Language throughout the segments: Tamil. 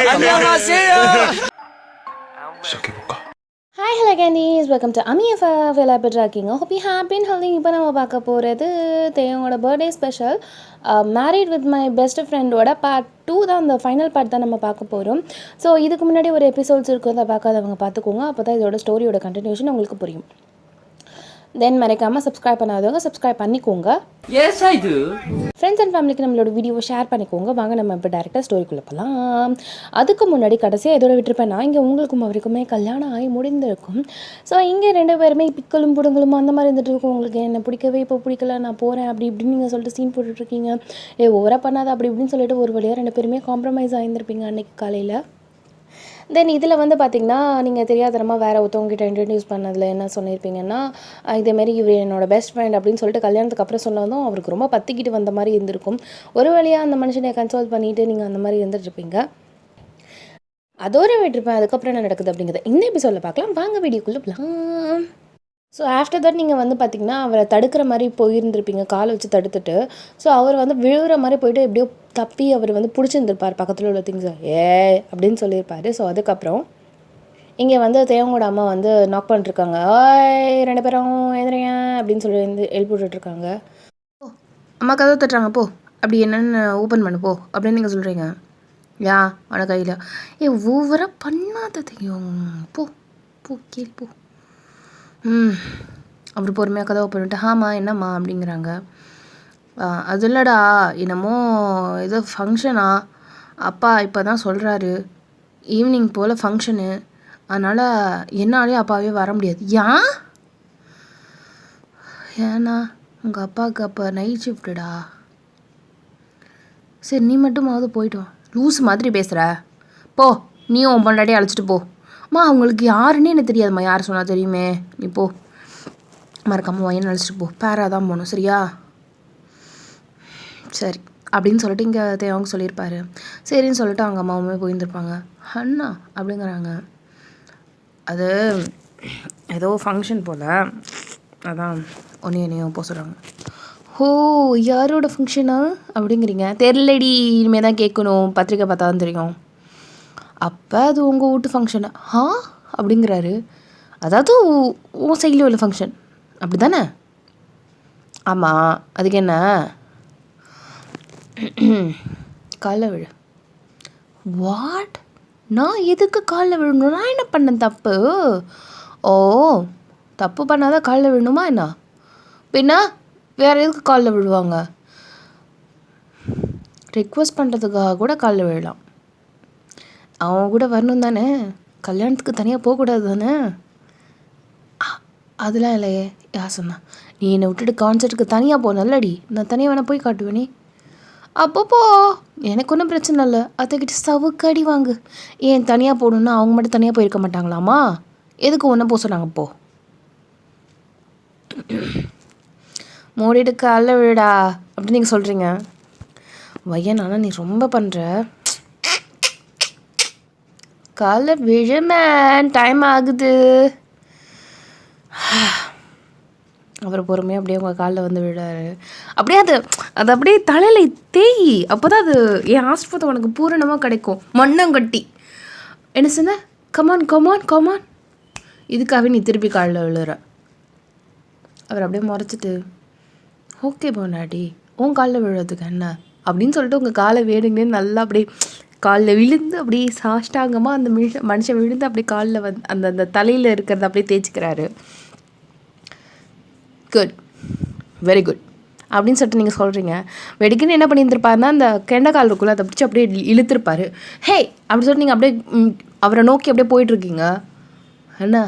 Hi hello candies, welcome to அமி எஃப்எஃப். எல்லாம் எப்படி இருக்கீங்க? Hope you happy and healthy. இப்போ நம்ம பார்க்க போகிறது தேவங்களோட birthday special married with my best ஃப்ரெண்டோட பார்ட் 2 தான். அந்த ஃபைனல் பார்ட் தான் நம்ம பார்க்க போகிறோம். ஸோ இதுக்கு முன்னாடி ஒரு எபிசோட்ஸ் இருக்கும், அதை பார்க்காதவங்க பார்த்துக்கோங்க. அப்போ தான் இதோட ஸ்டோரியோட கண்டினியூஷன் உங்களுக்கு புரியும். தென் மறக்காமல் சப்ஸ்கிரைப் பண்ணாதவங்க சப்ஸ்கிரைப் பண்ணிக்கோங்க. எஸ் ஐ டு. ஃப்ரெண்ட்ஸ் அண்ட் ஃபேமிலிக்கு நம்மளோட வீடியோவை ஷேர் பண்ணிக்கோங்க. வாங்க நம்ம இப்போ டேரெக்டாக ஸ்டோரிக்குள்ளே போகலாம். அதுக்கு முன்னாடி கடைசியாக இதோட விட்டுருப்பேன்னா, இங்கே உங்களுக்கும் அவருக்குமே கல்யாணம் ஆகி முடிந்திருக்கும். ஸோ இங்கே 2 பேருமே பிக்கலும் புடுங்கலும் அந்த மாதிரி இருந்துட்டு இருக்கும். உங்களுக்கு என்ன பிடிக்கவே இப்போ பிடிக்கல, நான் போகிறேன் அப்படி இப்படின்னு நீங்கள் சொல்லிட்டு சீன் போட்டுட்ருக்கீங்க. ஓவராக பண்ணாத அப்படி இப்படின்னு சொல்லிட்டு ஒரு வழியாக 2 பேருமே காம்ப்ரமைஸ் ஆகியிருந்திருப்பீங்க அன்றைக்கி காலையில். தென் இதில் வந்து பார்த்திங்கன்னா, நீங்கள் தெரியாதனமாக வேறு ஒருத்தவங்ககிட்ட இன்ட்ரடியூஸ் பண்ணதில் என்ன சொல்லியிருப்பீங்கன்னா, இதேமாரி இவர் என்னோடய பெஸ்ட் ஃப்ரெண்ட் அப்படின்னு சொல்லிட்டு கல்யாணத்துக்கு அப்புறம் சொன்னதும் அவருக்கு ரொம்ப பற்றிக்கிட்டு வந்த மாதிரி இருந்திருக்கும். ஒரு வழியாக அந்த மனுஷனை கன்சோல் பண்ணிவிட்டு நீங்கள் அந்த மாதிரி இருந்துகிட்ருப்பீங்க. அதோட விட்டுருப்பேன். அதுக்கப்புறம் என்ன நடக்குது அப்படிங்கிறத இந்த எபிசோடில் பார்க்கலாம். வாங்க வீடியோக்குள்ளே போகலாம். ஸோ ஆஃப்டர் தட் நீங்கள் வந்து பார்த்திங்கன்னா, அவரை தடுக்கிற மாதிரி போயிருந்திருப்பீங்க, காலை வச்சு தடுத்துட்டு. ஸோ அவர் வந்து விழுகிற மாதிரி போய்ட்டு எப்படியோ தப்பி அவர் வந்து பிடிச்சிருந்துருப்பார் பக்கத்தில் உள்ள திங்ஸை அப்படின்னு சொல்லியிருப்பார். ஸோ அதுக்கப்புறம் இங்கே வந்து தேவங்களோட அம்மா வந்து நாக் பண்ணிட்டுருக்காங்க. 2 பேரும் எதிரைங்க அப்படின்னு சொல்லி வந்து எழுப்பிட்டுருக்காங்க. ஓ அம்மா கதவை தட்டுறாங்க, போ அப்படி என்னென்னு ஓப்பன் பண்ணு போ அப்படின்னு நீங்கள் சொல்கிறீங்க. யா அவனை கையில் ஓவராக பண்ணாததையும் போ போ கேள் போ. அவர் பொறுமையாக கதவை பண்ணிட்டு, ஆமா என்னம்மா அப்படிங்கிறாங்க. அது இல்லைடா, என்னமோ ஏதோ ஃபங்க்ஷனா, அப்பா இப்போ தான் சொல்கிறாரு ஈவினிங் போல் ஃபங்க்ஷனு, அதனால் என்னாலே அப்பாவே வர முடியாது. ஏன்னா உங்கள் அப்பாவுக்கு அப்போ நைட் ஷிஃப்ட்டுடா. சரி நீ மட்டுமாவது போய்ட்டு வா. லூஸ் மாதிரி பேசுகிற, போ நீயும் உன் பொண்டாட்டியை அழைச்சிட்டு போ. அம்மா அவங்களுக்கு யாருன்னே எனக்கு தெரியாதும்மா, யார் சொன்னால் தெரியுமே, நீ போ மறக்காமல் வயன் அழைச்சிட்டு போ, பேராக தான் போகணும் சரியா. சரி அப்படின்னு சொல்லிட்டு இங்கே தேவங்க சொல்லியிருப்பாரு. சரின்னு சொல்லிட்டு அவங்க அம்மாவுமே போயிருந்துருப்பாங்க. அண்ணா அப்படிங்கிறாங்க. அது ஏதோ ஃபங்க்ஷன் போல், அதான் ஒன்றையும் போக சொல்கிறாங்க. ஓ யாரோட ஃபங்க்ஷனா அப்படிங்கிறீங்க? தெரிலடி, இனிமேல் தான் கேட்கணும், பத்திரிக்கை பார்த்தா தான் தெரியும். அப்போ அது உங்கள் வீட்டு ஃபங்க்ஷனா அப்படிங்கிறாரு. அதாவது உன் சைடில் உள்ள ஃபங்க்ஷன் அப்படி தானே? ஆமாம், அதுக்கு என்ன காலைல விழு. வாட்? நான் எதுக்கு காலைல விழணும்? நான் என்ன பண்ணேன் தப்பு? ஓ தப்பு பண்ணாதான் காலைல விழணுமா என்ன? பின்னா வேறு எதுக்கு காலில் விழுவாங்க? ரிக்வெஸ்ட் பண்ணுறதுக்காக கூட காலில் விழலாம். அவன் கூட வரணும் தானே, கல்யாணத்துக்கு தனியாக போகக்கூடாது தானே? அதெல்லாம் இல்லையே, யார் சொன்னா? நீ என்னை விட்டுட்டு கான்சர்ட்டுக்கு தனியாக போ, நல்லடி, நான் தனியாக வேணால் போய் காட்டுவேனே. அப்பப்போ எனக்கு ஒன்றும் பிரச்சனை இல்லை, அத்தைக்கிட்ட சவுக்கடி வாங்கு. ஏன் தனியாக போகணுன்னா அவங்க மட்டும் தனியாக போயிருக்க மாட்டாங்களாம்மா? எதுக்கு ஒன்றை போக சொன்னாங்க? போ மூடிட்டு காலில் விழடா அப்படின்னு நீங்கள் சொல்கிறீங்க. வையன் ஆனால் நீ ரொம்ப பண்ணுற. காலில் விழுமேன், டைம் ஆகுது. அவர் பொறுமையாக அப்படியே உங்கள் காலில் வந்து விழாரு. அப்படியே அது அப்படியே தலையில் தேய், அப்போ தான் அது என் ஆஸ்பத்திரி உனக்கு பூரணமாக கிடைக்கும். மண்ணங்கட்டி என்ன சொன்ன? Come on come on come on. இதுக்காகவே நீ திருப்பி காலில் விழுற. அவர் அப்படியே முறைச்சிட்டு, ஓகே பொண்டாட்டி உன் காலில் விழுறதுக்கு என்ன அப்படின்னு சொல்லிட்டு உங்கள் காலை வேணுங்கன்னு நல்லா அப்படியே காலில் விழுந்து அப்படியே சாஷ்டாங்கமாக அந்த மனுஷன் விழுந்து அப்படியே காலில் வந்து அந்த தலையில் இருக்கிறத அப்படியே தேய்ச்சிக்கிறாரு. குட், வெரி குட் அப்படின்னு சொல்லிட்டு நீங்கள் சொல்கிறீங்க. வெடிக்குன்னு என்ன பண்ணியிருந்திருப்பாருன்னா, அந்த கெண்டைக்கால் இருக்குல்ல, அதை பிடிச்சி அப்படியே இழுத்துருப்பாரு. ஹே அப்படின்னு சொல்லிட்டு நீங்கள் அப்படியே அவரை நோக்கி அப்படியே போயிட்டுருக்கீங்க. என்ன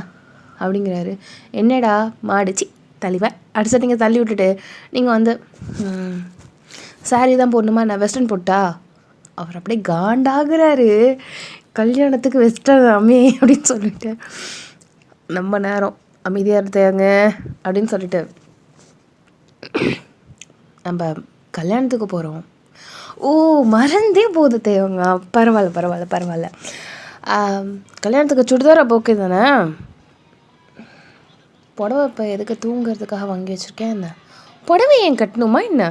அப்படிங்கிறாரு. என்னடா மாடிச்சு தள்ளிவேன் அப்படி சொல்லி நீங்கள் தள்ளி விட்டுட்டு நீங்கள் வந்து சாரி தான் போடணுமா, நான் வெஸ்டர்ன் போட்டா? அவர் அப்படியே காண்டாகிறாரு. கல்யாணத்துக்கு வெஸ்டர்ன் அம்மே அப்படின்னு சொல்லிட்டு நம்ம நேரம் அமைதியாக இருந்தேங்க அப்படின்னு சொல்லிட்டு நம்ம கல்யாணத்துக்கு போகிறோம். ஓ மறந்தே போகுது தேவங்க. பரவாயில்ல பரவாயில்ல பரவாயில்ல. கல்யாணத்துக்கு சுடிதார் அப்போ ஓகே தானே? புடவை இப்போ எதுக்கு தூங்குறதுக்காக வாங்கி வச்சுருக்கேன், என்ன புடவை ஏன் கட்டணுமா என்ன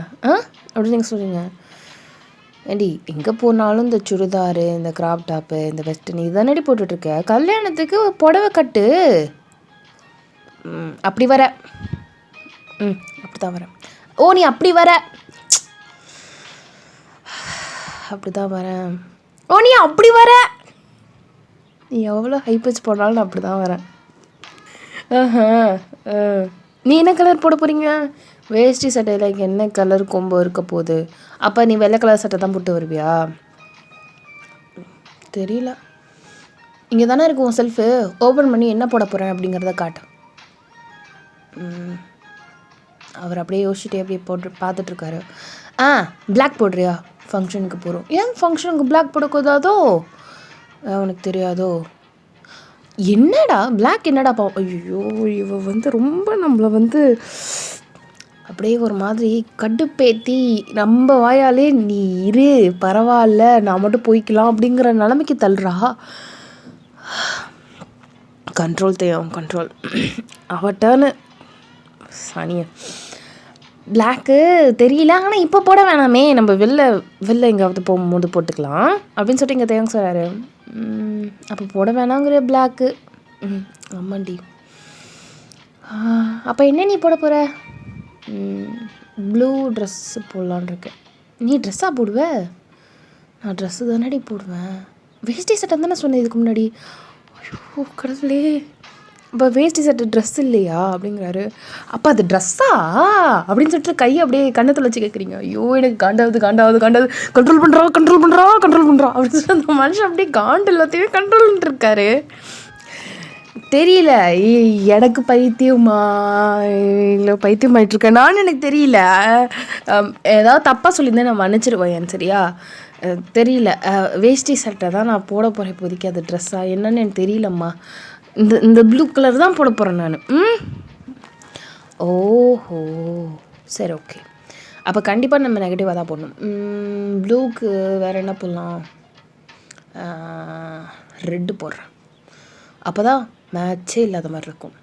அப்படின்னு நீங்கள் சொல்லுவீங்க. ஏண்டி எங்கே போனாலும் இந்த சுடிதாரு, இந்த கிராப் டாப்பு, இந்த வெஸ்டர்ன் இதானடி போட்டுட்ருக்க. கல்யாணத்துக்கு புடவை கட்டு. அப்படி வர. அப்படி தான் வரேன். ஓ நீ அப்படி வர. அப்படி தான் வரேன். ஓ நீ அப்படி வர. நீ எவ்வளோ ஹைப்பேஜ் போடுறாலும் நான் அப்படி தான் வரேன். நீ என்ன கலர் போட போகிறீங்க? வேஷ்டி சட்டையில் என்ன கலர் கொம்போ இருக்க போகுது? அப்போ நீ வெள்ளை கலர் சட்டை தான் போட்டு வருவியா? தெரியல. இங்கே தானே இருக்கும் உன் செல்ஃபு. ஓப்பன் பண்ணி என்ன போட போகிறேன் அப்படிங்கிறத காட்டு. அவர் அப்படியே யோசிச்சுட்டே அப்படியே போட்டு பார்த்துட்ருக்காரு. பிளாக் போடுறியா? ஃபங்க்ஷனுக்கு போகிறோம். ஏன் ஃபங்க்ஷனுக்கு பிளாக் போடக்கூடாதோ? உனக்கு தெரியாதோ? என்னடா பிளாக் என்னடா ஐயோ இவ ரொம்ப நம்மளை அப்படியே ஒரு மாதிரி கடுப்பேத்தி நம்ம வாயாலே நீ இரு பரவாயில்ல நான் மட்டும் போய்க்கலாம் அப்படிங்கிற நிலைமைக்கு தள்ளுறா. கண்ட்ரோல் தேவை, கண்ட்ரோல். அவட்டான்னு சனிய பிளாக்கு தெரியல. ஆனால் இப்போ போட வேணாமே, நம்ம வெளில எங்காவது போகும்போது போட்டுக்கலாம் அப்படின்னு சொல்லிட்டு இங்கே தேவங்க சொல்கிறாரு. அப்போ போட வேணாங்கிற பிளாக்கு. ஆமாண்டி. அப்போ என்ன நீ போட போகிற? ப்ளூ ட்ரெஸ்ஸு போடலான் இருக்கேன். நீ ட்ரெஸ்ஸாக போடுவ? நான் ட்ரெஸ்ஸு தானடி போடுவேன். வேஷ்டி சட்டை தானே சொன்னேன் இதுக்கு முன்னாடி. ஐயோ கடவுளே, இப்போ வேஷ்டி சட்டை ட்ரெஸ் இல்லையா அப்படிங்கிறாரு. அப்போ அது ட்ரெஸ்ஸா அப்படின்னு சொல்லிட்டு கையை அப்படியே கண்ணத்தில் வச்சு கேட்குறீங்க. ஐயோ எனக்கு காண்டாவது கண்ட்ரோல் பண்ணுறா அப்படின்னு சொல்லி அந்த மனுஷன் அப்படியே காண்டு எல்லாத்தையுமே கண்ட்ரோல் பண்ணிருக்காரு. தெரியல எனக்கு பைத்தியமா இல்லை பைத்தியம் ஆகிட்டுருக்கேன் நான், எனக்கு தெரியல. ஏதாவது தப்பாக சொல்லியிருந்தேன் நான் மன்னிச்சிருவேன் சரியா? தெரியல. வேஷ்டி சட்டை தான் நான் போட போகிறேன் இப்போதைக்கு. அது ட்ரெஸ்ஸாக என்னன்னு எனக்கு தெரியலம்மா. இந்த ப்ளூ கலர் தான் போட போகிறேன் நான். ஓஹோ சரி ஓகே. அப்போ கண்டிப்பாக நம்ம நெகட்டிவாக தான் போடணும். ப்ளூக்கு வேறு என்ன போடலாம்? ரெட்டு போடுறேன். அப்போ தான் மேட்சே இல்லாத மாதிரி இருக்கும்.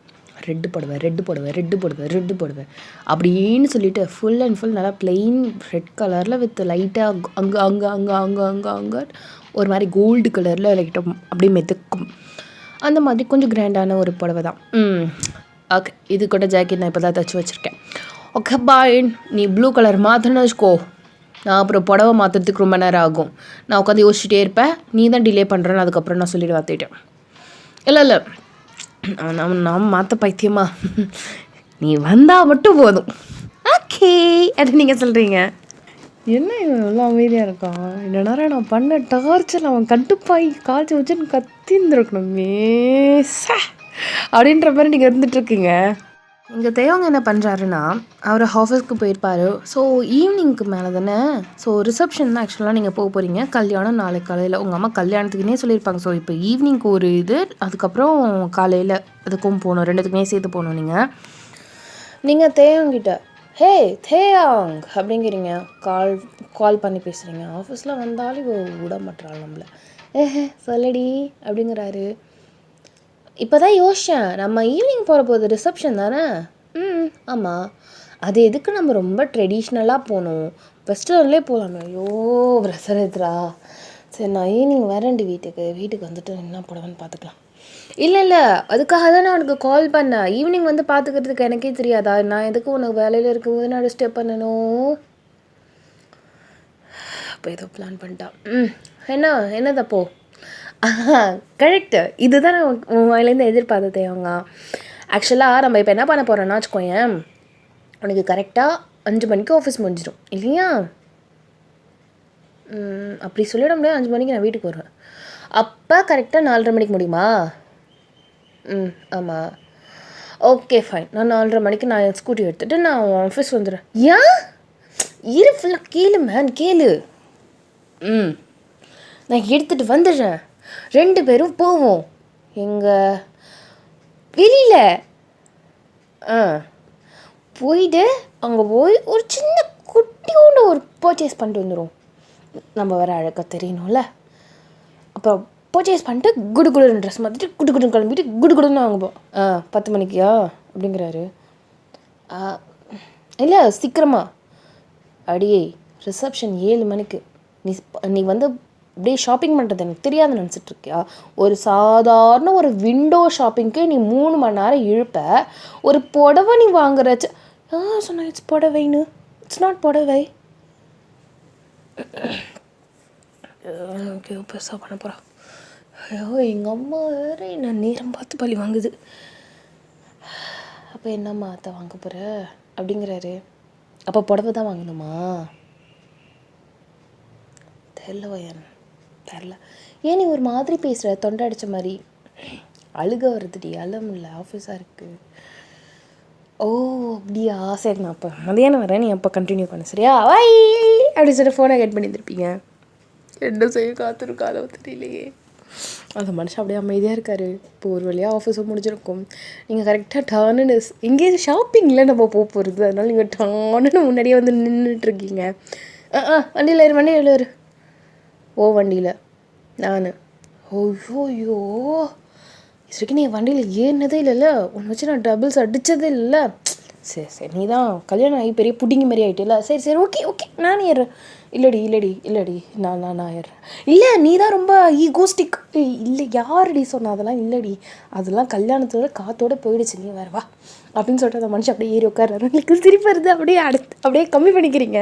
ரெட்டு போடுவேன் அப்படின்னு சொல்லிட்டு ஃபுல் அண்ட் ஃபுல் நல்லா ப்ளெயின் ரெட் கலரில் வித் லைட்டாக அங்கே ஒரு மாதிரி கோல்டு கலரில் லைட்டாக அப்படியே மெதுக்கும். அந்த மாதிரி கொஞ்சம் கிராண்டான ஒரு புடவை தான். ஓகே, இது கூட ஜாக்கெட் நான் இப்போ தான் தைச்சி வச்சுருக்கேன். Okay bye. நீ ப்ளூ கலர் மாற்றணும்னு வச்சுக்கோ, நான் அப்புறம் புடவை மாற்றுறதுக்கு ரொம்ப நேரம் ஆகும். நான் உட்காந்து யோசிச்சுட்டே இருப்பேன், நீ தான் டிலே பண்ணுறேன்னு அதுக்கப்புறம் நான் சொல்லிட்டு பார்த்துட்டேன். இல்லை நான் மாற்ற பைத்தியமா? நீ வந்தால் மட்டும் போதும். ஓகே அது நீங்கள் சொல்கிறீங்க. என்ன இவன் எவ்வளோ அமைதியாக இருக்கான்? இந்த நேரம் நான் பண்ண டார்ச்சர் அவன் கட்டுப்பாய் காய்ச்சி வச்சுன்னு கத்திருந்துருக்கணுமே அப்படின்ற மாதிரி நீங்கள் இருந்துகிட்ருக்கீங்க. இங்கே தேவங்க என்ன பண்ணுறாருன்னா, அவர் ஆஃபீஸ்க்கு போயிருப்பார். ஸோ ஈவினிங்க்கு மேலே தானே. ஸோ ரிசப்ஷன் தான் ஆக்சுவலாக நீங்கள் போக போகிறீங்க. கல்யாணம் நாளைக்கு காலையில். உங்கள் அம்மா கல்யாணத்துக்குன்னே சொல்லியிருப்பாங்க. ஸோ இப்போ ஈவினிங்க்கு ஒரு இது, அதுக்கப்புறம் காலையில் அதுக்கும் போகணும். ரெண்டுத்துக்குமே சேர்த்து போகணும். நீங்கள் தேவங்கிட்ட ஹே தேயாங் அப்படிங்கிறீங்க. கால் பண்ணி பேசுகிறீங்க. ஆஃபீஸில் வந்தாலும் விட மாட்டாள் நம்மளை. சொல்லடி அப்படிங்கிறாரு. இப்போ தான் யோசித்தேன், நம்ம ஈவினிங் போகிற போது ரிசப்ஷன் தானே. ஆமாம். அது எதுக்கு நம்ம ரொம்ப ட்ரெடிஷ்னலாக போகணும், வெஸ்டர்ன்லேயே போகலாமே. ஐயோ பிரசரத்ரா. சரி நான் ஈவினிங் வரேன்டி வீட்டுக்கு வந்துட்டு என்ன போடுவேன்னு பார்த்துக்கலாம். இல்லை அதுக்காக தான் நான் உனக்கு கால் பண்ணேன். ஈவினிங் வந்து பார்த்துக்கிறதுக்கு எனக்கே தெரியாதா? நான் எதுக்கு உனக்கு வேலையில் இருக்கும்போது நான் டிஸ்டர்ப் பண்ணணும்? அப்போ ஏதோ பிளான் பண்ணிட்டான். என்னதப்போ கரெக்டு. இதுதான் நான் உன் வாயிலேருந்து எதிர்பார்த்ததே. அவங்க ஆக்சுவலாக நம்ம இப்போ என்ன பண்ண போகிறோன்னா வச்சுக்கோயேன், உனக்கு கரெக்டாக 5 மணிக்கு ஆஃபீஸ் முடிஞ்சிடும் இல்லையா? அப்படி சொல்லிட முடியாது. 5 மணிக்கு நான் வீட்டுக்கு வருவேன். அப்போ கரெக்டாக 4:30 மணிக்கு முடியுமா? ஆமாம். Okay fine. நான் 4:30 மணிக்கு நான் ஸ்கூட்டி எடுத்துகிட்டு நான் ஆஃபீஸ் வந்துடுறேன். ஏன் இரு ஃபுல்லாக கேளு மேன் கேளு. நான் எடுத்துகிட்டு வந்துடுறேன். 2 பேரும் போவோம் எங்கே வெளியில். போயிட்டு அங்கே போய் ஒரு சின்ன குட்டியோட ஒரு பர்ச்சேஸ் பண்ணிட்டு வந்துடும். நம்ம வர அழகாக தெரியணும்ல. அப்புறம் பர்ச்சேஸ் பண்ணிட்டு குடுன்னு ட்ரெஸ் மாற்றிட்டு குடுன்னு கிளம்பிட்டு குடுன்னு வாங்குவோம். 10 மணிக்கியா அப்படிங்கிறாரு. இல்லை சீக்கிரமா. அடியே ரிசப்ஷன் 7 மணிக்கு. நீ வந்து அப்படியே ஷாப்பிங் பண்ணுறது எனக்கு தெரியாதுன்னு நினச்சிட்ருக்கியா? ஒரு சாதாரண ஒரு விண்டோ ஷாப்பிங்க்கு நீ 3 மணி நேரம் இழுப்ப. ஒரு புடவை நீ வாங்குறச்சு சொன்ன இட்ஸ் புடவைன்னு. இட்ஸ் நாட் புடவை. பெருசாக பண்ண போகிறா. ஐயோ எங்கள் அம்மா வேறு என்ன நேரம் பார்த்து பழி வாங்குது. அப்போ என்னம்மா அத்தை வாங்க போகிற அப்படிங்கிறாரு. அப்போ புடவை தான் வாங்கணுமா? தெரில. ஏன் நீ ஒரு மாதிரி பேசுகிற, தொண்டை அடித்த மாதிரி? அழுக வருதுடி, அழமில்ல, ஆஃபீஸாக இருக்குது. ஓ அப்படியா, சரி நான் அப்போ மதியானம் வரேன், நீ அப்போ கண்டினியூ பண்ண சரியா? வை அப்படி சொல்லிட்டு ஃபோனை கட் பண்ணியிருந்திருப்பீங்க. என்ன செய்ய காத்திருக்காதோ தெரியலையே. அந்த மனுஷன் அப்படியே அமைதியாக இருக்கார். இப்போ ஒரு வழியாக ஆஃபீஸும் முடிஞ்சிருக்கும். நீங்கள் கரெக்டாக டானுன்னு இங்கே ஷாப்பிங்கில் நம்ம போகிறது, அதனால் நீங்கள் டானுன்னு முன்னாடியே வந்து நின்றுட்டுருக்கீங்க. வண்டியில் ஏறு. ஓ வண்டியில் நான் ஐயோ இதுக்கு நீ வண்டியில் ஏறினதே இல்லைல்ல, உன்னை வச்சு நான் டபுள்ஸ் அடித்ததே இல்லை. சரி நீ தான் கல்யாணம் ஆகி பெரிய புடிங்கி மாதிரி ஆகிட்டில்ல. சரி ஓகே நான் ஏறுறேன். இல்லடி நான் ஏறுறேன். இல்லை நீ தான் ரொம்ப ஈகோஸ்டிக். இல்லை யாரடி சொன்ன? அதெல்லாம் இல்லடி, அதெல்லாம் கல்யாணத்தோட காத்தோடு போயிடுச்சு, நீ வேறு வா அப்படின்னு சொல்லிட்டு அந்த மனுஷன் அப்படியே ஏறி உட்கார்றாரு. உங்களுக்கு சிரிப்பு வருது, அப்படியே கம்மி பண்ணிக்கிறீங்க.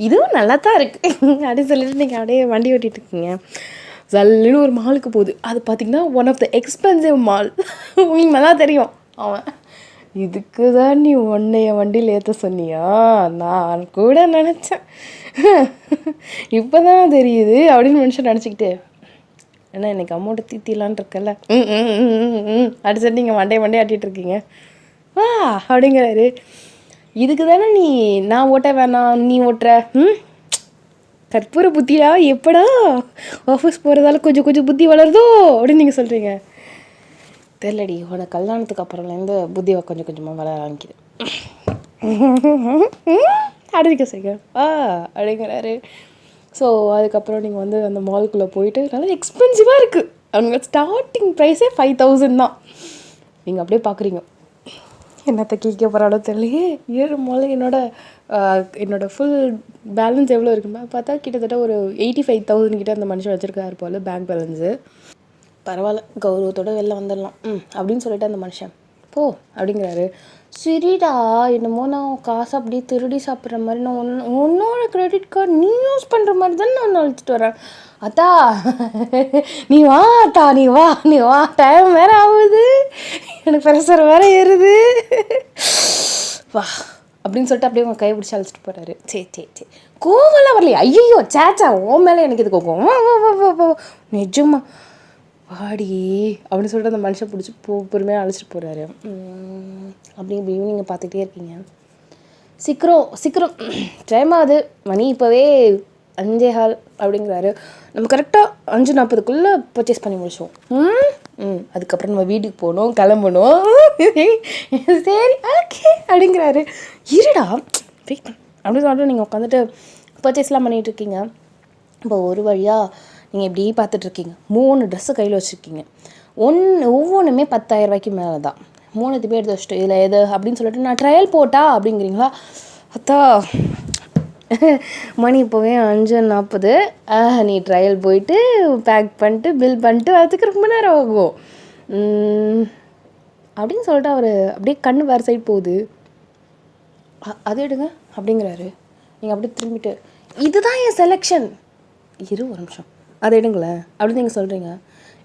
இதுவும் நல்லா தான் இருக்குது அப்படின்னு சொல்லிட்டு நீங்கள் அப்படியே வண்டி ஓட்டிகிட்டு இருக்கீங்க. ஜல்லுன்னு ஒரு மாலுக்கு போகுது. அது பார்த்திங்கன்னா one of the expensive mall. உங்களுக்கு நல்லா தெரியும். அவன் இதுக்கு தான் நீ உன்னைய வண்டியில் ஏற்ற சொன்னியா? நான் கூட நினச்சேன், இப்போ தான் தெரியுது அப்படின்னு மனுஷன் நினச்சிக்கிட்டு, ஏன்னா எனக்கு அமௌண்ட்டை தீத்திலான் இருக்கல அப்படி சொல்லி நீங்கள் மண்டே ஆட்டிகிட்டு இருக்கீங்க. வா அப்படிங்கிறாரு. இதுக்கு தானே நான் ஓட்ட வேணாம் நீ ஓட்டுற. கற்பூர புத்தியா? எப்படா ஆஃபீஸ் போகிறதால கொஞ்சம் புத்தி வளருதோ அப்படின்னு நீங்கள் சொல்கிறீங்க. தெரிலடி, உனக்கு கல்யாணத்துக்கு அப்புறம்லேருந்து புத்தி கொஞ்சமாக வளர ஆரம்பிக்குது. அடிக்க செய்ய அப்படிங்கிறாரு. ஸோ அதுக்கப்புறம் நீங்கள் வந்து அந்த மாலுக்குள்ளே போயிட்டு நல்லா எக்ஸ்பென்சிவாக இருக்குது. அவங்க ஸ்டார்டிங் ப்ரைஸே 5000 தான். நீங்கள் அப்படியே பார்க்குறீங்க, என்னத்தை கேட்க போகிறாலோ தெரியலையே. 7 மால் என்னோடய ஃபுல் பேலன்ஸ் எவ்வளோ இருக்குன்னா பார்த்தா கிட்டத்தட்ட ஒரு 85,000 கிட்ட அந்த மனுஷன் வச்சுருக்காரு போல் பேங்க் பேலன்ஸு. பரவாயில்ல, கௌரவத்தோடு வெளில வந்துடலாம் அப்படின்னு சொல்லிட்டு அந்த மனுஷன் போ அப்படிங்கிறாரு. சரிடா, என்னமோ நான் காசை அப்படியே திருடி சாப்பிட்ற மாதிரி, நான் உன்னோட கிரெடிட் கார்டு நீ யூஸ் பண்ணுற மாதிரி தானே நான் அழைச்சிட்டு வரேன். அத்தா நீ வா டைம் வேறு ஆகுது, எனக்கு ப்ரெஷர் வேறு ஏறுது, வா அப்படின்னு சொல்லிட்டு அப்படியே உங்கள் கை பிடிச்சி அழைச்சிட்டு போகிறாரு. சரி கோவம்லாம் வரலையா? ஐயோ சேச்சா ஓ மேலே எனக்கு இது கோவம் நிஜமா வாடி அப்படின்னு சொல்லிட்டு அந்த மனுஷன் பிடிச்சி பொறுமையாக அழைச்சிட்டு போகிறாரு. இப்படி நீங்கள் பார்த்துக்கிட்டே இருக்கீங்க. சீக்கிரம் டைம் ஆகுது, மணி இப்போவே 5:15 அப்படிங்கிறாரு. நம்ம கரெக்டாக 5:40 பர்ச்சேஸ் பண்ணி முடிச்சோம். அதுக்கப்புறம் நம்ம வீட்டுக்கு போகணும், கிளம்பணும். சரி ஓகே அப்படிங்கிறாரு. இருடா வெயிட் அப்படின்னு சொல்லிட்டு நீங்கள் உட்காந்துட்டு பர்ச்சேஸ்லாம் பண்ணிகிட்ருக்கீங்க. இப்போ ஒரு வழியாக நீங்கள் இப்படி பார்த்துட்ருக்கீங்க. 3 ட்ரெஸ்ஸு கையில் வச்சுருக்கீங்க. ஒவ்வொன்றுமே 10,000 ரூபாய்க்கு மேலே தான். 3 எடுத்து வச்சுட்டு இதில் எது அப்படின்னு சொல்லிட்டு நான் ட்ரையல் போட்டா அப்படிங்கிறீங்களா? அத்தா மணி இப்போவே 5:40. நீ ட்ரையல் போயிட்டு பேக் பண்ணிட்டு பில் பண்ணிட்டு அதுக்கு ரொம்ப நேரம் ஆகும் அப்படின்னு சொல்லிட்டு அவர் அப்படியே கண் வேறு சைட் போகுது. அது எடுங்க அப்படிங்கிறாரு. நீங்கள் அப்படியே திரும்பிட்டு இதுதான் என் செலெக்ஷன், ஒரு நிமிஷம் அதை எடுங்களேன் அப்படின்னு நீங்கள் சொல்கிறீங்க.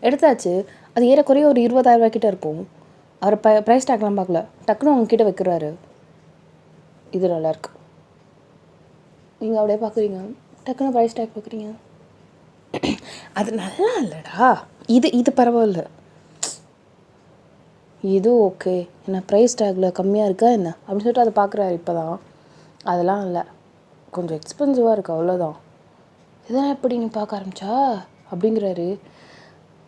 எடுத்தாச்சு. அது ஏறக்குறைய ஒரு 20,000 ரூபாய்க்கிட்ட இருக்கும். அவர் ப்ரைஸ் டேக்லாம் பார்க்கல, டக்குன்னு உங்ககிட்ட வைக்கிறாரு. இது நல்லாயிருக்கு. நீங்கள் அப்படியே பார்க்குறீங்க, டக்குன்னு ப்ரைஸ் டேக் பார்க்குறீங்க. அது நல்லா இல்லைடா, இது பரவாயில்ல, இது ஓகே, என்ன ப்ரைஸ் டேக்கில் கம்மியாக இருக்கா என்ன அப்படின்னு சொல்லிட்டு அதை பார்க்குறாரு. இப்போ தான் அதெல்லாம் இல்லை, கொஞ்சம் எக்ஸ்பென்சிவாக இருக்குது அவ்வளோதான். இதெல்லாம் எப்படி நீ பார்க்க ஆரம்பிச்சா அப்படிங்கிறாரு.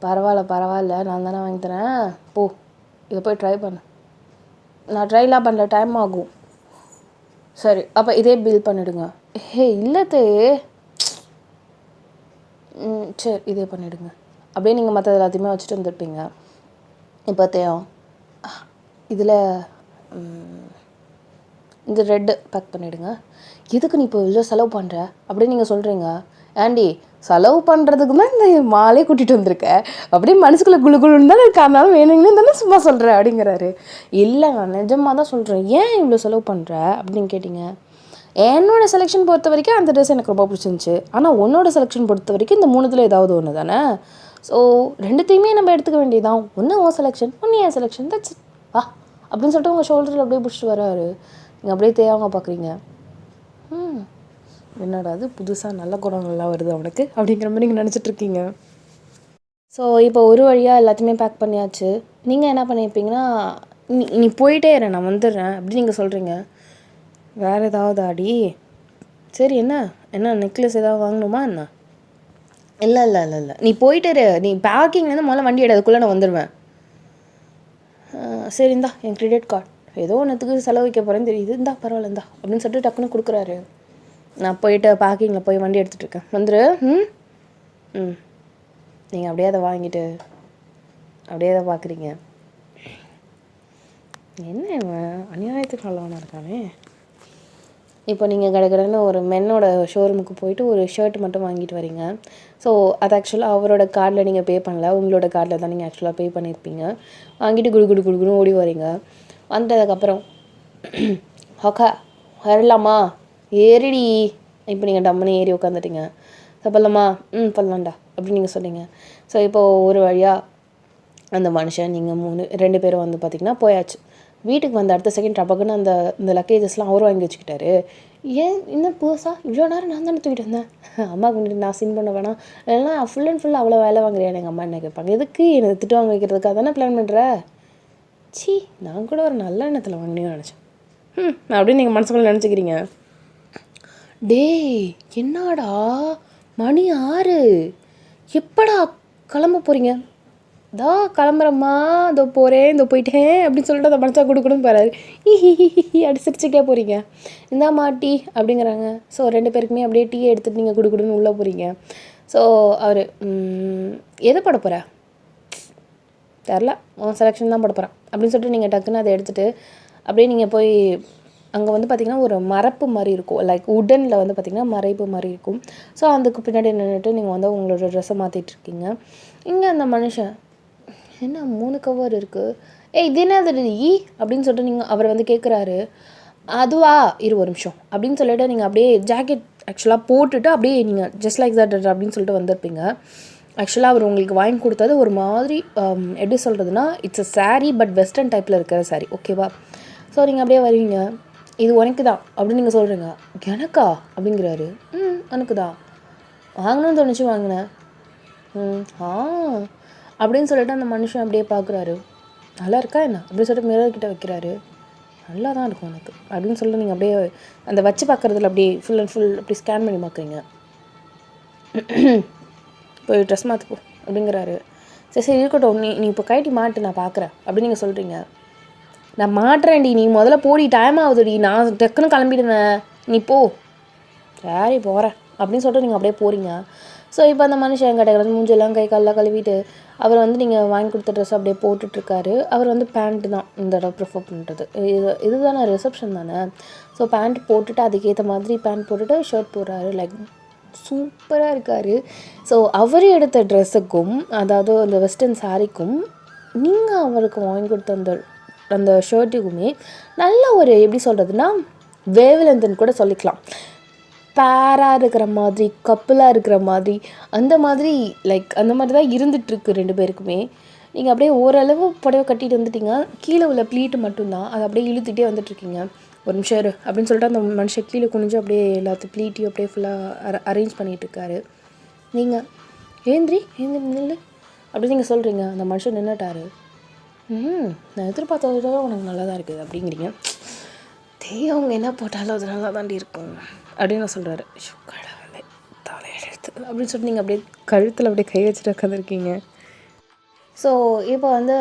பரவாயில்ல நான் தானே வாங்கி தரேன், போ இதை போய் ட்ரை பண்ணு. நான் ட்ரைலாம் பண்ணல, டைம் ஆகும். சரி அப்போ இதே பில் பண்ணிவிடுங்க. இல்லத்தே சரி இதே பண்ணிவிடுங்க. அப்படியே நீங்கள் மற்ற எல்லாத்தையுமே வச்சுட்டு வந்துருப்பீங்க. இப்போத்தையும் இதில் இந்த ரெட்டு பேக் பண்ணிவிடுங்க. எதுக்கு நீ இப்போ இவ்வளோ செலவு பண்ணுற அப்படின்னு நீங்கள் சொல்கிறீங்க. ஆண்டி செலவு பண்ணுறதுக்கு தான் இந்த மாலே கூட்டிகிட்டு வந்திருக்க, அப்படியே மனசுக்குள்ளே குழு குழுன்னு தானே இருக்காருனாலும் வேணுங்கன்னு தானே சும்மா சொல்கிறேன் அப்படிங்கிறாரு. இல்லைங்க நிஜமாக தான் சொல்கிறேன், ஏன் இவ்வளோ செலவு பண்ணுற அப்படின்னு கேட்டிங்க. என்னோடய செலெக்ஷன் பொறுத்த வரைக்கும் அந்த ட்ரெஸ் எனக்கு ரொம்ப பிடிச்சிருந்துச்சி, ஆனால் உன்னோட செலெக்ஷன் பொறுத்த வரைக்கும் இந்த 3ல் ஏதாவது ஒன்று தானே. ஸோ 2த்தையுமே நம்ம எடுத்துக்க வேண்டியதான். ஒன்று உன் செலெக்ஷன், ஒன்று என் செலெக்ஷன், தட்ஸ் வா அப்படின்னு சொல்லிட்டு உங்கள் ஷோல்டரில் அப்படியே பிடிச்சிட்டு வராரு. நீங்கள் அப்படியே தேவாங்க பார்க்குறீங்க. என்னடா அது புதுசாக நல்ல குணங்கள்லாம் வருது அவனுக்கு அப்படிங்கிற மாதிரி நீங்கள் நினச்சிட்ருக்கீங்க. ஸோ இப்போ ஒரு வழியாக எல்லாத்தையுமே பேக் பண்ணியாச்சு. நீங்கள் என்ன பண்ணியிருப்பீங்கன்னா, நீ போயிட்டே இரு நான் வந்துடுறேன் அப்படி நீங்கள் சொல்கிறீங்க. வேறு ஏதாவது ஆடி சரி என்ன நெக்லஸ் ஏதாவது வாங்கணுமா என்ன? இல்லை இல்லை இல்லை இல்லை நீ போயிட்டே இரு, நீ பேக்கிங்லேருந்து முதல்ல வண்டி எடுக்கிறதுக்குள்ளே நான் வந்துடுவேன். சரி இந்தா என் கிரெடிட் கார்டு, ஏதோ ஒன்றுத்துக்கு செலவு வைக்க போகிறேன்னு தெரியுது, இந்தா பரவாயில்ல இந்தா அப்படின்னு சொல்லிட்டு டக்குன்னு கொடுக்குறாரு. நான் போயிட்டு பார்க்கிங்கில் போய் வண்டி எடுத்துகிட்ருக்கேன், வந்துரு. நீங்கள் அப்படியே அதை வாங்கிட்டு அப்படியே அதை பார்க்குறீங்க. என்ன அநியாயத்துக்கு நல்லவனாக இருக்கானே. இப்போ நீங்கள் கடைக்கடைன்னு ஒரு மென்னோட ஷோரூமுக்கு போயிட்டு ஒரு ஷர்ட் மட்டும் வாங்கிட்டு வரீங்க. ஸோ அது ஆக்சுவலாக அவரோட கார்டில் நீங்கள் பே பண்ணல, உங்களோட கார்டில் தான் நீங்கள் ஆக்சுவலாக பே பண்ணியிருப்பீங்க. வாங்கிட்டு குடுக்குன்னு ஓடி வரீங்க. வந்ததுக்கப்புறம் ஹக்கா வரலாமா ஏறிடி, இப்போ நீங்கள் டம்முன்னு ஏறி உட்காந்துட்டீங்க. பண்ணலாமா பண்ணலாம்டா அப்படின்னு நீங்கள் சொன்னீங்க. ஸோ இப்போது ஒரு வழியாக அந்த மனுஷன் நீங்கள் 2 பேரும் வந்து பார்த்திங்கன்னா போயாச்சு. வீட்டுக்கு வந்த அடுத்த செகண்ட் டபக்குன்னு இந்த லக்கேஜஸ்லாம் அவரும் வாங்கி வச்சுக்கிட்டாரு. ஏன் இன்னும் புதுசாக இவ்வளோ நேரம் நான் தானே தூக்கிட்டு வந்தேன், அம்மாவுக்கு முன்னாடி நான் சீன் பண்ண வேணாம், இல்லைனா ஃபுல் அண்ட் ஃபுல் அவ்வளோ வேலை வாங்குறியான்னு எங்கள் அம்மா என்ன கேட்பாங்க. எதுக்கு எனக்கு திட்டு வாங்க வைக்கிறதுக்காக தானே பிளான் பண்ணுற. சி நான் கூட ஒரு நல்ல எண்ணத்தில் வாங்கினேன்னு நினச்சேன் அப்படின்னு நீங்கள் மனசுக்குள்ளே நினச்சிக்கிறீங்க. டேய் என்னடா மணி 6, எப்படா கிளம்ப போகிறீங்க? இதோ கிளம்புறம்மா, இதோ போகிறேன், இதோ போயிட்டேன் அப்படின்னு சொல்லிட்டு அந்த மனசா கொடுக்கணும் போகிறாரு. அப்படி சிரிச்சுக்கிட்டே போகிறீங்க. இந்தாம்மா டீ அப்படிங்கிறாங்க. ஸோ 2 பேருக்குமே அப்படியே டீயை எடுத்துகிட்டு நீங்கள் கொடுக்கணுன்னு உள்ளே போகிறீங்க. ஸோ அவர் எதை போட போகிற தெரில, உன் செலெக்ஷன் தான் போட போகிறேன் அப்படின்னு சொல்லிட்டு நீங்கள் டக்குன்னு அதை எடுத்துகிட்டு அப்படியே நீங்கள் போய் அங்கே வந்து பார்த்திங்கன்னா ஒரு மரப்பு மாதிரி இருக்கும், லைக் உடனில் வந்து பார்த்திங்கன்னா மறைப்பு மாதிரி இருக்கும். ஸோ அதுக்கு பின்னாடி நின்றுட்டு நீங்கள் வந்து உங்களோட ட்ரெஸ்ஸை மாற்றிட்டுருக்கீங்க. இங்கே அந்த மனுஷன் என்ன 3 கவர் இருக்குது, இது என்னது அப்படின்னு சொல்லிட்டு நீங்கள் அவர் வந்து கேட்குறாரு. அதுவா ஒரு நிமிஷம் அப்படின்னு சொல்லிட்டு நீங்கள் அப்படியே ஜாக்கெட் ஆக்சுவலாக போட்டுட்டு அப்படியே நீங்கள் ஜஸ்ட் லைக் தட் அப்படின்னு சொல்லிட்டு வந்திருப்பீங்க. ஆக்சுவலாக அவர் உங்களுக்கு வாங்கி கொடுத்தது ஒரு மாதிரி எப்படி சொல்கிறதுனா, it's a sari but western டைப்பில் இருக்கிற சாரீ, ஓகேவா. ஸோ நீங்கள் அப்படியே வருவீங்க. இது உனக்கு தான் அப்படின்னு நீங்கள் சொல்கிறீங்க. எனக்கா அப்படிங்கிறாரு. எனக்கு தான் வாங்கணும்னு தோணுச்சு வாங்கினேன். அப்படின்னு சொல்லிட்டு அந்த மனுஷன் அப்படியே பார்க்குறாரு. நல்லா இருக்கா என்ன அப்படின்னு சொல்லிட்டு மிரர்கிட்ட வைக்கிறாரு. நல்லா தான் இருக்கும் எனக்கு அப்படின்னு சொல்லிட்டு நீங்கள் அப்படியே அந்த வச்சு பார்க்குறதுல அப்படியே ஃபுல் அண்ட் ஃபுல் அப்படி ஸ்கேன் பண்ணி பார்க்குறீங்க. போய் ட்ரெஸ் மாற்றிப்போ அப்படிங்கிறாரு. சரி இருக்கட்டும், நீ இப்போ கைட்டி மாட்டு நான் பார்க்குறேன் அப்படின்னு நீங்கள் சொல்கிறீங்க. நான் மாட்டுறேன்டி, நீ முதல்ல போடி, டைம் ஆகுதுடி, நான் டக்குன்னு கிளம்பிடுவேன், நீ போ. சரி போகிறேன் அப்படின்னு சொல்லிட்டு நீங்கள் அப்படியே போகிறீங்க. ஸோ இப்போ அந்த மனுஷன் கிடையாது மூஞ்செல்லாம் கை காலெலாம் கழுவிட்டு அவர் வந்து நீங்கள் வாங்கி கொடுத்த ட்ரெஸ் அப்படியே போட்டுட்ருக்காரு. அவர் வந்து பேண்ட்டு தான் இந்த தடவை ப்ரிஃபர் பண்ணுறது. இது தானே ரிசப்ஷன் தானே. ஸோ பேண்ட் போட்டுட்டு அதுக்கேற்ற மாதிரி பேண்ட் போட்டுட்டு ஷர்ட் போடுறாரு. லைக் சூப்பராக இருக்கார். ஸோ அவர் எடுத்த ட்ரெஸ்ஸுக்கும் அதாவது அந்த வெஸ்டர்ன் சாரீக்கும் நீங்கள் அவருக்கு வாங்கி கொடுத்த அந்த ஷர்ட்டுக்குமே நல்ல ஒரு எப்படி சொல்கிறதுனா வேவ்லென்த்னு கூட சொல்லிக்கலாம். பேராக இருக்கிற மாதிரி, கப்பலாக இருக்கிற மாதிரி, அந்த மாதிரி லைக் அந்த மாதிரி தான் இருந்துகிட்ருக்கு 2 பேருக்குமே. நீங்கள் அப்படியே ஓரளவு புடவை கட்டிட்டு வந்துட்டீங்க. கீழே உள்ள ப்ளீட்டு மட்டும்தான், அதை அப்படியே இழுத்துகிட்டே வந்துட்டுருக்கீங்க. ஒரு நிமிஷம் இரு அப்படின்னு சொல்லிட்டு அந்த மனுஷன் கீழே குனிஞ்சு அப்படியே எல்லாத்தையும் ப்ளீட்டையும் அப்படியே ஃபுல்லாக அரேஞ்ச் பண்ணிகிட்ருக்காரு. நீங்கள் ஏந்திரி நில்லு அப்படி நீங்கள் சொல்கிறீங்க. அந்த மனுஷன் நின்றுட்டாரு. நான் எதிர்பார்த்ததை விட உனக்கு நல்லா தான் இருக்குது அப்படிங்கிறீங்க. அவங்க என்ன போட்டாலும் அது நல்லா தாண்டி இருக்கும் அப்படின்னு நான் சொல்கிறாரு. கடவுளே தலையெழுத்து அப்படின்னு சொல்லிட்டு நீங்கள் அப்படியே கழுத்தில் அப்படியே கை வச்சுட்டு உட்காந்துருக்கீங்க. ஸோ இப்போ வந்து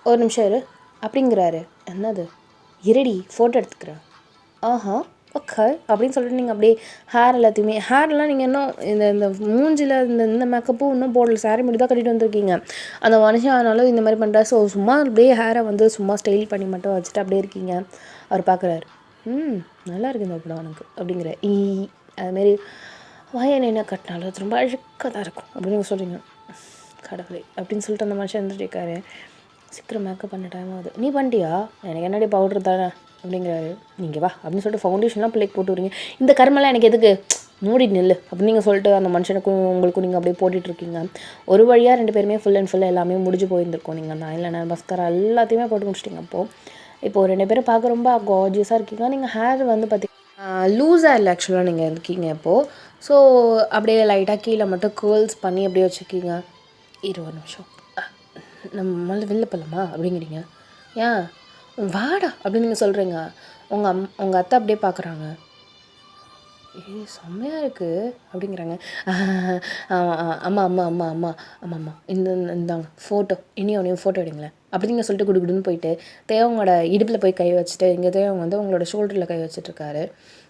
ஒரு நிமிஷம் இரு அப்படிங்கிறாரு. என்னது இருடி ஃபோட்டோ எடுத்துக்கிறேன். ஓகே அப்படின்னு சொல்லிட்டு நீங்கள் அப்படியே ஹேர்லாம் நீங்கள் இன்னும் இந்த மூஞ்சில் இந்த மேக்கப்பும் இன்னும் போடல, சாரி மட்டும் தான் கட்டிட்டு வந்திருக்கீங்க. அந்த மனுஷன் ஆனாலும் இந்த மாதிரி பண்ணுறா. ஸோ சும்மா அப்படியே ஹேரை வந்து சும்மா ஸ்டைல் பண்ணி மட்டும் வச்சுட்டு அப்படியே இருக்கீங்க. அவர் பார்க்குறாரு. நல்லா இருக்குது இந்த படம் உனக்கு அப்படிங்கிற அதுமாரி வாயன் என்ன கட்டினாலும் அது ரொம்ப அழுக்காக தான் இருக்கும் அப்படின்னு நீங்கள் சொல்கிறீங்க. கடவுளே அப்படின்னு சொல்லிட்டு அந்த மனுஷன் இருந்துட்டு சீக்கிரம் மேக்கப் பண்ண டைம் ஆகுது. நீ பண்ணிட்டியா? எனக்கு என்னடி பவுடர் தானே அப்படிங்கிறாரு. நீங்கள் வா அப்படின்னு சொல்லிட்டு ஃபவுண்டேஷன்லாம் பிள்ளைக்கு போட்டு விடுறீங்க. இந்த கர்மெல்லாம் எனக்கு எதுக்கு, மூடி நெல் அப்படின்னு நீங்கள் சொல்லிட்டு அந்த மனுஷனுக்கும் உங்களுக்கும் நீங்கள் அப்படியே போட்டுட்ருக்கீங்க. ஒரு வழியாக 2 பேருமே ஃபுல் அண்ட் ஃபுல் எல்லாமே முடிஞ்சு போயிருந்துருக்கோம். நீங்கள் அந்த ஐலைனர் மஸ்காரா எல்லாத்தையுமே போட்டு முடிச்சிட்டிங்க. இப்போது 2 பேரும் பார்க்க ரொம்ப கார்ஜியஸாக இருக்கீங்க. நீங்கள் ஹேர் வந்து லூஸாக இல்லை ஆக்சுவலாக நீங்கள் இருக்கீங்க இப்போது. ஸோ அப்படியே லைட்டாக கீழே மட்டும் கேர்ள்ஸ் பண்ணி அப்படியே வச்சுருக்கீங்க. 20 நிமிஷம் நம்ம வெளில போகலாமா அப்படிங்கிறீங்க. ஏன் வாடா அப்படின்னு நீங்கள் சொல்கிறீங்க. உங்கள் அத்தை அப்படியே பார்க்குறாங்க. செம்மையாக இருக்குது அப்படிங்கிறாங்க. அம்மா அம்மா அம்மா அம்மா ஆமாம்மா இந்தாங்க ஃபோட்டோ, இனியும் ஃபோட்டோ எடுங்களேன் அப்படி நீங்கள் சொல்லிட்டு குடுக்குடுன்னு போயிட்டு தேவங்களோட இடுப்பில் போய் கை வச்சுட்டு இங்கே தேவங்க வந்து உங்களோட ஷோல்டரில் கை வச்சுட்ருக்காரு.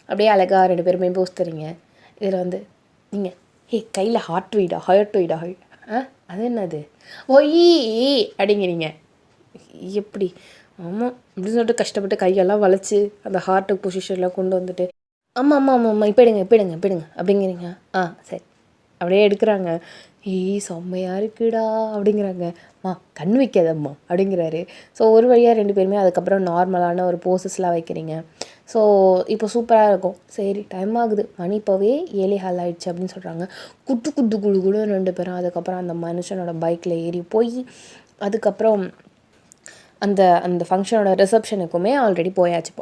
அப்படியே அழகாக 2 பேருமே போஸ் தரீங்க. இதில் வந்து நீங்கள் கையில் ஹார்ட் வைடா அது என்னது ஒய் அப்படிங்கிறீங்க. எப்படி ஆமாம் அப்படின்னு சொல்லிட்டு கஷ்டப்பட்டு கையெல்லாம் வளைச்சி அந்த ஹார்ட்டு பொசிஷனில் கொண்டு வந்துட்டு ஆமாம் இப்போ எடுங்க அப்படிங்கிறீங்க. சரி அப்படியே எடுக்கிறாங்க. செம்மையாக இருக்குடா அப்படிங்கிறாங்க. கண் வைக்காதம்மா அப்படிங்கிறாரு. ஸோ ஒரு வழியாக 2 பேருமே அதுக்கப்புறம் நார்மலான ஒரு போசஸ்லாம் வைக்கிறீங்க. ஸோ இப்போ சூப்பராக இருக்கும். சரி டைம் ஆகுது, மணி இப்போவே 7:15 ஆகிடுச்சு அப்படின்னு சொல்கிறாங்க. குடு 2 பேரும் அதுக்கப்புறம் அந்த மனுஷனோட பைக்கில் ஏறி போய் அதுக்கப்புறம் அந்த அந்த ஃபங்க்ஷனோட ரிசப்ஷனுக்குமே ஆல்ரெடி போயாச்சு.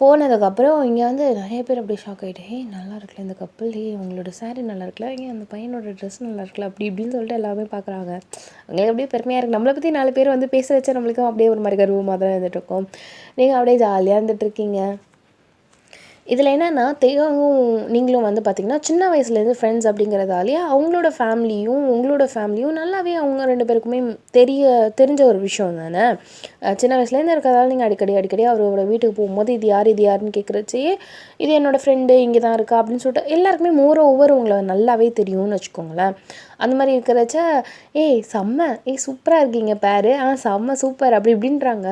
போனதுக்கப்புறம் இங்கே வந்து நிறைய பேர் அப்படியே ஷாக் ஆகிட்டு, நல்லா இருக்குல்ல இந்த கப்பல், உங்களோட சாரீ நல்லா இருக்குல்ல, அந்த பையனோட ட்ரெஸ் நல்லா இருக்குல்ல அப்படி இப்படின்னு சொல்லிட்டு எல்லாமே பார்க்குறாங்க. அவங்களுக்கு அப்படியே பெருமையாக இருக்குது. நம்மளை பற்றி 4 பேர் வந்து பேச வச்சா நம்மளுக்கும் அப்படியே ஒரு மாதிரி கர்வமாக தான் இருந்துகிட்ருக்கோம். நீங்கள் அப்படியே ஜாலியாக இருந்துகிட்ருக்கீங்க. இதில் என்னென்னா தேவாவும் நீங்களும் வந்து பார்த்திங்கன்னா சின்ன வயசுலேருந்து ஃப்ரெண்ட்ஸ் அப்படிங்கிறதாலே அவங்களோட ஃபேமிலியும் உங்களோட ஃபேமிலியும் நல்லாவே அவங்க 2 பேருக்குமே தெரிஞ்ச ஒரு விஷயம் தானே. சின்ன வயசுலேருந்து இருக்கிறதால நீங்கள் அடிக்கடி அவரோட வீட்டுக்கு போகும்போது இது யாருன்னு கேட்குறச்சே இது என்னோடய ஃப்ரெண்டு இங்கே தான் இருக்கா அப்படின்னு சொல்லிட்டு எல்லாருக்குமே ஒவ்வொரு உங்களை நல்லாவே தெரியும்னு வச்சுக்கோங்களேன். அந்த மாதிரி இருக்கிறச்ச செம்ம சூப்பராக இருக்கீங்க பேர், செம்ம சூப்பர் அப்படி இப்படின்றாங்க.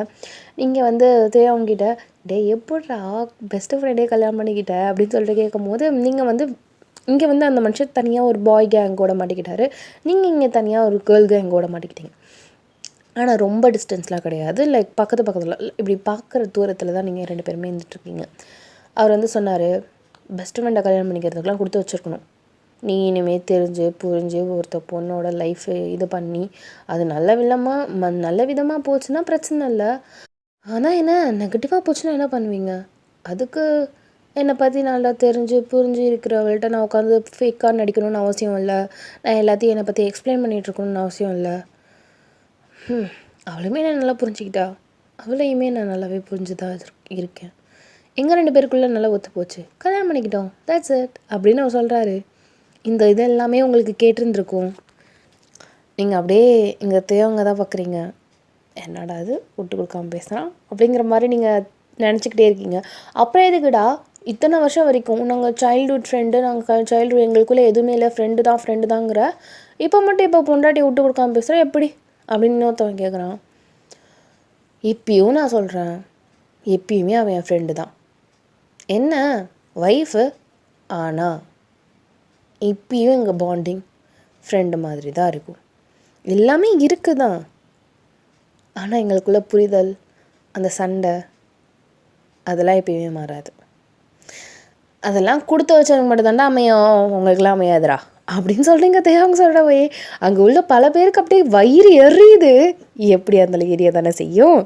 நீங்கள் வந்து தேவங்கிட்ட எப்பட்றா பெஸ்ட்டு ஃப்ரெண்டே கல்யாணம் பண்ணிக்கிட்ட அப்படின்னு சொல்லிட்டு கேட்கும்போது நீங்கள் வந்து இங்கே வந்து அந்த மனுஷன் தனியாக ஒரு பாய் கேங்கோட மாட்டிக்கிட்டாரு, நீங்கள் இங்கே தனியாக ஒரு கேர்ள் கேங்கோட மாட்டிக்கிட்டீங்க. ஆனால் ரொம்ப டிஸ்டன்ஸ்லாம் கிடையாது, லைக் பக்கத்தில் இப்படி பார்க்குற தூரத்தில் தான் நீங்கள் 2 பேருமே இருந்துகிட்ருக்கீங்க. அவர் வந்து சொன்னார், பெஸ்ட் ஃப்ரெண்டை கல்யாணம் பண்ணிக்கிறதுக்கெலாம் கொடுத்து வச்சுருக்கணும். நீ இனிமேல் தெரிஞ்சு புரிஞ்சு ஒருத்த பொண்ணோட லைஃபு இது பண்ணி அது நல்ல விதமாக போச்சுன்னா பிரச்சனை இல்லை. ஆனால் என்ன நெகட்டிவாக போச்சுன்னா என்ன பண்ணுவீங்க? அதுக்கு என்னை பற்றி நல்லா தெரிஞ்சு புரிஞ்சு இருக்கிறவள்கிட்ட நான் உட்காந்து ஃபேக்காக நடிக்கணும்னு அவசியம் இல்லை. நான் எல்லாத்தையும் என்னை பற்றி எக்ஸ்பிளைன் பண்ணிகிட்ருக்கணும்னு அவசியம் இல்லை. அவளுமே நான் நல்லா புரிஞ்சுக்கிட்டா, அவளையுமே நான் நல்லாவே புரிஞ்சு தான் இருக்கேன். எங்கள் 2 பேருக்குள்ளே நல்லா ஒத்து போச்சு, கல்யாணம் பண்ணிக்கிட்டோம், தட்ஸ் இட் அப்படின்னு அவர் சொல்கிறாரு. இந்த இது எல்லாமே உங்களுக்கு கேட்டிருந்துருக்கும். நீங்கள் அப்படியே இங்கே தேவங்க தான் பார்க்குறீங்க. என்னடா அது விட்டு கொடுக்காம பேசுகிறான் அப்படிங்கிற மாதிரி நீங்கள் நினச்சிக்கிட்டே இருக்கீங்க. அப்புறம் எதுக்குடா இத்தனை வருஷம் வரைக்கும் நாங்கள் சைல்டுஹுட் ஃப்ரெண்டு, நாங்கள் எங்களுக்குள்ளே எதுவுமே இல்லை, ஃப்ரெண்டு தாங்கிற இப்போ மட்டும் இப்போ பொண்டாட்டி விட்டு கொடுக்காம பேசுகிறேன் எப்படி அப்படின்னு இன்னொருத்தவன் கேட்குறான். இப்பயும் நான் சொல்கிறேன், எப்பயுமே அவன் என் ஃப்ரெண்டு தான். என்ன ஒய்ஃபு, ஆனால் இப்பயும் எங்கள் பாண்டிங் ஃப்ரெண்டு மாதிரி தான் இருக்கும். எல்லாமே இருக்குது தான், ஆனால் எங்களுக்குள்ளே புரிதல், அந்த சண்டை அதெல்லாம் எப்பயுமே மாறாது. அதெல்லாம் கொடுத்து வச்சவங்க மட்டும் தாண்டா அமையும், உங்களுக்குலாம் அமையாதுரா அப்படின்னு சொல்கிறீங்க. தேவங்க சொல்கிறவே அங்கே உள்ள பல பேருக்கு அப்படியே வயிறு எறியுது. எப்படியா இருந்தாலும் எரிய தானே செய்யும்.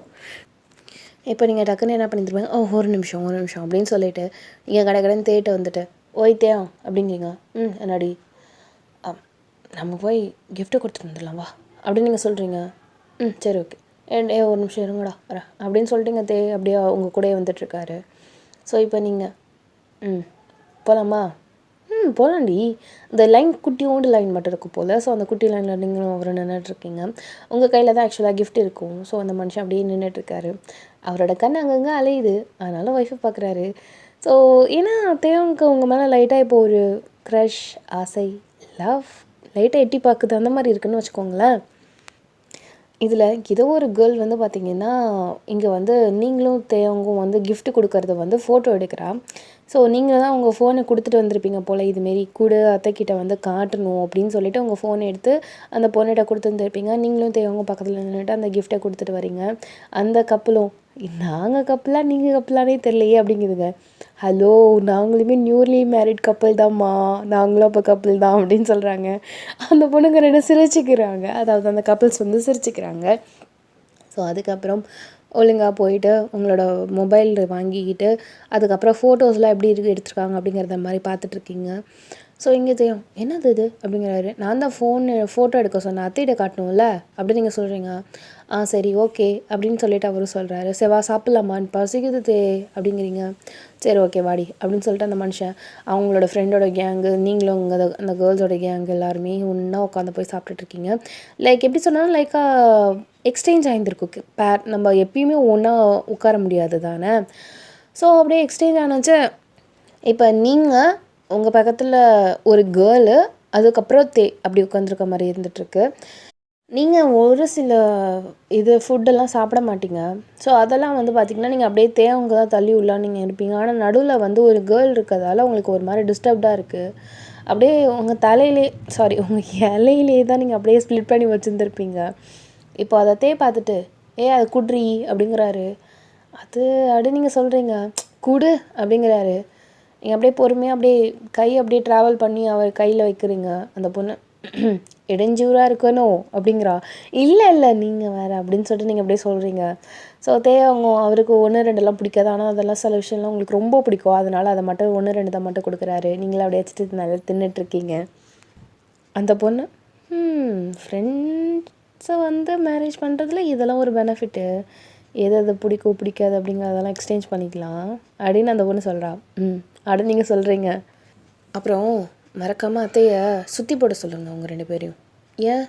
இப்போ நீங்கள் டக்குன்னு என்ன பண்ணிட்டுருப்பீங்க, ஒரு நிமிஷம் அப்படின்னு சொல்லிட்டு நீங்கள் கடைன்னு தேட்ட வந்துட்டு ஓய் தேவம் அப்படிங்கிறீங்க. என்னடி நம்ம போய் கிஃப்ட்டு கொடுத்துட்டு வந்துடலாம் வா அப்படின்னு நீங்கள் சொல்கிறீங்க. சரி ஓகே, ஒரு நிமிஷம் இருங்கடா வரேன் அப்படின்னு சொல்லிட்டு அப்படியே உங்கள் கூடயே வந்துட்டுருக்காரு. ஸோ இப்போ நீங்கள் போகலாமா? போகலாண்டி. இந்த லைன் குட்டியோண்டு லைன் மட்டும் இருக்கும் போல். ஸோ அந்த குட்டி லைனில் நீங்களும் அவரும் நின்றுட்டுருக்கீங்க. உங்கள் கையில் தான் ஆக்சுவலாக கிஃப்ட் இருக்கும். ஸோ அந்த மனுஷன் அப்படியே நின்றுட்டுருக்காரு. அவரோட கண் அங்கங்கே அலையுது, அதனால் ஒய்ஃபை பார்க்குறாரு. ஸோ ஏன்னா தேவனுக்கு உங்கள் மேலே லைட்டாக இப்போ ஒரு க்ரஷ், ஆசை, லவ் லைட்டாக எட்டி பார்க்குது, அந்த மாதிரி இருக்குதுன்னு வச்சுக்கோங்களேன். இதில் ஏதோ ஒரு கேர்ள் வந்து பார்த்திங்கன்னா இங்கே வந்து நீங்களும் தேவங்கும் வந்து கிஃப்ட் கொடுக்கறத வந்து ஃபோட்டோ எடுக்கிறா. ஸோ நீங்கள் தான் உங்கள் ஃபோனை கொடுத்துட்டு வந்திருப்பீங்க போல், இதுமாரி கொடு அத்தைக்கிட்ட வந்து காட்டணும் அப்படின்னு சொல்லிட்டு உங்கள் ஃபோனை எடுத்து அந்த பொண்ணுகிட்ட கொடுத்து வந்துருப்பீங்க. நீங்களும் தேவங்க பக்கத்தில் நின்றுட்டு அந்த கிஃப்ட்டை கொடுத்துட்டு வரீங்க. அந்த கப்பலும் நாங்கள் கப்பலா நீங்கள் கப்பலானே தெரியலையே அப்படிங்குதுங்க. ஹலோ, நாங்களுமே நியூலி மேரிட் கப்பல் தான்மா, நாங்களும் அப்போ கப்பல் தான் அப்படின்னு சொல்கிறாங்க. அந்த பொண்ணுங்க ரெண்டு சிரிச்சுக்கிறாங்க, அதாவது அந்த கப்பல்ஸ் வந்து சிரிச்சுக்கிறாங்க. ஸோ அதுக்கப்புறம் ஒழுங்காக போயிட்டு உங்களோட மொபைல் வாங்கிக்கிட்டு அதுக்கப்புறம் ஃபோட்டோஸ்லாம் எப்படி எடுத்துருக்காங்க அப்படிங்கிறத மாதிரி பார்த்துட்ருக்கீங்க. ஸோ இங்கே தெரியும், என்னது இது அப்படிங்கிறாரு. நான் தான் ஃபோட்டோ எடுக்க சொன்னேன், அத்தையிட்ட காட்டணும்ல அப்படின்னு நீங்கள் சொல்கிறீங்க. சரி ஓகே அப்படின்னு சொல்லிட்டு அவரும் சொல்கிறாரு. சரி வா சாப்பிட்லாமான்னு, பசிக்குது அப்படிங்கிறீங்க. சரி ஓகே வாடி அப்படின்னு சொல்லிட்டு அந்த மனுஷன் அவங்களோட ஃப்ரெண்டோட கேங்கு, நீங்களும் அந்த கேர்ள்ஸோட கேங்கு எல்லாருமே ஒன்றா உட்காந்து போய் சாப்பிட்டுட்ருக்கீங்க. லைக் எப்படி சொன்னாலும் லைக்காக எக்ஸ்சேஞ்ச் ஆகியிருந்துருக்கு பேர். நம்ம எப்பயுமே ஒன்றா உட்கார முடியாது தானே. ஸோ அப்படியே எக்ஸ்சேஞ்ச் ஆனாச்சு. இப்போ நீங்கள் உங்கள் பக்கத்தில் ஒரு கேர்ளு, அதுக்கப்புறம் அப்படி உட்காந்துருக்க மாதிரி இருந்துகிட்ருக்கு. நீங்கள் ஒரு சில ஃபுட்டெல்லாம் சாப்பிட மாட்டீங்க. ஸோ அதெல்லாம் வந்து பார்த்திங்கன்னா நீங்கள் அப்படியே அவங்க தான் தள்ளி உள்ளான்னு நீங்கள் இருப்பீங்க. ஆனால் நடுவில் வந்து ஒரு கேர்ள் இருக்கிறதால உங்களுக்கு ஒரு மாதிரி டிஸ்டர்ப்டாக இருக்குது. அப்படியே உங்கள் உங்கள் இலையிலே தான் நீங்கள் அப்படியே ஸ்ப்ளிட் பண்ணி வச்சுருந்துருப்பீங்க. இப்போ அதை பார்த்துட்டு அதை குட்ரி அப்படிங்கிறாரு. அது அப்படி நீங்கள் சொல்கிறீங்க, குடு அப்படிங்கிறாரு. நீங்கள் அப்படியே பொறுமையாக அப்படியே அப்படியே ட்ராவல் பண்ணி அவர் கையில் வைக்கிறீங்க. அந்த பொண்ணு இடைஞ்சூராக இருக்கணும் அப்படிங்கிறா. இல்லை நீங்கள் வேறு அப்படின்னு சொல்லிட்டு நீங்கள் அப்படியே சொல்கிறீங்க. ஸோ அவங்க அவருக்கு 1, 2 பிடிக்காது. ஆனால் அதெல்லாம் சில விஷயம்லாம் உங்களுக்கு ரொம்ப பிடிக்கும். அதனால் அதை மட்டும் 1, 2 தான் மட்டும் கொடுக்குறாரு. நீங்களும் அப்படியே வச்சுட்டு நல்லா தின்னுட்ருக்கீங்க. அந்த பொண்ணு ஃப்ரெண்ட்ஸை வந்து மேரேஜ் பண்ணுறதுல இதெல்லாம் ஒரு பெனிஃபிட்டு, எது பிடிக்கும் பிடிக்காது அப்படிங்கிறதெல்லாம் எக்ஸ்சேஞ்ச் பண்ணிக்கலாம் அப்படின்னு அந்த பொண்ணு சொல்கிறா. அப்படின்னு நீங்கள் சொல்கிறீங்க. அப்புறம் மறக்காமல் அத்தையை சுற்றி போட சொல்லுங்கள் அவங்க 2 பேரையும். ஏன்,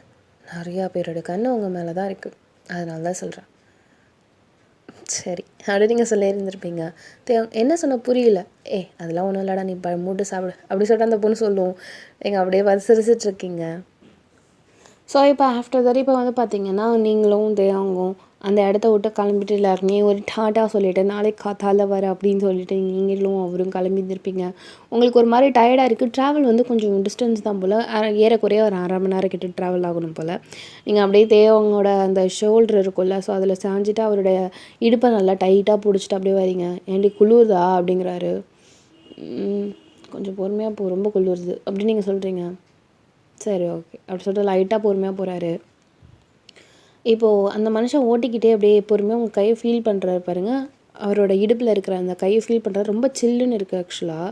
நிறையா பேரோட கண்ணு உங்கள் மேலே தான் இருக்குது, அதனால தான் சொல்கிறேன். சரி அப்படி நீங்கள் சொல்லியிருந்துருப்பீங்க. என்ன சொன்ன புரியல. அதெல்லாம் ஒன்றும் இல்லைடா, நீ மூட்டு சாப்பிடு அப்படி சொல்லிட்டு அந்த பொண்ணு சொல்லுவோம். நீங்கள் அப்படியே சிரிச்சிட்ருக்கீங்க. ஸோ இப்போ ஆஃப்டர் தட் இப்போ வந்து பார்த்திங்கன்னா நீங்களும் தேவங்கும் அந்த இடத்த விட்டு கிளம்பிட்டு எல்லாருமே ஒரு டாட்டா சொல்லிவிட்டு நாளைக்கு காத்தால வர அப்படின்னு சொல்லிட்டு நீங்களும் அவரும் கிளம்பியிருப்பீங்க. உங்களுக்கு ஒரு மாதிரி டயர்டாக இருக்குது. ட்ராவல் வந்து கொஞ்சம் டிஸ்டன்ஸ் தான் போல், ஏறக்குறைய ஒரு 1/2 மணி நேரம் கிட்ட ட்ராவல் ஆகணும் போல். நீங்கள் அப்படியே தேவங்களோட அந்த ஷோல்டர் இருக்கும்ல, ஸோ அதில் சாஞ்சிட்டு அவருடைய இடுப்பை நல்லா டைட்டாக பிடிச்சிட்டு அப்படியே வரீங்க. ஏன்டி குளிருதா அப்படிங்கிறாரு. கொஞ்சம் பொறுமையாக ரொம்ப குளிருது அப்படின்னு நீங்கள் சொல்கிறீங்க. சரி ஓகே அப்படி சொல்லிட்டு லைட்டாக பொறுமையாக போகிறாரு. இப்போது அந்த மனுஷன் ஓட்டிக்கிட்டே அப்படியே பொறுமையாக உங்கள் கையை ஃபீல் பண்ணுறாரு பாருங்கள். அவரோட இடுப்பில் இருக்கிற அந்த கையை ஃபீல் பண்ணுறாரு. ரொம்ப சில்லுன்னு இருக்குது ஆக்சுவலாக.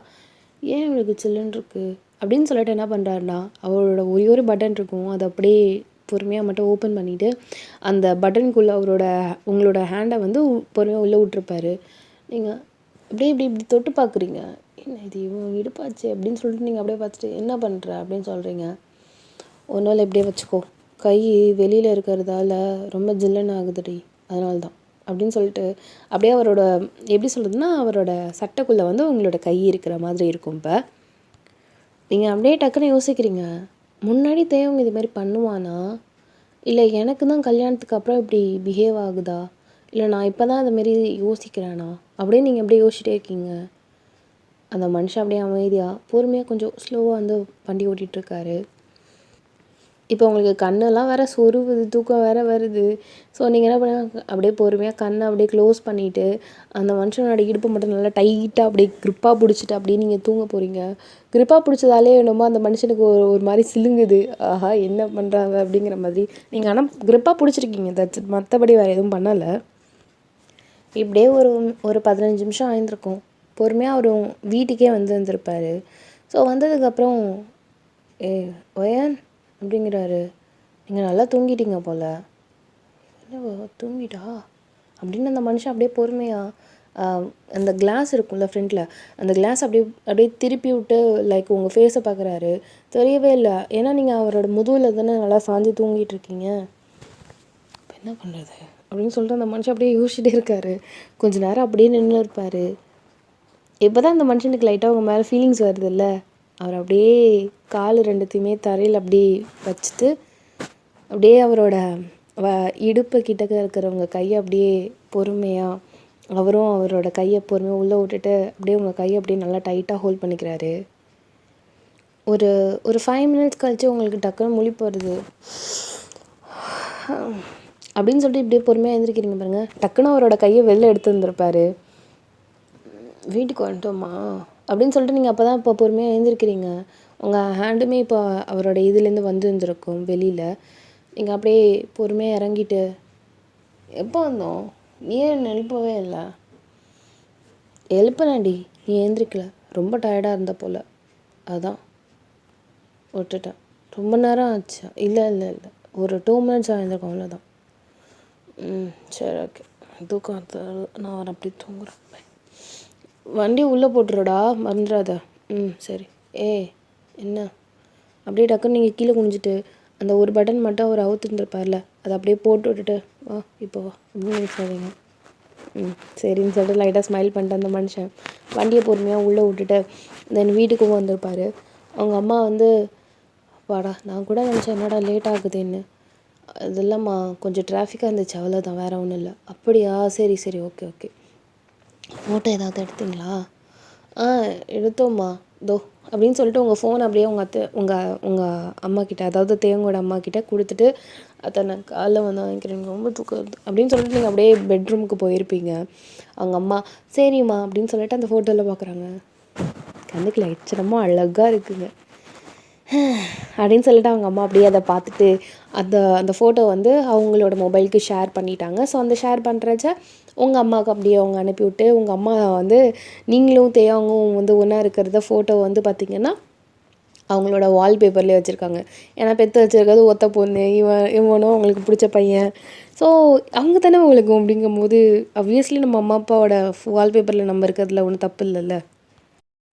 ஏன் இவளுக்கு சில்லுன்னு இருக்குது அப்படின்னு சொல்லிட்டு என்ன பண்ணுறாருன்னா, அவரோட ஒரு பட்டன் இருக்கும், அதை அப்படியே பொறுமையாக மட்டும் ஓப்பன் பண்ணிவிட்டு அந்த பட்டனுக்குள்ளே உங்களோட ஹேண்டை வந்து பொறுமையாக உள்ளே விட்டுருப்பாரு. நீங்கள் அப்படியே இப்படி தொட்டு பார்க்குறீங்க. என்ன இது இவன் இடுப்பாச்சு அப்படின்னு சொல்லிட்டு நீங்கள் அப்படியே பார்த்துட்டு என்ன பண்ணுற அப்படின்னு சொல்கிறீங்க. ஒன்றும் இல்லை, இப்படியே வச்சுக்கோ, கை வெளியில் இருக்கிறதால ரொம்ப ஜில்லுன்னு ஆகுதுடி, அதனால தான் அப்படின்னு சொல்லிட்டு அப்படியே அவரோட எப்படி சொல்கிறதுனா அவரோட சட்டைக்குள்ளே வந்து உங்களோட கை இருக்கிற மாதிரி இருக்கும். இப்போ நீங்கள் அப்படியே டக்குன்னு யோசிக்கிறீங்க, முன்னாடி தேவங்க இது மாதிரி பண்ணுவானா, இல்லை எனக்கு தான் கல்யாணத்துக்கு அப்புறம் இப்படி பிஹேவ் ஆகுதா, இல்லை நான் இப்போ தான் அதுமாரி யோசிக்கிறேனா அப்படின்னு நீங்கள் அப்படியே யோசிச்சிட்டே இருக்கீங்க. அந்த மனுஷன் அப்படியே அமைதியாக பொறுமையாக கொஞ்சம் ஸ்லோவாக வந்து வண்டி ஓட்டிகிட்ருக்காரு. இப்போ உங்களுக்கு கண்ணெல்லாம் வேறு சொருவுது, தூக்கம் வேறு வருது. ஸோ நீங்கள் என்ன பண்ணுங்க, அப்படியே பொறுமையாக கண்ணை அப்படியே க்ளோஸ் பண்ணிவிட்டு அந்த மனுஷனோட இடுப்பு மட்டும் நல்லா டைட்டாக அப்படியே க்ரிப்பாக பிடிச்சிட்டு அப்படியே நீங்கள் தூங்க போகிறீங்க. க்ரிப்பாக பிடிச்சதாலே என்னமோ அந்த மனுஷனுக்கு ஒரு மாதிரி சிலுங்குது. ஆஹா என்ன பண்ணுறாங்க அப்படிங்கிற மாதிரி. நீங்கள் ஆனால் க்ரிப்பாக பிடிச்சிருக்கீங்க, மற்றபடி வேறு எதுவும் பண்ணலை. இப்படியே ஒரு 15 நிமிஷம் ஆயிருந்திருக்கும். பொறுமையாக அவர் வீட்டுக்கே வந்திருப்பார். ஸோ வந்ததுக்கப்புறம் ஒயன் அப்படிங்கிறாரு. நீங்கள் நல்லா தூங்கிட்டீங்க போல். என்ன தூங்கிட்டா அப்படின்னு அந்த மனுஷன் அப்படியே பொறுமையாக அந்த கிளாஸ் இருக்கும்ல ஃப்ரண்ட்டில், அந்த கிளாஸ் அப்படியே திருப்பி விட்டு லைக் உங்கள் ஃபேஸை பார்க்குறாரு. தெரியவே இல்லை, ஏன்னா நீங்கள் அவரோட முதுகில் தானே நல்லா சாஞ்சு தூங்கிட்டு இருக்கீங்க. இப்போ என்ன பண்ணுறது அப்படின்னு சொல்லிட்டு அந்த மனுஷன் அப்படியே யோசிச்சுட்டே இருக்காரு. கொஞ்சம் நேரம் அப்படியே நின்று இருப்பார். இப்போ தான் அந்த மனுஷனுக்கு லைட்டாக உங்கள் மேலே ஃபீலிங்ஸ் வருது இல்லை. அவர் அப்படியே கால் 2த்தையுமே தரையில் அப்படியே வச்சுட்டு அப்படியே அவரோட இடுப்பு கிட்டக்க இருக்கிறவங்க கையை அப்படியே பொறுமையாக அவரும் அவரோட கையை பொறுமையாக உள்ளே விட்டுட்டு அப்படியே உங்கள் கையை அப்படியே நல்லா டைட்டாக ஹோல்ட் பண்ணிக்கிறாரு. ஒரு ஒரு 5 மினிட்ஸ் கழிச்சு உங்களுக்கு டக்குன்னு முழிப்பு வருது. அப்படின்னு சொல்லிட்டு இப்படியே பொறுமையாக எழுந்திரிக்கிறீங்க பாருங்கள். டக்குன்னு அவரோட கையை வெளில எடுத்து வந்திருப்பாரு. வீட்டுக்கு வந்துட்டோமா அப்படின்னு சொல்லிட்டு நீங்கள் அப்போ தான் இப்போ பொறுமையாக எழுந்திரிக்கிறீங்க. உங்கள் ஹேண்டுமே இப்போ அவரோட இதுலேருந்து வந்துருந்துருக்கும் வெளியில். நீங்கள் அப்படியே பொறுமையாக இறங்கிட்டு, எப்போ வந்தோம், நீ ஏன் எழுப்பவே இல்லை? எழுப்பினாண்டி, நீ எழுந்திரிக்கல, ரொம்ப டயர்டாக இருந்த போல், அதான் விட்டுட்டேன். ரொம்ப நேரம் ஆச்சா? இல்லை இல்லை இல்லை, ஒரு 2 மினிட்ஸ் ஆகியிருந்திருக்கோம், அவ்வளோதான். சரி ஓகே, தூக்கம் நான் வரேன், அப்படி தூங்குறேன். வண்டி உள்ளே போட்டுருடா, மறந்துடாத. சரி. என்ன அப்படியே டக்குன்னு நீங்கள் கீழே குனிஞ்சிட்டு அந்த ஒரு பட்டன் மட்டும் அவர் அவுத்துருந்துருப்பார்ல, அதை அப்படியே போட்டு விட்டுட்டு வா இப்போ வா அப்படின்னு நினைச்சாதீங்க. சரின்னு சொல்லிட்டு லைட்டாக ஸ்மைல் பண்ணிட்டு அந்த மனுஷன் வண்டியை பொறுமையாக உள்ளே விட்டுட்டு தென் வீட்டுக்கும் வந்திருப்பார். அவங்க அம்மா வந்து, வாடா, நான் கூட நினச்சேன் என்னடா லேட் ஆகுதுன்னு. அது இல்லைம்மா, கொஞ்சம் டிராஃபிக்காக இருந்துச்சு, அவ்வளோதான், வேறு ஒன்றும் இல்லை. அப்படியா, சரி சரி, ஓகே ஓகே. ஃபோட்டோ ஏதாவது எடுத்தீங்களா? எடுத்தோம்மா, தோ அப்படின்னு சொல்லிட்டு உங்கள் ஃபோன் அப்படியே உங்கள் அம்மாக்கிட்ட, அதாவது தேவங்களோட அம்மாக்கிட்ட கொடுத்துட்டு, அதை நான் காலைல வந்து வாங்கிக்கிறேன், ரொம்ப தூக்கம் வருது அப்படின்னு சொல்லிட்டு நீங்கள் அப்படியே பெட்ரூமுக்கு போயிருப்பீங்க. அவங்க அம்மா சரிம்மா அப்படின்னு சொல்லிட்டு அந்த ஃபோட்டோவில் பார்க்குறாங்க. கண்ணுக்கு லட்சணமாக அழகாக இருக்குங்க அப்படின்னு சொல்லிட்டு அவங்க அம்மா அப்படியே அதை பார்த்துட்டு அந்த ஃபோட்டோ வந்து அவங்களோட மொபைலுக்கு ஷேர் பண்ணிட்டாங்க. ஸோ அந்த ஷேர் பண்ணுறச்ச உங்கள் அம்மாவுக்கு அப்படியே அவங்க அனுப்பிவிட்டு, உங்கள் அம்மா வந்து நீங்களும் தேவங்கும் வந்து ஒன்றா இருக்கிறத ஃபோட்டோ வந்து பார்த்திங்கன்னா அவங்களோட வால்பேப்பர்லேயே வச்சுருக்காங்க. ஏன்னா பெற்று வச்சுருக்கிறது ஒத்த பொண்ணு, இவனும் அவங்களுக்கு பிடிச்ச பையன். ஸோ அவங்க தானே உங்களுக்கு அப்படிங்கும்போது ஆப்வியஸ்லி நம்ம அம்மா அப்பாவோட வால்பேப்பரில் நம்ம இருக்கிறதுல ஒன்றும் தப்பு இல்லைல்ல.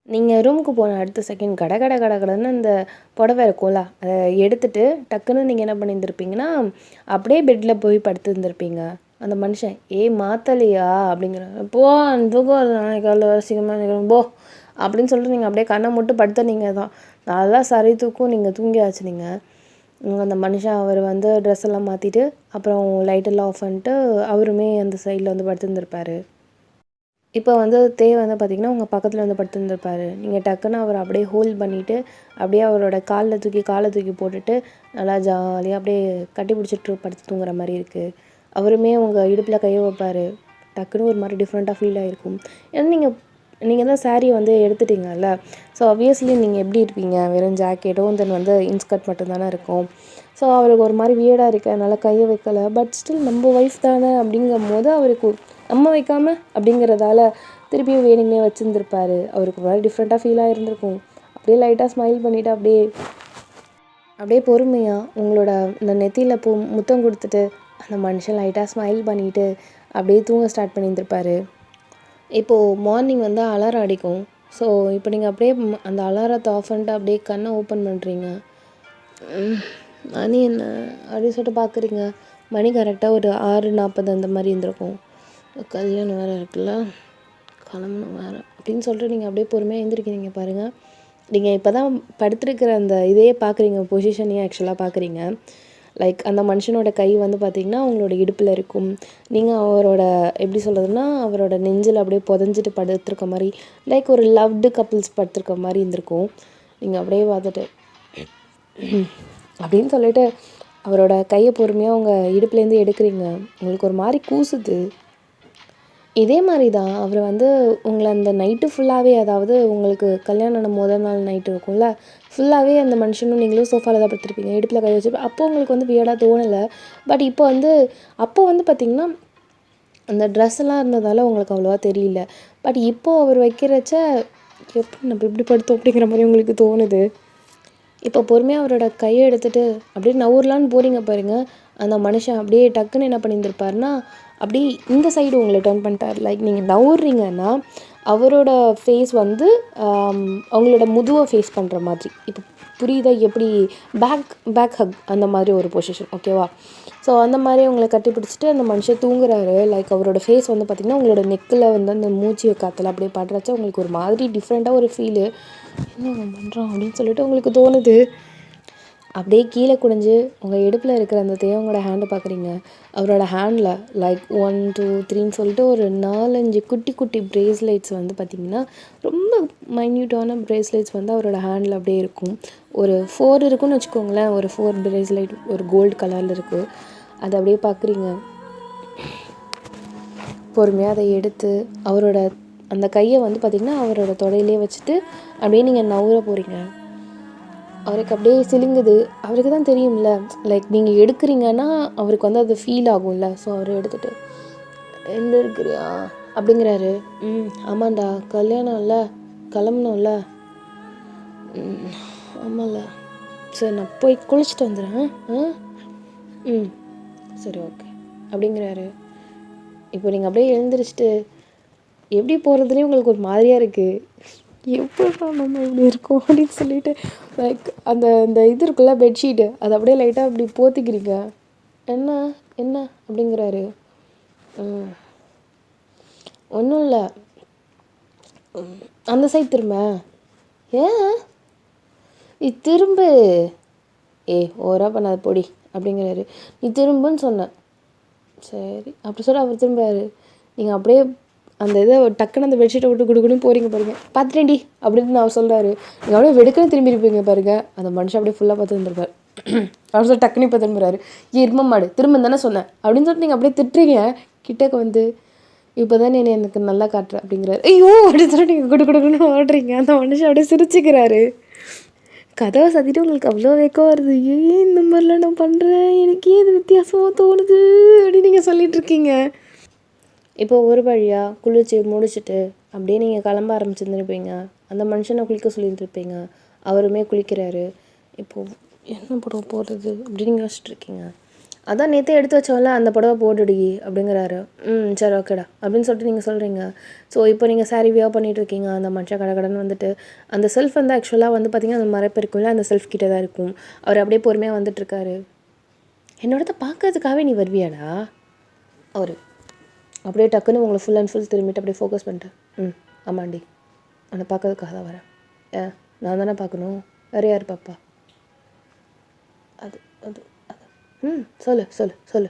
நீங்கள் ரூமுக்கு போன அடுத்த செகண்ட் கடன்னு அந்த புடவை இருக்கும்ல, அதை எடுத்துகிட்டு டக்குன்னு நீங்கள் என்ன பண்ணியிருந்துருப்பீங்கன்னா அப்படியே பெட்டில் போய் படுத்துருந்துருப்பீங்க. அந்த மனுஷன் மாற்றலையா அப்படிங்கிற, போ தூக்கம் நாளைக்கு காலைல வர சீக்கிரமாக போ அப்படின்னு சொல்லிட்டு நீங்கள் அப்படியே கண்ணை மட்டும் படுத்த நீங்கள் தான் நல்லா சரி தூக்கம், நீங்கள் தூங்கியாச்சு. நீங்கள் அந்த மனுஷன் அவர் வந்து ட்ரெஸ் எல்லாம் மாற்றிட்டு அப்புறம் லைட்டெல்லாம் ஆஃப் பண்ணிட்டு அவருமே அந்த சைடில் வந்து படுத்துருந்துருப்பார். இப்போ வந்து வந்து பார்த்திங்கன்னா உங்கள் பக்கத்தில் வந்து படுத்துருந்துருப்பார். நீங்கள் டக்குன்னு அவரை அப்படியே ஹோல்ட் பண்ணிவிட்டு அப்படியே அவரோட காலை தூக்கி போட்டுட்டு நல்லா ஜாலியாக அப்படியே கட்டி பிடிச்சிட்டு படுத்து தூங்குற மாதிரி இருக்குது. அவருமே உங்கள் இடுப்பில் கையை வைப்பார். டக்குன்னு ஒரு மாதிரி டிஃப்ரெண்ட்டாக ஃபீல் ஆகிருக்கும். ஏன்னா நீங்கள் தான் சாரியை வந்து எடுத்துட்டீங்கல்ல. ஸோ ஆப்வியஸ்லி நீங்கள் எப்படி இருப்பீங்க, வெறும் ஜாக்கெட்டும் தென் வந்து இன்ஸ்கர்ட் மட்டும்தானே இருக்கும். ஸோ அவருக்கு ஒரு மாதிரி வியர்டாக இருக்குது, அதனால் கையை வைக்கலை. பட் ஸ்டில் நம்ம ஒய்ஃப் தானே அப்படிங்கும் போது அவருக்கு நம்ம வைக்காமல் அப்படிங்கிறதால திருப்பியும் வேணுமே வச்சுருந்துருப்பார். அவருக்கு ஒரு மாதிரி டிஃப்ரெண்ட்டாக ஃபீல் ஆகிருந்திருக்கும். அப்படியே லைட்டாக ஸ்மைல் பண்ணிவிட்டு அப்படியே பொறுமையாக உங்களோட இந்த நெத்தியில் முத்தம் கொடுத்துட்டு அந்த மனுஷன் லைட்டாக ஸ்மைல் பண்ணிவிட்டு அப்படியே தூங்க ஸ்டார்ட் பண்ணியிருந்திருப்பார். இப்போது மார்னிங் வந்து அலாரம் அடிக்கும். ஸோ இப்போ நீங்கள் அப்படியே அந்த அலாரத்தை ஆஃப் பண்ணிட்டு அப்படியே கண்ணை ஓப்பன் பண்ணுறீங்க. மணி என்ன அப்படின்னு சொல்லிட்டு பார்க்குறீங்க. மணி கரெக்டாக ஒரு 6:40 அந்த மாதிரி இருந்திருக்கும். கல்யாணம் வேறு இருக்குல்ல, கிளம்பணும் வேறு அப்படின்னு சொல்லிட்டு நீங்கள் அப்படியே பொறுமையாக எழுந்திரிக்கிறீங்க பாருங்கள். நீங்கள் இப்போ தான் படுத்துருக்கிற அந்த இதையே பார்க்குறீங்க, பொசிஷனையே ஆக்சுவலாக பார்க்குறீங்க. லைக் அந்த மனுஷனோட கை வந்து பார்த்திங்கன்னா அவங்களோட இடுப்பில் இருக்கும். நீங்கள் அவரோட எப்படி சொல்கிறதுனா அவரோட நெஞ்சில் அப்படியே புதஞ்சிட்டு படுத்துருக்க மாதிரி, லைக் ஒரு லவ்டு கப்புள்ஸ் படுத்துருக்க மாதிரி இருந்திருக்கும். நீங்கள் அப்படியே பார்த்துட்டு அப்படின்னு சொல்லிட்டு அவரோட கையை பொறுமையாக உங்கள் இடுப்புலேருந்து எடுக்கிறீங்க. உங்களுக்கு ஒரு மாதிரி கூசுது. இதே மாதிரி தான் அவர் வந்து உங்களை அந்த நைட்டு ஃபுல்லாகவே, அதாவது உங்களுக்கு கல்யாணம் முதல் நாள் நைட்டு இருக்கும்ல, ஃபுல்லாகவே அந்த மனுஷனும் நீங்களும் சோஃபாவில் தான் படுத்துருப்பீங்க, இடுப்பில் கை வச்சுருப்பேன். அப்போது உங்களுக்கு வந்து வியர்டாக தோணலை. பட் அப்போ வந்து பார்த்திங்கன்னா அந்த ட்ரெஸ்ஸெல்லாம் இருந்ததால் உங்களுக்கு அவ்வளோவா தெரியல. பட் இப்போது அவர் வைக்கிறச்ச எப்படி நம்ம இப்படி படுத்தோம் அப்படிங்கிற மாதிரி உங்களுக்கு தோணுது. இப்போ பொறுமையாக அவரோட கையை எடுத்துகிட்டு அப்படியே நவுறலான்னு போகிறீங்க பாருங்கள். அந்த மனுஷன் அப்படியே டக்குன்னு என்ன பண்ணியிருந்திருப்பாருன்னா அப்படியே இந்த சைடு உங்களை டர்ன் பண்ணிட்டார். லைக் நீங்கள் நவுறீங்கன்னா அவரோட ஃபேஸ் வந்து அவங்களோட முதுவை ஃபேஸ் பண்ணுற மாதிரி. இப்போ புரியுதா, எப்படி பேக் ஹக் அந்த மாதிரி ஒரு பொசிஷன், ஓகேவா? ஸோ அந்த மாதிரி உங்களை கட்டி பிடிச்சிட்டு அந்த மனுஷன் தூங்குறாரு. லைக் அவரோட ஃபேஸ் வந்து பார்த்திங்கன்னா உங்களோட நெக்கில் வந்து அந்த மூச்சு காற்றுல அப்படியே படுறச்சா உங்களுக்கு ஒரு மாதிரி டிஃப்ரெண்ட்டாக ஒரு ஃபீலு, என்ன பண்ணுறோம் அப்படின்னு சொல்லிட்டு உங்களுக்கு தோணுது. அப்படியே கீழே குனிஞ்சு உங்கள் இடுப்பில் இருக்கிற அந்த தேவங்களோட ஹேண்டை பார்க்குறீங்க. அவரோட ஹேண்டில் லைக் 1 2 3ன்னு சொல்லிட்டு ஒரு 4 5 குட்டி குட்டி பிரேஸ்லெட்ஸ் வந்து பார்த்திங்கன்னா ரொம்ப மைன்யூட்டான பிரேஸ்லெட்ஸ் வந்து அவரோட ஹேண்டில் அப்படியே இருக்கும். ஒரு 4 இருக்குன்னு வச்சுக்கோங்களேன். ஒரு 4 பிரேஸ்லெட் ஒரு கோல்டு கலரில் இருக்குது. அதை அப்படியே பார்க்குறீங்க. பொறுமையாக அதை எடுத்து அவரோட அந்த கையை வந்து பார்த்திங்கன்னா அவரோட தொடையிலே வச்சுட்டு அப்படியே நீங்கள் நவுற போகிறீங்க. அவருக்கு அப்படியே சிலுங்குது. அவருக்கு தான் தெரியும்ல, லைக் நீங்கள் எடுக்கிறீங்கன்னா அவருக்கு வந்து அது ஃபீல் ஆகும்ல. ஸோ அவர் எடுத்துகிட்டு எந்த இருக்கிறியா அப்படிங்கிறாரு. ஆமாண்டா, கல்யாணம் இல்லை, கிளம்பணும்ல. ஆமாம்ல, சரி நான் போய் குளிச்சுட்டு வந்துடுறேன். சரி ஓகே அப்படிங்கிறாரு. இப்போ நீங்கள் அப்படியே எழுந்திரிச்சிட்டு எப்படி போகிறதுலேயும் உங்களுக்கு ஒரு மாதிரியாக இருக்குது. எப்படா நம்ம இப்படி இருக்கோம் அப்படின்னு சொல்லிட்டு லைக் அந்த அந்த இது இருக்குல்ல பெட்ஷீட்டு, அதை அப்படியே லைட்டாக அப்படி போத்திக்கிறீங்க. என்ன என்ன அப்படிங்கிறாரு. ஒன்றும் இல்லை, அந்த சைட் திரும்ப. ஏன் திரும்ப? ஓவரா பண்ணாத பொடி அப்படிங்கிறாரு. நீ திரும்புன்னு சொன்னேன். சரி அப்படி சொல்ல அவர் திரும்பாரு. நீங்கள் அப்படியே அந்த இதை டக்குன்னு அந்த பெட்ஷீட்டை விட்டு கொடுக்கணும் போகிறீங்க பாருங்க. பார்த்துட்டேன்டி அப்படின்னு அவர் சொல்கிறாரு. நீங்கள் அப்படியே வெடுக்குன்னு திரும்பி இருப்பீங்க பாருங்க. அந்த மனுஷன் அப்படியே ஃபுல்லாக பார்த்து வந்துருப்பார். அவர் சொல்லி டக்குன்னு இப்போ திரும்புறாரு. இரும மாடு திரும்ப தானே சொன்னேன் அப்படின்னு சொல்லிட்டு நீங்கள் அப்படியே திட்டுறீங்க. கிட்டக்க வந்து இப்போ தானே என்ன எனக்கு நல்லா காட்டுற அப்படிங்கிறாரு. ஐயோ அப்படின்னு சொல்லிட்டு நீங்கள் கொடுக்கணும்னு ஓடுறீங்க. அந்த மனுஷன் அப்படியே சிரிச்சுக்கிறாரு. கதவை சத்திட்டு உங்களுக்கு அவ்வளோ வேக்கம் வருது. ஏன் இந்த மாதிரிலாம் நான் பண்ணுறேன், எனக்கு ஏன் இது வித்தியாசமாக தோணுது அப்படின்னு நீங்கள் சொல்லிகிட்ருக்கீங்க. இப்போ ஒரு வழியாக குளிச்சு முடிச்சுட்டு அப்படியே நீங்கள் கிளம்ப ஆரம்பிச்சிருந்துருப்பீங்க. அந்த மனுஷனை குளிக்க சொல்லியிருந்துருப்பீங்க. அவருமே குளிக்கிறாரு. இப்போது என்ன புடவை போடுறது அப்படின்னு யோசிச்சுட்ருக்கீங்க. அதான் நேற்றே எடுத்து வச்சோம்ல அந்த புடவை போட்டுடி அப்படிங்கிறாரு. சரி ஓகேடா அப்படின்னு சொல்லிட்டு நீங்கள் சொல்கிறீங்க. ஸோ இப்போ நீங்கள் சாரி வியர் பண்ணிகிட்ருக்கீங்க. அந்த மனுஷன் கடைன்னு வந்துட்டு அந்த செல்ஃப் வந்து ஆக்சுவலாக வந்து பார்த்திங்கன்னா அந்த மறைப்பு இருக்கும்ல, அந்த செல்ஃப் கிட்டே தான் இருக்கும். அவர் அப்படியே பொறுமையாக வந்துட்டுருக்காரு. என்னோடத பார்க்கறதுக்காகவே நீ வருவியாடா? அவர் அப்படியே டக்குன்னு உங்களை ஃபுல் அண்ட் ஃபுல் திரும்பிட்டு அப்படியே ஃபோக்கஸ் பண்ணிட்டேன். ஆமாண்டி, உன்னை பார்க்கறதுக்காக தான் வரேன். நான் தானே பார்க்கணும், வேறு யார் பாப்பா? அது அது சொல்லு சொல்லு சொல்லு.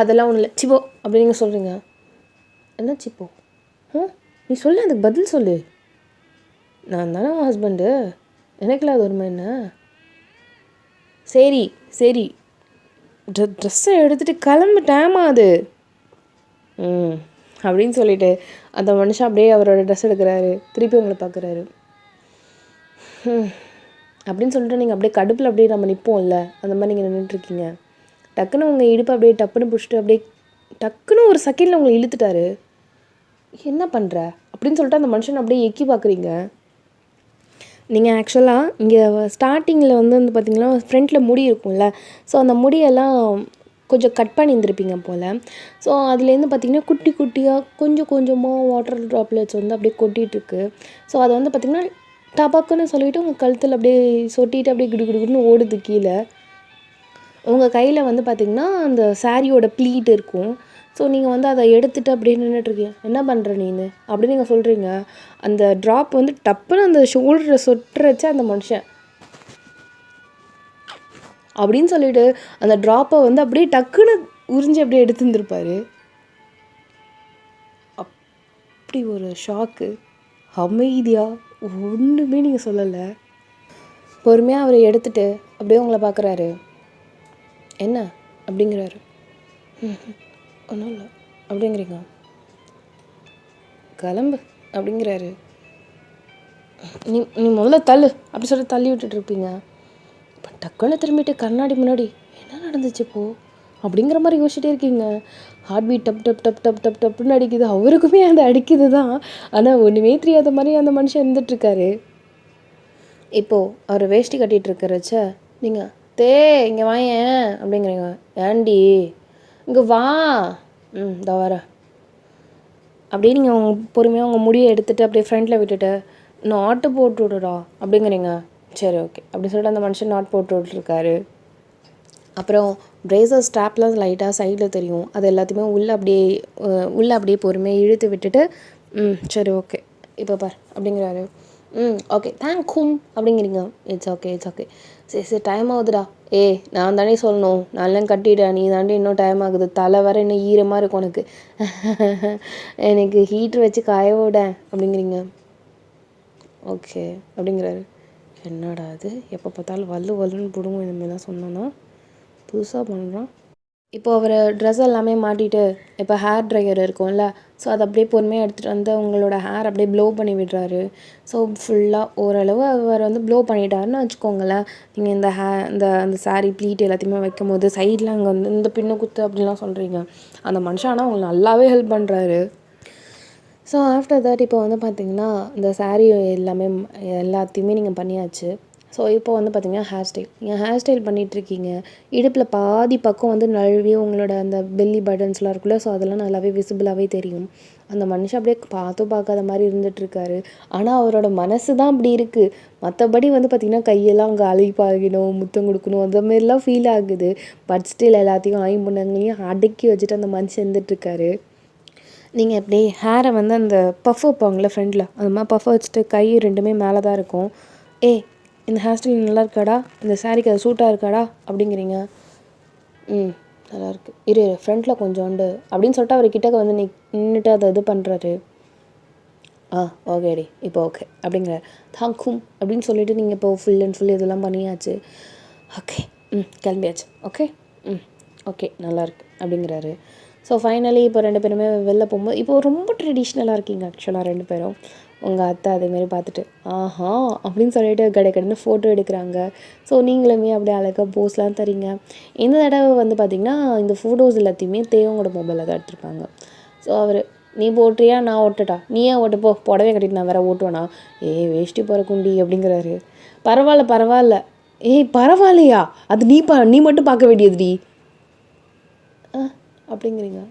அதெல்லாம் ஒன்றும் இல்லை, சிப்போ அப்படி நீங்கள் சொல்கிறீங்க. என்ன சிப்போ? நீ சொல்லு, அதுக்கு பதில் சொல்லு. நான் தானே உன் ஹஸ்பண்டு, எனக்குலாம் அது வருமா என்ன? சரி சரி, ட்ரெஸ்ஸை எடுத்துகிட்டு கிளம்பு, டைம் ஆகுது அப்படின்னு சொல்லிட்டு அந்த மனுஷன் அப்படியே அவரோட ட்ரெஸ் எடுக்கிறாரு. திருப்பி உங்களை பார்க்குறாரு. அப்படின்னு சொல்லிட்டு நீங்கள் அப்படியே கடுப்பில் அப்படியே நம்ம நிற்போம்ல, அந்த மாதிரி நீங்கள் நின்றுட்டுருக்கீங்க. டக்குன்னு உங்கள் இடுப்பை அப்படியே டப்புன்னு பிடிச்சிட்டு அப்படியே டக்குன்னு ஒரு செகண்டில் உங்களை இழுத்துட்டாரு. என்ன பண்ணுற அப்படின்னு சொல்லிட்டு அந்த மனுஷன் அப்படியே எக்கி பார்க்குறீங்க. நீங்கள் ஆக்சுவலாக இங்கே ஸ்டார்டிங்கில் வந்து பார்த்திங்கன்னா ஃப்ரண்ட்டில் முடி இருக்கும்ல, ஸோ அந்த முடியெல்லாம் கொஞ்சம் கட் பண்ணியிருந்துருப்பீங்க போல். ஸோ அதுலேருந்து பார்த்திங்கன்னா குட்டி குட்டியாக கொஞ்சம் கொஞ்சமாக வாட்டர் ட்ராப்லெட்ஸ் வந்து அப்படியே கொட்டிகிட்ருக்கு. ஸோ அதை வந்து பார்த்திங்கன்னா டபாக்குன்னு சொல்லிவிட்டு உங்கள் கழுத்தில் அப்படியே சொட்டிட்டு அப்படியே குடுகுடுன்னு ஓடுது கீழே. உங்கள் கையில் வந்து பார்த்திங்கன்னா அந்த சாரியோட ப்ளீட் இருக்கும். ஸோ நீங்கள் வந்து அதை எடுத்துகிட்டு அப்படியே நின்றுட்டுருக்கீங்க. என்ன பண்ணுற நீனு அப்படின்னு நீங்கள் சொல்கிறீங்க. அந்த ட்ராப் வந்து டப்புன்னு அந்த ஷோல்டரை சொட்டுறச்சு அந்த மனுஷன் அப்படின்னு சொல்லிட்டு அந்த ட்ராப்பை வந்து அப்படியே டக்குன்னு உறிஞ்சி அப்படியே எடுத்துருந்துருப்பார். அப்படி ஒரு ஷாக்கு. அமைதியாக ஒன்றுமே நீங்கள் சொல்லலை. பொறுமையாக அவரை எடுத்துகிட்டு அப்படியே உங்களை பார்க்குறாரு. என்ன அப்படிங்கிறாரு. ஒன்றும் இல்லை அப்படிங்கிறீங்க. கிளம்பு அப்படிங்கிறாரு. நீ நீ முதல்ல தள்ளு அப்படி சொல்லிட்டு தள்ளி விட்டுட்ருப்பீங்க. இப்போ டக்குன்னு திரும்பிட்டு கண்ணாடி முன்னாடி என்ன நடந்துச்சு இப்போது அப்படிங்கிற மாதிரி யோசிச்சுட்டே இருக்கீங்க. Heart beat dub dub dub dub dub டப்புன்னு அடிக்குது. அவருக்குமே அது அடிக்குது தான். ஆனால் ஒன்றுமே தெரியாத மாதிரி அந்த மனுஷன் இருந்துகிட்ருக்காரு. இப்போது அவர் வேஷ்டி கட்டிகிட்டு இருக்கிறச்ச நீங்கள் இங்கே வாயேன் அப்படிங்கிறீங்க. ஏண்டி இங்கே வா. இதோ வர அப்படியே நீங்கள் உங்கள் பொறுமையாக உங்கள் முடியை எடுத்துகிட்டு அப்படியே ஃப்ரண்ட்டில் விட்டுட்டு நாட்டு போட்டு விடுடா அப்படிங்கிறீங்க. சரி ஓகே அப்படின்னு சொல்லிட்டு அந்த மனுஷன் நாட் போட்டு விட்டுருக்காரு. அப்புறம் பிரேசர் ஸ்ட்ராப்லாம் லைட்டாக சைடில் தெரியும். அது எல்லாத்தையுமே உள்ளே அப்படியே பொறுமையாக இழுத்து விட்டுட்டு சரி ஓகே இப்போ பார் அப்படிங்கிறாரு. ஓகே தேங்க்கும் அப்படிங்கிறீங்க. It's okay it's okay. சரி சரி டைம் ஆகுதுடா. நான் தானே சொல்லணும், நல்லா கட்டிட்டா, நீ தாண்டி இன்னும் டைம் ஆகுது, தலை வர இன்னும் ஈரமாக இருக்கும் உனக்கு, எனக்கு ஹீட்ரு வச்சு காய விட அப்படிங்கிறீங்க. ஓகே அப்படிங்கிறாரு. என்னடா அது, எப்போ பார்த்தாலும் வல்லு வல்லுன்னு பிடுங்கும் இனிமேலாம் சொன்னோன்னா, புதுசாக பண்ணுறான். இப்போது அவர் ட்ரெஸ் எல்லாமே மாட்டிட்டு இப்போ ஹேர் ட்ரையர் இருக்கும்ல, ஸோ அதை அப்படியே பொறுமையாக எடுத்துகிட்டு வந்து உங்களோட ஹேர் அப்படியே ப்ளோ பண்ணி விடுறாரு. ஸோ ஃபுல்லாக ஓரளவு அவர் வந்து ப்ளோ பண்ணிட்டாருன்னு வச்சுக்கோங்களேன். நீங்கள் இந்த அந்த சாரீ ப்ளீட் எல்லாத்தையுமே வைக்கும் போது சைடில் அங்கே வந்து இந்த பின்ன குத்து அப்படின்லாம் சொல்கிறீங்க. அந்த மனுஷன் ஆனால் உங்களுக்கு நல்லாவே ஹெல்ப் பண்ணுறாரு. ஸோ ஆஃப்டர் தட் இப்போ வந்து பார்த்திங்கன்னா இந்த சாரீ எல்லாத்தையுமே நீங்கள் பண்ணியாச்சு. ஸோ இப்போ வந்து பார்த்திங்கன்னா நீங்கள் ஹேர் ஸ்டைல் பண்ணிகிட்ருக்கீங்க. இடுப்பில் பாதி பக்கம் வந்து நழுவி உங்களோட அந்த பெல்லி பட்டன்ஸ்லாம் இருக்குல்ல, ஸோ அதெல்லாம் நல்லாவே விசிபிளாகவே தெரியும். அந்த மனுஷன் அப்படியே பார்க்காத மாதிரி இருந்துகிட்ருக்காரு. ஆனால் அவரோட மனசு தான் அப்படி இருக்குது. மற்றபடி வந்து பார்த்திங்கன்னா கையெல்லாம் அங்கே அழிப்பாகணும், முத்தம் கொடுக்கணும், அந்த மாதிரிலாம் ஃபீல் ஆகுது. பட் ஸ்டில் எல்லாத்தையும் ஐம்புணங்களையும் அடக்கி வச்சுட்டு அந்த மனுஷன் இருந்துகிட்ருக்காரு. நீங்கள் எப்படி ஹேரை வந்து அந்த பஃப் வைப்பாங்களே ஃப்ரெண்டில், அது மாதிரி பஃப் வச்சுட்டு கை ரெண்டுமே மேலே தான் இருக்கும். இந்த ஹேர் ஸ்டைல் நல்லா இருக்காடா, இந்த சாரீக்கு அது சூட்டாக இருக்காடா அப்படிங்கிறீங்க. நல்லாயிருக்கு, இரு ஃப்ரண்ட்டில் கொஞ்சோண்டு அப்படின்னு சொல்லிட்டு அவர் கிட்டக்க வந்து நின்றுட்டு அதை இது பண்ணுறாரு. ஓகேடி இப்போ ஓகே அப்படிங்கிற. தாங்கும் அப்படின்னு சொல்லிவிட்டு நீங்கள் இப்போ ஃபுல் அண்ட் ஃபுல் இதெல்லாம் பண்ணியாச்சு. ஓகே கிளம்பியாச்சு. ஓகே ஓகே நல்லாயிருக்கு அப்படிங்கிறாரு. ஸோ ஃபைனலி இப்போ 2 பேருமே வெளில போகும்போது இப்போது ரொம்ப ட்ரெடிஷ்னலாக இருக்கீங்க ஆக்சுவலாக 2 பேரும். உங்கள் அத்தை அதேமாரி பார்த்துட்டு ஆஹா அப்படின்னு சொல்லிட்டு கடைன்னு ஃபோட்டோ எடுக்கிறாங்க. ஸோ நீங்களுமே அப்படியே அழகாக போஸ்லாம் தரீங்க. இந்த தடவை வந்து பார்த்திங்கன்னா இந்த ஃபோட்டோஸ் எல்லாத்தையுமே தேவங்களோட மொபைலில் தான் எடுத்திருப்பாங்க. ஸோ அவர் நீ போட்டுறியா நான் ஓட்டட்டா, நீ ஏன் ஓட்டுப்போ, புடவை கட்டிட்டு நான் வேற ஓட்டுவேனா, வேஷ்டி போகிற குண்டி அப்படிங்கிறாரு. பரவாயில்ல பரவாயில்லையா, அது நீ மட்டும் பார்க்க வேண்டியதுடி அப்படிங்கிறீங்க.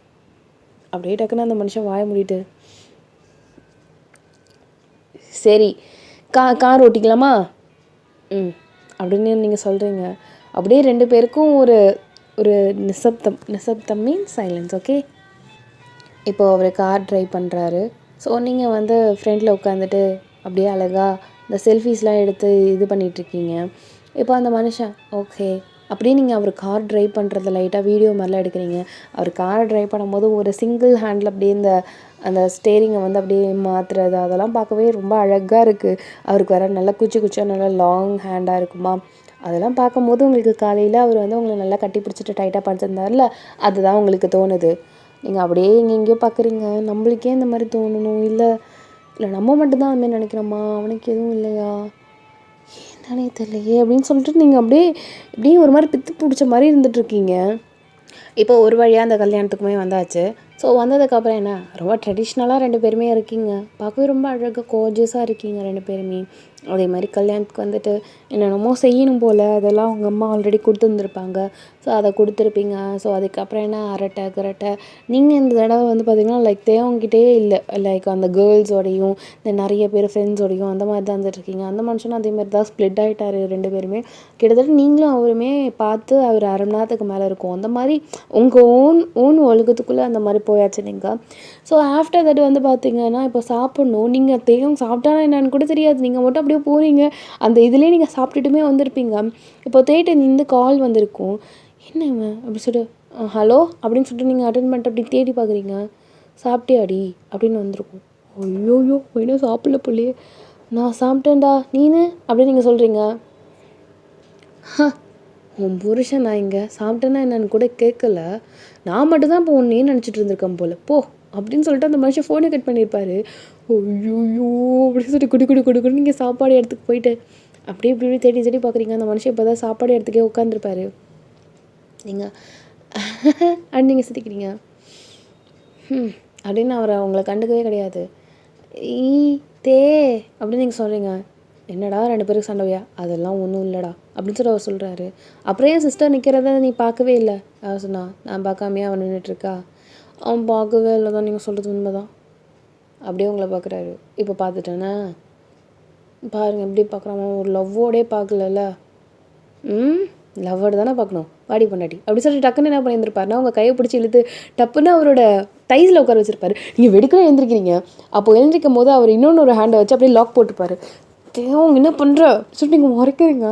அப்படியே டக்குன்னு அந்த மனுஷன் வாய மூடிட்டு சரி கார் ஓட்டிக்கலாமா அப்படின்னு நீங்கள் சொல்கிறீங்க. அப்படியே 2 பேருக்கும் ஒரு நிசப்தம் மீன்ஸ் சைலன்ஸ். ஓகே இப்போது அவர் கார் ட்ரைவ் பண்ணுறாரு. ஸோ நீங்கள் வந்து ஃப்ரண்டில் உட்காந்துட்டு அப்படியே அழகாக இந்த செல்ஃபீஸ்லாம் எடுத்து இது பண்ணிகிட்ருக்கீங்க. இப்போ அந்த மனுஷன் ஓகே அப்படியே நீங்கள் அவர் கார் ட்ரைவ் பண்ணுறத லைட்டாக வீடியோ மாதிரிலாம் எடுக்கிறீங்க. அவர் காரை ட்ரைவ் பண்ணும்போது ஒரு சிங்கிள் ஹேண்டில் அப்படியே அந்த ஸ்டேரிங்கை வந்து அப்படியே மாற்றுறது அதெல்லாம் பார்க்கவே ரொம்ப அழகாக இருக்குது. அவருக்கு வேறு நல்லா குச்சியாக நல்லா லாங் ஹேண்டாக இருக்குமா, அதெல்லாம் பார்க்கும்போது உங்களுக்கு காலையில் அவர் வந்து உங்களை நல்லா கட்டி பிடிச்சிட்டு டைட்டாக படிச்சிருந்தார்ல, அதுதான் உங்களுக்கு தோணுது. நீங்கள் அப்படியே எங்கேயோ பார்க்குறீங்க. நம்மளுக்கே இந்த மாதிரி தோணணும், இல்லை நம்ம மட்டும்தான் அதுமாதிரி நினைக்கிறோமா, அவனுக்கு எதுவும் இல்லையா என்னன்னே தெரியலையே அப்படின்னு சொல்லிட்டு நீங்கள் அப்படியே ஒரு மாதிரி பித்து பிடிச்ச மாதிரி இருந்துகிட்ருக்கீங்க. இப்போ ஒரு வழியாக அந்த கல்யாணத்துக்குமே வந்தாச்சு. ஸோ வந்ததுக்கப்புறம் என்ன ரொம்ப ட்ரெடிஷ்னலாக 2 பேருமே இருக்கீங்க. பார்க்கவே ரொம்ப அழகாக கோர்ஜியஸாக இருக்கீங்க 2 பேருமே. அதே மாதிரி கல்யாணத்துக்கு வந்துட்டு என்னென்னமோ செய்யணும் போல், அதெல்லாம் அவங்க அம்மா ஆல்ரெடி கொடுத்துருந்துருப்பாங்க. ஸோ அதை கொடுத்துருப்பீங்க. ஸோ அதுக்கப்புறம் என்ன அரட்டை நீங்கள் இந்த தடவை வந்து பார்த்திங்கன்னா லைக் தேவங்கிட்டே இல்லை, லைக் அந்த கேர்ள்ஸோடையும் இந்த நிறைய பேர் ஃப்ரெண்ட்ஸோடையும் அந்த மாதிரி தான் வந்துட்டுருக்கீங்க. அந்த மனுஷனும் அதேமாதிரி தான் ஸ்ப்ளிட் ஆகிட்டார் 2 பேருமே. கிட்டத்தட்ட நீங்களும் அவருமே பார்த்து அவர் 1/2 மணி நேரத்துக்கு மேலே இருக்கும். அந்த மாதிரி உங்கள் ஓன் ஒழுக்கத்துக்குள்ளே அந்த மாதிரி போயாச்சு நீங்கள். ஸோ ஆஃப்டர் தட் வந்து பார்த்திங்கன்னா இப்போ சாப்பிட்ணும். நீங்கள் தேவம் சாப்பிட்டானா என்னன்னு கூட தெரியாது, நீங்கள் மட்டும் அப்படியே போகிறீங்க. அந்த இதுலேயே நீங்கள் சாப்பிட்டுட்டுமே வந்திருப்பீங்க. இப்போ தேட்டர்லேருந்து கால் வந்திருக்கும். என்னங்க அப்படி சொல்லிட்டு ஹலோ அப்படின்னு சொல்லிட்டு நீங்கள் அட்டென்ட் பண்ணிட்டு அப்படி தேடி பார்க்குறீங்க. சாப்பிட்டியாடி அப்படின்னு வந்திருக்கும். ஐயோயோ இன்னும் சாப்பிடல போலையே, நான் சாப்பிட்டேன்டா நீனு அப்படின்னு நீங்கள் சொல்கிறீங்க. உன் புருஷன் நான் இங்கே சாப்பிட்டேன்னா என்னன்னு கூட கேட்கல, நான் மட்டும்தான் இப்போ ஒன்றே நினச்சிட்டு இருந்திருக்கேன் போல் போ அப்படின்னு சொல்லிட்டு அந்த மனுஷன் ஃபோனை கட் பண்ணியிருப்பாரு. ஐயோயோ அப்படின்னு சொல்லிட்டு குடு நீங்கள் சாப்பாடு இடத்துக்கு போயிட்டு அப்படியே இப்படி தேடி பார்க்குறீங்க. அந்த மனுஷன் இப்போ தான் சாப்பாடு இடத்துக்கே உட்காந்துருப்பாரு. நீங்கள் அப்படின்னு நீங்கள் சிரிக்கிறீங்க. அப்படின்னு அவர் அவங்கள கண்டுக்கவே கிடையாது. தே அப்படின்னு நீங்கள் சொல்கிறீங்க. என்னடா 2 பேருக்கு சண்டையா, அதெல்லாம் ஒன்றும் இல்லைடா அப்படின்னு சொல்லி அவர் சொல்கிறாரு. அப்புறம் என் சிஸ்டர் நிற்கிறத நீ பார்க்கவே இல்லை, அவர் சொன்னா. நான் பார்க்காமையே அவன் நின்றுட்டுருக்கா, அவன் பார்க்கவே இல்லை தான், நீங்கள் சொல்கிறது உண்மை தான். அப்படியே உங்களை பார்க்குறாரு. இப்போ பார்த்துட்டேன்னா பாருங்கள் எப்படி பார்க்குறான், ஒரு லவ்வோடே பார்க்கலல்ல. லவ்வோடு தானே பார்க்கணும், வாடி பொண்டாட்டி அப்படி சொல்லிட்டு டக்குன்னு என்ன பண்ணியிருந்திருப்பாருனா உங்கள் கையை பிடிச்சி இழுத்து டப்புன்னு அவரோட தைஸில் உட்கார வச்சிருப்பாரு. நீங்கள் வெடுக்கவே எழுந்திருக்கிறீங்க. அப்போ எழுந்திரிக்கும் போது அவர் இன்னொன்று ஒரு ஹேண்டை வச்சு அப்படியே லாக் போட்டுப்பார். அவங்க என்ன பண்ணுற சொல்லிட்டு நீங்கள் முறைக்கிறீங்க.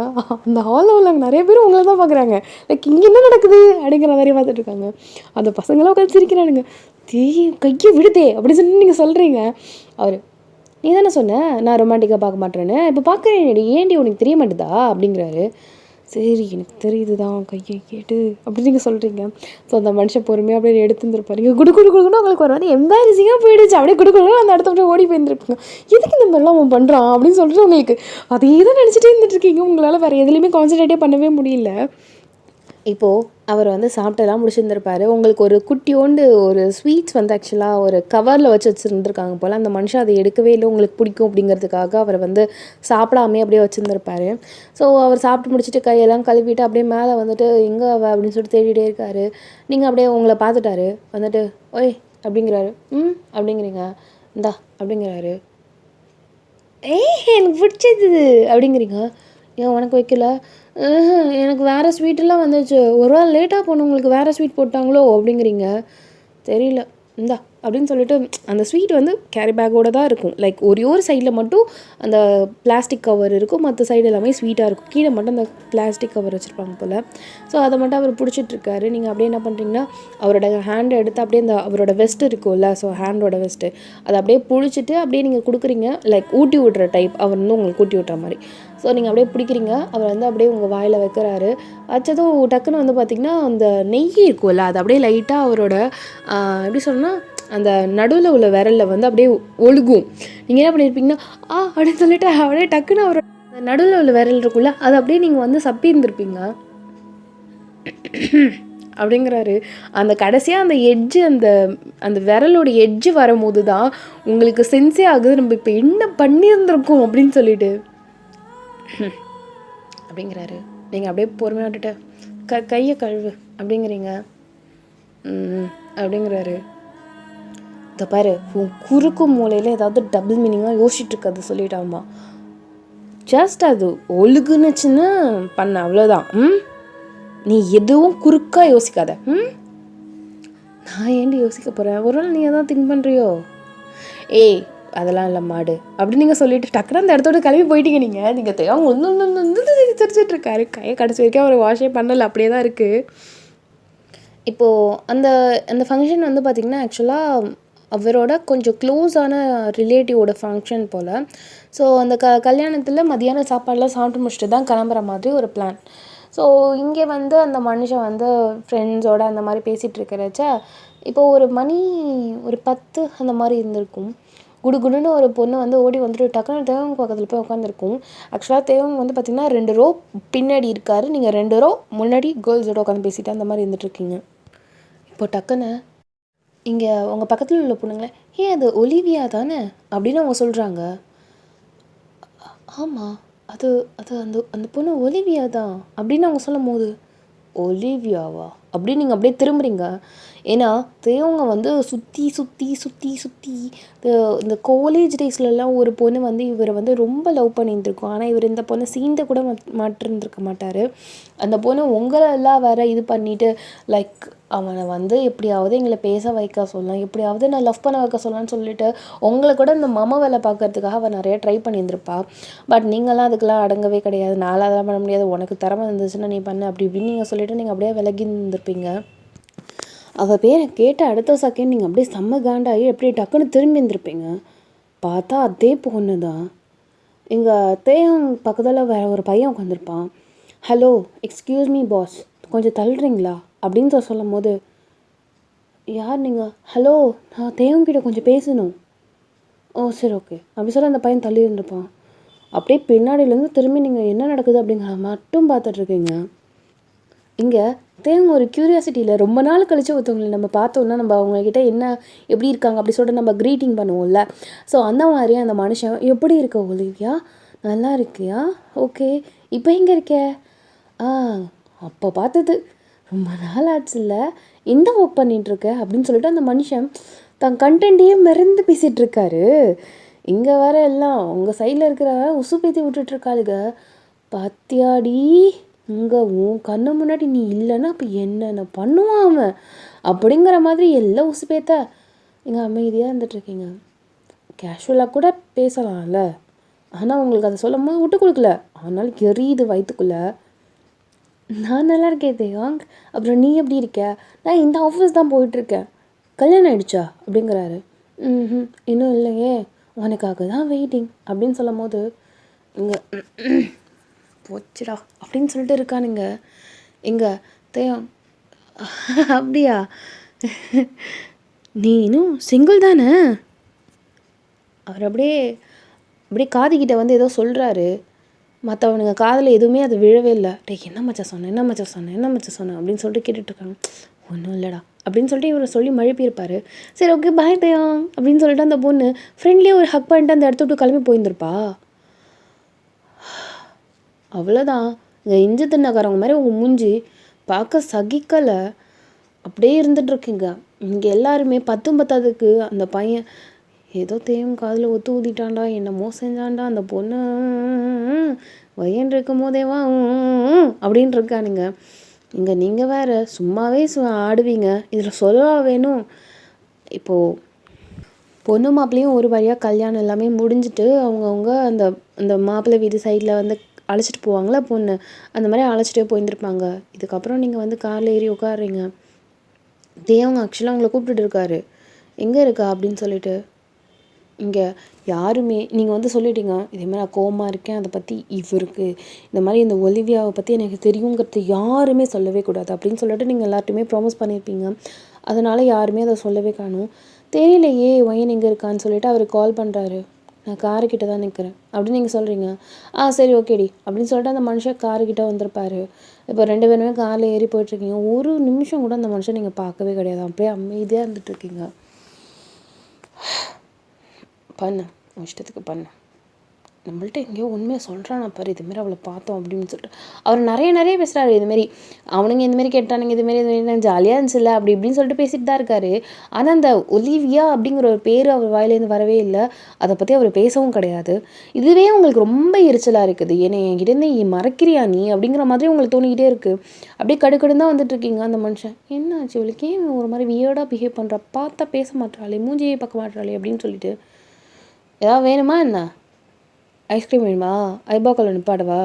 அந்த ஹாலில் உள்ளவங்க நிறைய பேர் உங்களை தான் பார்க்குறாங்க. லைக் இங்கே என்ன நடக்குது அப்படிங்கிற மாதிரி பார்த்துட்டு இருக்காங்க. அந்த பசங்களாம் உட்காந்து சிரிக்கிறானுங்க. கையை விடுதே அப்படின்னு சொல்லி நீங்கள் சொல்கிறீங்க. அவர் நீ தானே சொன்ன நான் ரொமான்டிக்காக பார்க்க மாட்டேன்னு, இப்போ பார்க்குறேன் ஏன்டி உனக்கு தெரிய மாட்டேதா அப்படிங்கிறாரு. சரி எனக்கு தெரியுது தான் கையை கேட்டு அப்படின்னு நீங்கள் சொல்கிறீங்க. ஸோ அந்த மனுஷன் பொறுமையாக அப்படியே எடுத்துருந்துருப்பாரு. நீங்கள் குடுக்குன்னு உங்களுக்கு ஒரு வந்து எம்பாரசிங்காக போயிடுச்சு. அப்படியே குடுக்குன்னு அந்த இடத்த அப்படியே ஓடி போயிருந்துருக்குங்க. எதுக்கு இந்த மாதிரிலாம் அவன் பண்ணுறான் அப்படின்னு சொல்லிட்டு உங்களுக்கு அதே தான் நினச்சிட்டே இருந்துட்டுருக்கீங்க. உங்களால் வேறு எதுலேயுமே கான்சன்ட்ரேட்டே பண்ணவே முடியல. இப்போது அவர் வந்து சாப்பிட்டெல்லாம் முடிச்சிருந்துருப்பார். உங்களுக்கு ஒரு குட்டியோண்டு ஒரு ஸ்வீட்ஸ் வந்து ஆக்சுவலாக ஒரு கவரில் வச்சுருந்துருக்காங்க போல். அந்த மனுஷன் அதை எடுக்கவே இல்லை, உங்களுக்கு பிடிக்கும் அப்படிங்கிறதுக்காக அவர் வந்து சாப்பிடாமே அப்படியே வச்சுருந்துருப்பார். ஸோ அவர் சாப்பிட்டு முடிச்சுட்டு கையெல்லாம் கழுவிட்டு அப்படியே மேலே வந்துட்டு எங்கே அவ அப்படின்னு சொல்லிட்டு தேடிட்டே இருக்காரு. நீங்கள் அப்படியே உங்களை பார்த்துட்டாரு வந்துட்டு ஓய் அப்படிங்கிறாரு. அப்படிங்கிறீங்க. இந்தா அப்படிங்கிறாரு. எனக்கு பிடிச்சது அப்படிங்கிறீங்க. ஏன் உனக்கு வைக்கல? எனக்கு வேறு ஸ்வீட்டெல்லாம் வந்துச்சு. ஒரு வேளை லேட்டாக போனவங்களுக்கு வேறு ஸ்வீட் போட்டாங்களோ அப்படிங்கிறீங்க. தெரியல இந்தா அப்படின்னு சொல்லிட்டு அந்த ஸ்வீட் வந்து கேரி பேக்கோடு தான் இருக்கும். லைக் ஒரு சைடில் மட்டும் அந்த பிளாஸ்டிக் கவர் இருக்கும், மற்ற சைடு எல்லாமே ஸ்வீட்டாக இருக்கும். கீழே மட்டும் அந்த பிளாஸ்டிக் கவர் வச்சுருப்பாங்க போல். ஸோ அதை மட்டும் அவர் பிடிச்சிட்ருக்காரு. நீங்கள் அப்படியே என்ன பண்ணுறீங்கன்னா அவரோட ஹேண்டை எடுத்து அப்படியே அந்த அவரோட வெஸ்ட்டு இருக்கும்ல, ஸோ ஹேண்டோட வெஸ்ட்டு அதை அப்படியே பிடிச்சிட்டு அப்படியே நீங்கள் கொடுக்குறீங்க. லைக் ஊட்டி விட்ற டைப், அவர் வந்து உங்களுக்கு ஊட்டி விட்ற மாதிரி. ஸோ நீங்கள் அப்படியே பிடிக்கிறீங்க. அவர் வந்து அப்படியே உங்கள் வாயில் வைக்கிறாரு. வச்சதும் டக்குன்னு வந்து பார்த்திங்கன்னா அந்த நெய் இருக்கும்ல, அது அப்படியே லைட்டாக அவரோட எப்படி சொன்னால் அந்த நடுவில் உள்ள விரலில் வந்து அப்படியே ஒழுகும். நீங்கள் என்ன பண்ணியிருப்பீங்கன்னா அப்படின்னு சொல்லிட்டு அப்படியே டக்குன்னு அவரோட நடுவில் உள்ள விரல் இருக்குல்ல, அது அப்படியே நீங்கள் வந்து சப்பி இருந்திருப்பீங்க அப்படிங்கிறாரு. அந்த கடைசியாக அந்த எட்ஜு அந்த அந்த விரலோட எட்ஜு வரும்போது தான் உங்களுக்கு சென்ஸே ஆகுது நம்ம இப்போ என்ன பண்ணியிருந்திருக்கோம் அப்படின்னு சொல்லிட்டு அப்படிங்கிறாரு. நீங்கள் அப்படியே பொறுமையாக விட்டுட்டு கையை கழுவு அப்படிங்கிறீங்க. அப்படிங்கிறாரு. இதை பாரு உன் குறுக்கு மூலையில் ஏதாவது டபுள் மீனிங்காக யோசிச்சுட்ருக்காது சொல்லிட்டாமா. ஜஸ்ட் அது ஒழுகுனுச்சுன்னு பண்ண அவ்வளோதான். நீ எதுவும் குறுக்காக யோசிக்காத. நான் ஏண்டி யோசிக்க போகிறேன்? ஒரு நாள் நீ எதாவது திங்க் பண்ணுறியோ? ஏய் அதெல்லாம் இல்லை மாடு அப்படின்னு நீங்கள் சொல்லிட்டு டக்குனு அந்த இடத்தோட கிளம்பி போயிட்டீங்க. நீங்கள் தேவை சிரிச்சிட்ருக்காரு. கையை கடைசி வரைக்கும் அவர் வாஷே பண்ணலை, அப்படியே தான் இருக்குது. இப்போது அந்த அந்த ஃபங்க்ஷன் வந்து பார்த்திங்கன்னா ஆக்சுவலாக அவரோட கொஞ்சம் க்ளோஸான ரிலேட்டிவோட ஃபங்க்ஷன் போல். ஸோ அந்த கல்யாணத்தில் மதியானம் சாப்பாடெலாம் சாப்பிட்டு முடிச்சுட்டு தான் கிளம்புற மாதிரி ஒரு பிளான். ஸோ இங்கே வந்து அந்த மனுஷன் வந்து ஃப்ரெண்ட்ஸோடு அந்த மாதிரி பேசிகிட்டு இருக்கிறச்ச இப்போது ஒரு மணி ஒரு 10 அந்த மாதிரி இருந்திருக்கும். குடுகுடுன்னு ஒரு பொண்ணு வந்து ஓடி வந்துட்டு டக்குன்னு தேவங்க பக்கத்தில் போய் உட்காந்துருக்கும். ஆக்சுவலாக தேவங்க வந்து பார்த்திங்கன்னா 2 ரோ பின்னாடி இருக்கார், நீங்கள் 2 ரோ முன்னாடி கேர்ள்ஸோட உட்காந்து பேசிட்டு அந்த மாதிரி இருந்துகிட்ருக்கீங்க. இப்போ டக்குன்னு இங்கே உங்கள் பக்கத்தில் உள்ள பொண்ணுங்களே அது ஒலிவியா தானே அப்படின்னு அவங்க சொல்கிறாங்க. ஆமாம் அது அது அந்த அந்த பொண்ணு ஒலிவியா தான் அப்படின்னு அவங்க சொல்லும் போது ஒலிவியாவா அப்படின்னு நீங்கள் அப்படியே திரும்புறீங்க. ஏன்னா தேவங்க வந்து சுற்றி சுற்றி சுற்றி சுற்றி இந்த காலேஜ் டேஸ்லலாம் ஒரு பொண்ணு வந்து இவரை வந்து ரொம்ப லவ் பண்ணியிருந்துருக்கோம். ஆனால் இவர் இந்த பொண்ணை சீந்த கூட மாட்டிருந்துருக்க மாட்டார். அந்த பொண்ணு உங்களெல்லாம் வேற இது பண்ணிவிட்டு லைக் அவனை வந்து எப்படியாவது எங்களை பேச வைக்க சொல்லலாம், எப்படியாவது நான் லவ் பண்ண வைக்க சொல்லலான்னு சொல்லிட்டு உங்களை கூட இந்த மாமா வேலை பார்க்கறதுக்காக அவள் நிறைய ட்ரை பண்ணியிருந்திருப்பா. பட் நீங்களாம் அதுக்கெல்லாம் அடங்கவே கிடையாது. நான்லாம் அதெல்லாம் பண்ண முடியாது, உனக்கு திறமை இருந்துச்சுன்னா நீ பண்ணு அப்படி இப்படின்னு நீங்கள் சொல்லிவிட்டு நீங்கள் அப்படியே விலகி இருந்திருப்பீங்க. அவள் பேரை கேட்ட அடுத்த செகண்ட் நீங்கள் அப்படியே செம்ம காண்டாகி எப்படி டக்குன்னு திரும்பி இருந்திருப்பீங்க. பார்த்தா அதே பொண்ணு தான். எங்கள் தேவன் பக்கத்தில் வேறு ஒரு பையன் உட்காந்துருப்பான். ஹலோ எக்ஸ்கியூஸ் மீ பாஸ், கொஞ்சம் தள்ளுறீங்களா அப்படின்னு சொல்லும் போது யார் நீங்கள்? ஹலோ நான் தேவங்கிட்ட கொஞ்சம் பேசணும். ஓ சரி ஓகே அப்படி சொல்ல அந்த பையன் தள்ளி இருந்திருப்பான். அப்படியே பின்னாடியிலேருந்து திரும்பி நீங்கள் என்ன நடக்குது அப்படிங்கிற மட்டும் பார்த்துட்ருக்கீங்க. இங்கே தேவங்க ஒரு க்யூரியாசிட்டியில் ரொம்ப நாள் கழித்து ஒருத்தவங்களை நம்ம பார்த்தோன்னா நம்ம அவங்கக்கிட்ட என்ன எப்படி இருக்காங்க அப்படி சொல்லிட்டு நம்ம க்ரீட்டிங் பண்ணுவோம்ல. ஸோ அந்த மாதிரியே அந்த மனுஷன் எப்படி இருக்க ஒலிவியா, நல்லா இருக்கியா, ஓகே இப்போ எங்கே இருக்க, அப்போ பார்த்தது ரொம்ப நாள் ஆச்சுல்ல, எந்த ஒர்க் பண்ணிகிட்ருக்க அப்படின்னு சொல்லிட்டு அந்த மனுஷன் தன் கண்டென்ட்டையே மறந்து பேசிகிட்ருக்காரு. இங்கே வேற எல்லாம் உங்கள் சைடில் இருக்கிற உசு பேத்தி விட்டுட்ருக்காளுங்க. பாத்தியாடி இங்கே உன் கண்ணு முன்னாடி நீ இல்லைன்னா அப்போ என்னென்ன பண்ணுவான் அவன் அப்படிங்கிற மாதிரி எல்லாம் உசு பேத்த இங்கே அமைதியாக இருந்துகிட்ருக்கீங்க. கேஷுவலாக கூட பேசலாம்ல, ஆனால் உங்களுக்கு அதை சொல்லும் போது விட்டு கொடுக்கல. அதனால எரியுது வயிற்றுக்குள்ளே. நான் நல்லா இருக்கேன் தேவாங், அப்புறம் நீ எப்படி இருக்க? நான் இந்த ஆஃபீஸ் தான் போயிட்டுருக்கேன். கல்யாணம் ஆகிடுச்சா அப்படிங்கிறாரு. ம், இன்னும் இல்லையே, உனக்காக தான் வெயிட்டிங் அப்படின்னு சொல்லும் போது இங்கே போச்சுடா அப்படின்னு சொல்லிட்டு இருக்கானுங்க. இங்கே தேவாங் அப்படியா, நீ இன்னும் சிங்கிள் தானே? அவர் அப்படியே அப்படியே காதுகிட்ட வந்து ஏதோ சொல்கிறாரு. மற்றவனுங்க காதில் எதுவுமே அது விழவே இல்லை. என்ன மச்சான் சொன்னேன், என்ன மச்சான் சொன்னேன், என்ன மச்சான் சொன்னேன் அப்படின்னு சொல்லிட்டு கேட்டுட்ருக்காங்க. ஒன்றும் இல்லைடா அப்படின்னு சொல்லிட்டு இவரை சொல்லி மழுப்பியிருப்பார். சரி ஓகே பாய் தேவாங் அப்படின்னு சொல்லிட்டு அந்த பொண்ணு ஃப்ரெண்ட்லியே ஒரு ஹக் பண்ணிட்டு அந்த இடத்த விட்டு கிளம்பி போயிருந்துருப்பா. அவ்வளோதான். இங்கே இஞ்சி தின்னக்காரவங்க மாதிரி உங்கள் மூஞ்சி பார்க்க சகிக்கலை. அப்படியே இருந்துகிட்ருக்கீங்க. இங்கே எல்லாருமே 10 பத்தாததுக்கு அந்த பையன் ஏதோ தேவும் காதில் ஒத்து ஊதிட்டான்டா, என்னமோ செஞ்சான்டா அந்த பொண்ணு, வயன் இருக்கும் போதேவா அப்படின்னு இருக்கானுங்க. இங்கே நீங்கள் வேறு சும்மாவே ஆடுவீங்க, இதில் சொல்லவா வேணும்? இப்போது பொண்ணு மாப்பிள்ளையும் ஒரு வழியாக கல்யாணம் எல்லாமே முடிஞ்சிட்டு அவங்கவுங்க அந்த அந்த மாப்பிள்ளை வீடு சைடில் வந்து அழைச்சிட்டு போவாங்களா பொண்ணு, அந்த மாதிரி அழைச்சிட்டே போயிருந்துருப்பாங்க. இதுக்கப்புறம் நீங்கள் வந்து காரில் ஏறி உட்காடுறீங்க. தேவங்க ஆக்சுவலாக அவங்கள கூப்பிட்டுட்டு இருக்காரு, எங்கே இருக்கா அப்படின்னு சொல்லிட்டு. இங்கே யாருமே நீங்கள் வந்து சொல்லிட்டீங்க இதேமாதிரி நான் கோவமாக இருக்கேன், அதை பற்றி இவருக்கு இந்த மாதிரி இந்த ஒலிவியாவை பற்றி எனக்கு தெரியுங்கிறது யாருமே சொல்லவே கூடாது அப்படின்னு சொல்லிட்டு நீங்கள் எல்லார்ட்டையுமே ப்ராமிஸ் பண்ணியிருப்பீங்க. அதனால் யாருமே அதை சொல்லவே காணும். தெரியலையே வயன் எங்கே இருக்கான்னு சொல்லிட்டு அவர் கால் பண்ணுறாரு. நான் காருக்கிட்ட தான் நிற்கிறேன் அப்படின்னு நீங்கள் சொல்கிறீங்க. சரி ஓகேடி அப்படின்னு சொல்லிட்டு அந்த மனுஷன் காருக்கிட்ட வந்திருப்பார். இப்போ 2 பேருமே காரில் ஏறி போயிட்டுருக்கீங்க. ஒரு நிமிஷம் கூட அந்த மனுஷன் நீங்கள் பார்க்கவே கிடையாது. அப்படியே அமைதியாக இருந்துகிட்ருக்கீங்க. பண்ணு இஷ்டத்துக்கு பண்ணு, நம்மள்ட்ட எங்கேயோ உண்மையாக சொல்கிறான் பாரு, இதுமாரி அவளை பார்த்தோம் அப்படின்னு சொல்லிட்டு அவர் நிறைய பேசுகிறாரு. இதுமாரி அவனுங்க இந்தமாரி கேட்டானுங்க, இதுமாரி நான் ஜாலியாக இருந்துச்சுல்ல அப்படி இப்படின்னு சொல்லிட்டு பேசிட்டு தான் இருக்காரு. ஆனால் அந்த ஒலிவியா அப்படிங்கிற ஒரு பேர் அவர் வாயிலேருந்து வரவே இல்லை. அதை பற்றி அவர் பேசவும் கிடையாது. இதுவே உங்களுக்கு ரொம்ப எரிச்சலாக இருக்குது. ஏன்னா என்கிட்டேருந்து மறக்கிறியா நீ அப்படிங்கிற மாதிரி உங்களுக்கு தோணிக்கிட்டே இருக்குது. அப்படியே கடுக்கடுன்னு தான் வந்துட்டுருக்கீங்க. அந்த மனுஷன் என்ன ஆச்சு இவளுக்கு, ஏன் ஒரு மாதிரி வியர்டாக பிஹேவ் பண்ணுறா, பார்த்தா பேச மாட்டாளே, மூஞ்சியே பார்க்க மாட்டாளே அப்படின்னு சொல்லிட்டு, ஏதாவது வேணுமா என்ன, ஐஸ்கிரீம் வேணுமா, ஐபாக்கால் நிப்பாடவா,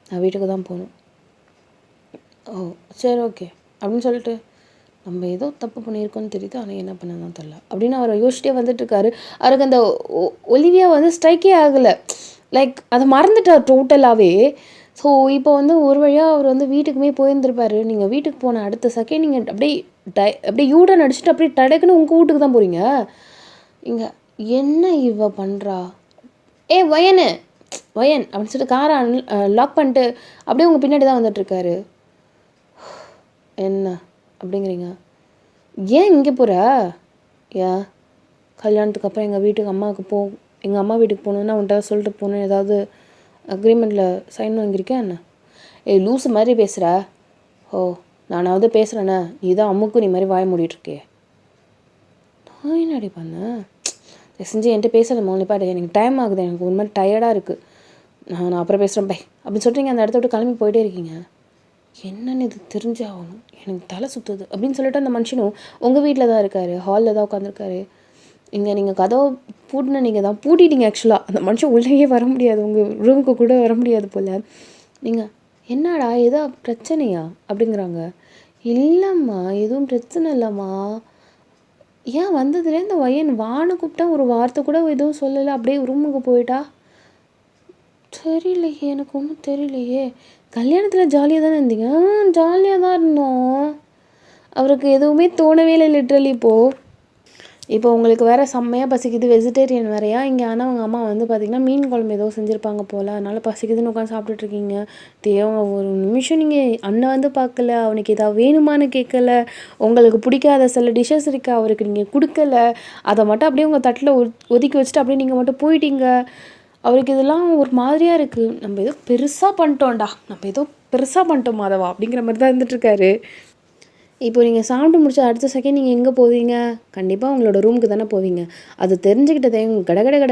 நான் வீட்டுக்கு தான் போகணும். ஓ சரி ஓகே அப்படின்னு சொல்லிட்டு, நம்ம ஏதோ தப்பு பண்ணியிருக்கோன்னு தெரியுது, ஆனால் என்ன பண்ணதான் தெரில அப்படின்னு அவர் யோசிச்சிட்டே வந்துட்டுருக்காரு. அவருக்கு அந்த ஒலிவியா வந்து ஸ்ட்ரைக்கே ஆகலை. லைக் அதை மறந்துட்டார் டோட்டலாகவே. ஸோ இப்போ வந்து ஒரு வழியாக அவர் வந்து வீட்டுக்குமே போயிருந்துருப்பார். நீங்கள் வீட்டுக்கு போன அடுத்த செகண்ட் நீங்கள் அப்படியே யூடன் அடிச்சுட்டு அப்படியே டடக்குன்னு உங்கள் வீட்டுக்கு தான் போகிறீங்க. இங்கே என்ன இவ பண்ணுறா, வயன் அப்படின்னு சொல்லிட்டு காரை லாக் பண்ணிட்டு அப்படியே உங்கள் பின்னாடி தான் வந்துட்டுருக்காரு. என்ன அப்படிங்கிறீங்க, ஏன் இங்கே போகிற, ஏன் கல்யாணத்துக்கு அப்புறம் எங்கள் அம்மா வீட்டுக்கு போகணுன்னா உன்ட்ட சொல்லிட்டு போகணும், ஏதாவது அக்ரிமெண்ட்டில் சைன் வாங்கியிருக்கேன் என்ன? லூஸு மாதிரி பேசுகிற. ஓ நானாவது பேசுகிறேண்ணே, நீ தான் அம்முக்கும் நீ மாதிரி வாய மூடிட்டுருக்கே. நான் என்னடி பண்ணேன், செஞ்சு என்கிட்ட பேசலை மோனிப்பாடு, எனக்கு டைம் ஆகுது, எனக்கு ஒரு மாதிரி டயர்டாக இருக்குது, நான் அப்புறம் பேசுகிறேன் பை அப்படின்னு சொல்லிட்டு நீங்கள் அந்த இடத்த விட்டு கிளம்பி போயிட்டே இருக்கீங்க. என்னன்னு இது தெரிஞ்சே ஆகணும், எனக்கு தலை சுற்றுது அப்படின்னு சொல்லிட்டு அந்த மனுஷனும் உங்கள் வீட்டில் தான் இருக்கார், ஹாலில் தான் உட்காந்துருக்காரு. இங்கே நீங்கள் கதவை நீங்கள் தான் பூட்டிட்டீங்க. ஆக்சுவலாக அந்த மனுஷன் உள்ளேயே வர முடியாது, உங்கள் ரூமுக்கு கூட வர முடியாது போல். நீங்கள் என்னடா ஏதோ பிரச்சனையா அப்படிங்கிறாங்க. இல்லைம்மா எதுவும் பிரச்சனை இல்லைம்மா, ஏன் வந்ததுலேருந்து வயன் வான்னு கூப்பிட்டா ஒரு வார்த்தை கூட எதுவும் சொல்லலை, அப்படியே ரூமுக்கு போயிட்டா. தெரியலையே, எனக்கு ஒன்றும் தெரியலையே. கல்யாணத்தில் ஜாலியாக தானே இருந்தீங்க? ஜாலியாக தான் இருந்தோம். அவருக்கு எதுவுமே தோணவே இல்லை லிட்ரலி. இப்போ உங்களுக்கு வேறு செம்மையாக பசிக்குது, வெஜிடேரியன் வேறையா இங்கே. ஆனால் அவங்க அம்மா வந்து பார்த்திங்கன்னா மீன் குழம்பு ஏதோ செஞ்சுருப்பாங்க போல், அதனால் பசிக்குதுன்னு உட்காந்து சாப்பிட்டுட்ருக்கீங்க. தேவை ஒரு நிமிஷம் நீங்கள் அண்ணன் வந்து பார்க்கல, அவனுக்கு ஏதாவது வேணுமான்னு கேட்கல, உங்களுக்கு பிடிக்காத சில டிஷ்ஷஸ் இருக்குது அவருக்கு நீங்கள் கொடுக்கல, அதை மட்டும் அப்படியே உங்கள் தட்டில் ஒதுக்கி வச்சுட்டு அப்படியே நீங்கள் மட்டும் போயிட்டீங்க. அவருக்கு இதெல்லாம் ஒரு மாதிரியாக இருக்குது. நம்ம ஏதோ பெருசாக பண்ணிட்டோம் மாதவா அப்படிங்கிற மாதிரி தான் இருந்துகிட்ருக்காரு. இப்போ நீங்கள் சாப்பிட்டு முடிச்ச அடுத்த செகண்ட் நீங்கள் எங்கே போவீங்க? கண்டிப்பாக உங்களோட ரூமுக்கு தானே போவீங்க. அது தெரிஞ்சுக்கிட்டதே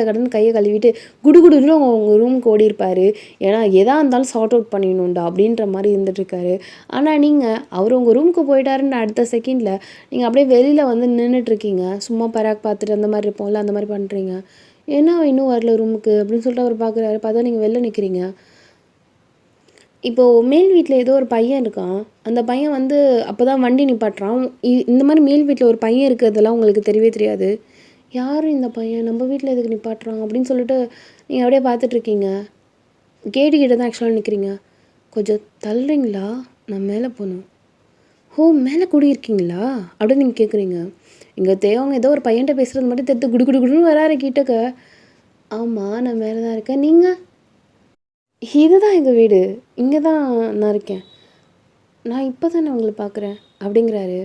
கடன்னு கையை கழுவிட்டு குடுன்னு உங்கள் ரூமுக்கு ஓடிருப்பார். ஏன்னா எதாக இருந்தாலும் சார்ட் அவுட் பண்ணிடணும்டா அப்படின்ற மாதிரி இருந்துகிட்ருக்காரு. ஆனால் நீங்கள் அவர் உங்கள் ரூமுக்கு போயிட்டாருன்னு அடுத்த செகண்டில் நீங்கள் அப்படியே வெளியில் வந்து நின்றுட்டுருக்கீங்க. சும்மா பராக் பார்த்துட்டு அந்த மாதிரி இருப்போம்ல, அந்த மாதிரி பண்ணுறீங்க. ஏன்னா அவள் இன்னும் வரல ரூமுக்கு அப்படின்னு சொல்லிட்டு அவர் பார்க்குறாரு. பார்த்தா நீங்கள் வெளில நிற்கிறீங்க. இப்போது மேல் வீட்டில் ஏதோ ஒரு பையன் இருக்கான். அந்த பையன் வந்து அப்போ தான் வண்டி நிப்பாட்டுறான். இந்த மாதிரி மேல் வீட்டில் ஒரு பையன் இருக்கிறதெல்லாம் உங்களுக்கு தெரியவே தெரியாது. யார் இந்த பையன், நம்ம வீட்டில் எதுக்கு நிப்பாட்டுறான் அப்படின்னு சொல்லிட்டு நீங்கள் அப்படியே பார்த்துட்ருக்கீங்க. கேட்டு கிட்ட தான் ஆக்சுவலாக நிற்கிறீங்க. கொஞ்சம் தள்ளுறீங்களா, நான் மேலே போகணும். ஓ, மேலே குடியிருக்கீங்களா அப்படின்னு நீங்கள் கேட்குறீங்க. இங்கே தேவங்க ஏதோ ஒரு பையன்கிட்ட பேசுகிறது மட்டும் தெரித்து குடு குடு குடுன்னு வராரு கிட்டக்க. ஆமாம், நான் மேலே தான் இருக்கேன். நீங்கள்? இதுதான் எங்கள் வீடு, இங்கே தான் நான் இருக்கேன். நான் இப்போ தானே உங்களை பார்க்குறேன் அப்படிங்கிறாரு.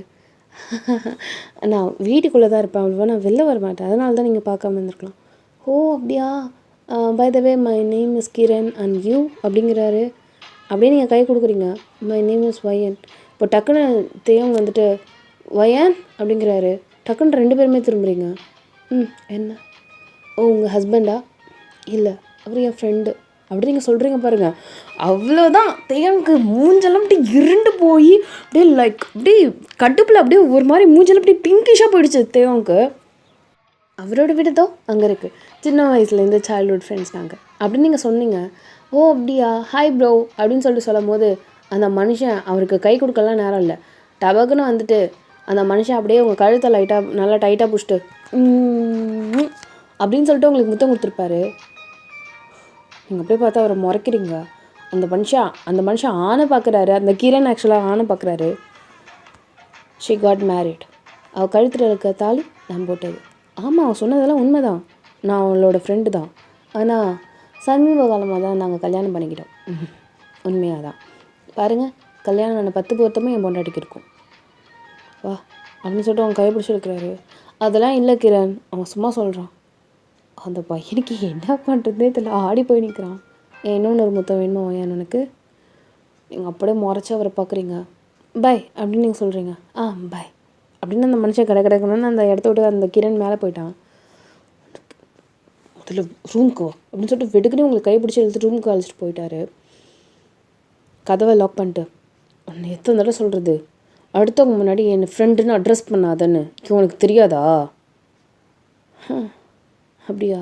நான் வீட்டுக்குள்ளே தான் இருப்பேன், அவ்வளோவா நான் வெளில வர மாட்டேன், அதனால தான் நீங்கள் பார்க்காம இருந்திருக்கலாம். ஓ அப்படியா, by the way my name is Kiran and you அப்படிங்கிறாரு. அப்படியே நீங்கள் கை கொடுக்குறீங்க. My name is Vayan. இப்போ டக்குன்னு தேவங்க வந்துட்டு வயன் அப்படிங்கிறாரு. டக்குன்னு 2 பேருமே திரும்புறீங்க. என்ன? ஓ, உங்கள் ஹஸ்பண்டா? இல்லை, அவர் என் ஃப்ரெண்டு அப்படி நீங்கள் சொல்கிறீங்க பாருங்கள். அவ்வளோதான், தேவனுக்கு மூஞ்செல்லாம் அப்படி இருண்டு போய் அப்படியே லைக் அப்படியே கடுப்பில் அப்படியே ஒரு மாதிரி மூஞ்செல்லாம் அப்படியே பிங்கிஷாக போயிடுச்சு தேவனுக்கு. அவரோட வீடுதோ அங்கே இருக்குது, சின்ன வயசுலேருந்து சைல்ட்ஹுட் ஃப்ரெண்ட்ஸ் நாங்கள் அப்படின்னு நீங்கள் சொன்னீங்க. ஓ அப்படியா, ஹாய் ப்ரோ அப்படின்னு சொல்லிட்டு சொல்லும் போது அந்த மனுஷன் அவருக்கு கை கொடுக்கலாம் நேரம் இல்லை. டபக்குன்னு வந்துட்டு அந்த மனுஷன் அப்படியே உங்கள் கழுத்தை லைட்டாக நல்லா டைட்டாக பிடிச்சிட்டு அப்படின்னு சொல்லிட்டு உங்களுக்கு முத்தம் கொடுத்துருப்பாரு. நீங்கள் அப்படியே பார்த்தா அவரை முறைக்கிறீங்க. அந்த மனுஷன் ஆணை பார்க்குறாரு. அந்த கிரண் ஆக்சுவலாக ஆணை பார்க்குறாரு. She got married. அவள் கழுத்தில் இருக்க தாலி நான் போட்டது. ஆமாம், அவள் சொன்னதெல்லாம் உண்மைதான். நான் அவளோட ஃப்ரெண்டு தான். ஆனால் சமீப காலமாக தான் நாங்கள் கல்யாணம் பண்ணிக்கிட்டோம். உண்மையாக தான். பாருங்கள், கல்யாணம் நான் 10 பொருத்தமும் என் பொண்டாட்டிக்கு இருக்கும். வா அப்படின்னு சொல்லிட்டு அவன் கைப்பிடிச்சி இருக்கிறாரு. அதெல்லாம் இல்லை கிரண், அவன் சும்மா சொல்கிறான். அந்த பையனுக்கு என்ன பண்ணுறதுனே தெரியல, ஆடி போய் நிற்கிறான். இன்னொன்று ஒரு முத்தம் வேணுமா வயன் உனக்கு? நீங்கள் அப்படியே முறைச்சி அவரை பார்க்குறீங்க. பாய் அப்படின்னு நீங்கள் சொல்கிறீங்க. பாய் அப்படின்னு அந்த மனுஷன் கிடக்கணும்னு அந்த இடத்த விட்டு அந்த கிரண் மேலே போயிட்டான். முதல்ல ரூம்க்கு வா அப்படின்னு சொல்லிட்டு வெடுக்குன்னு உங்களுக்கு கைப்பிடிச்சி எழுத்து ரூமுக்கு அழைச்சிட்டு போயிட்டாரு. கதவை லாக் பண்ணிட்டு, உன்னை எத்தனை தடவை சொல்கிறது, அடுத்தவங்க முன்னாடி என் ஃப்ரெண்டுன்னு அட்ரஸ் பண்ணாதன்னு உனக்கு தெரியாதா? அப்படியா,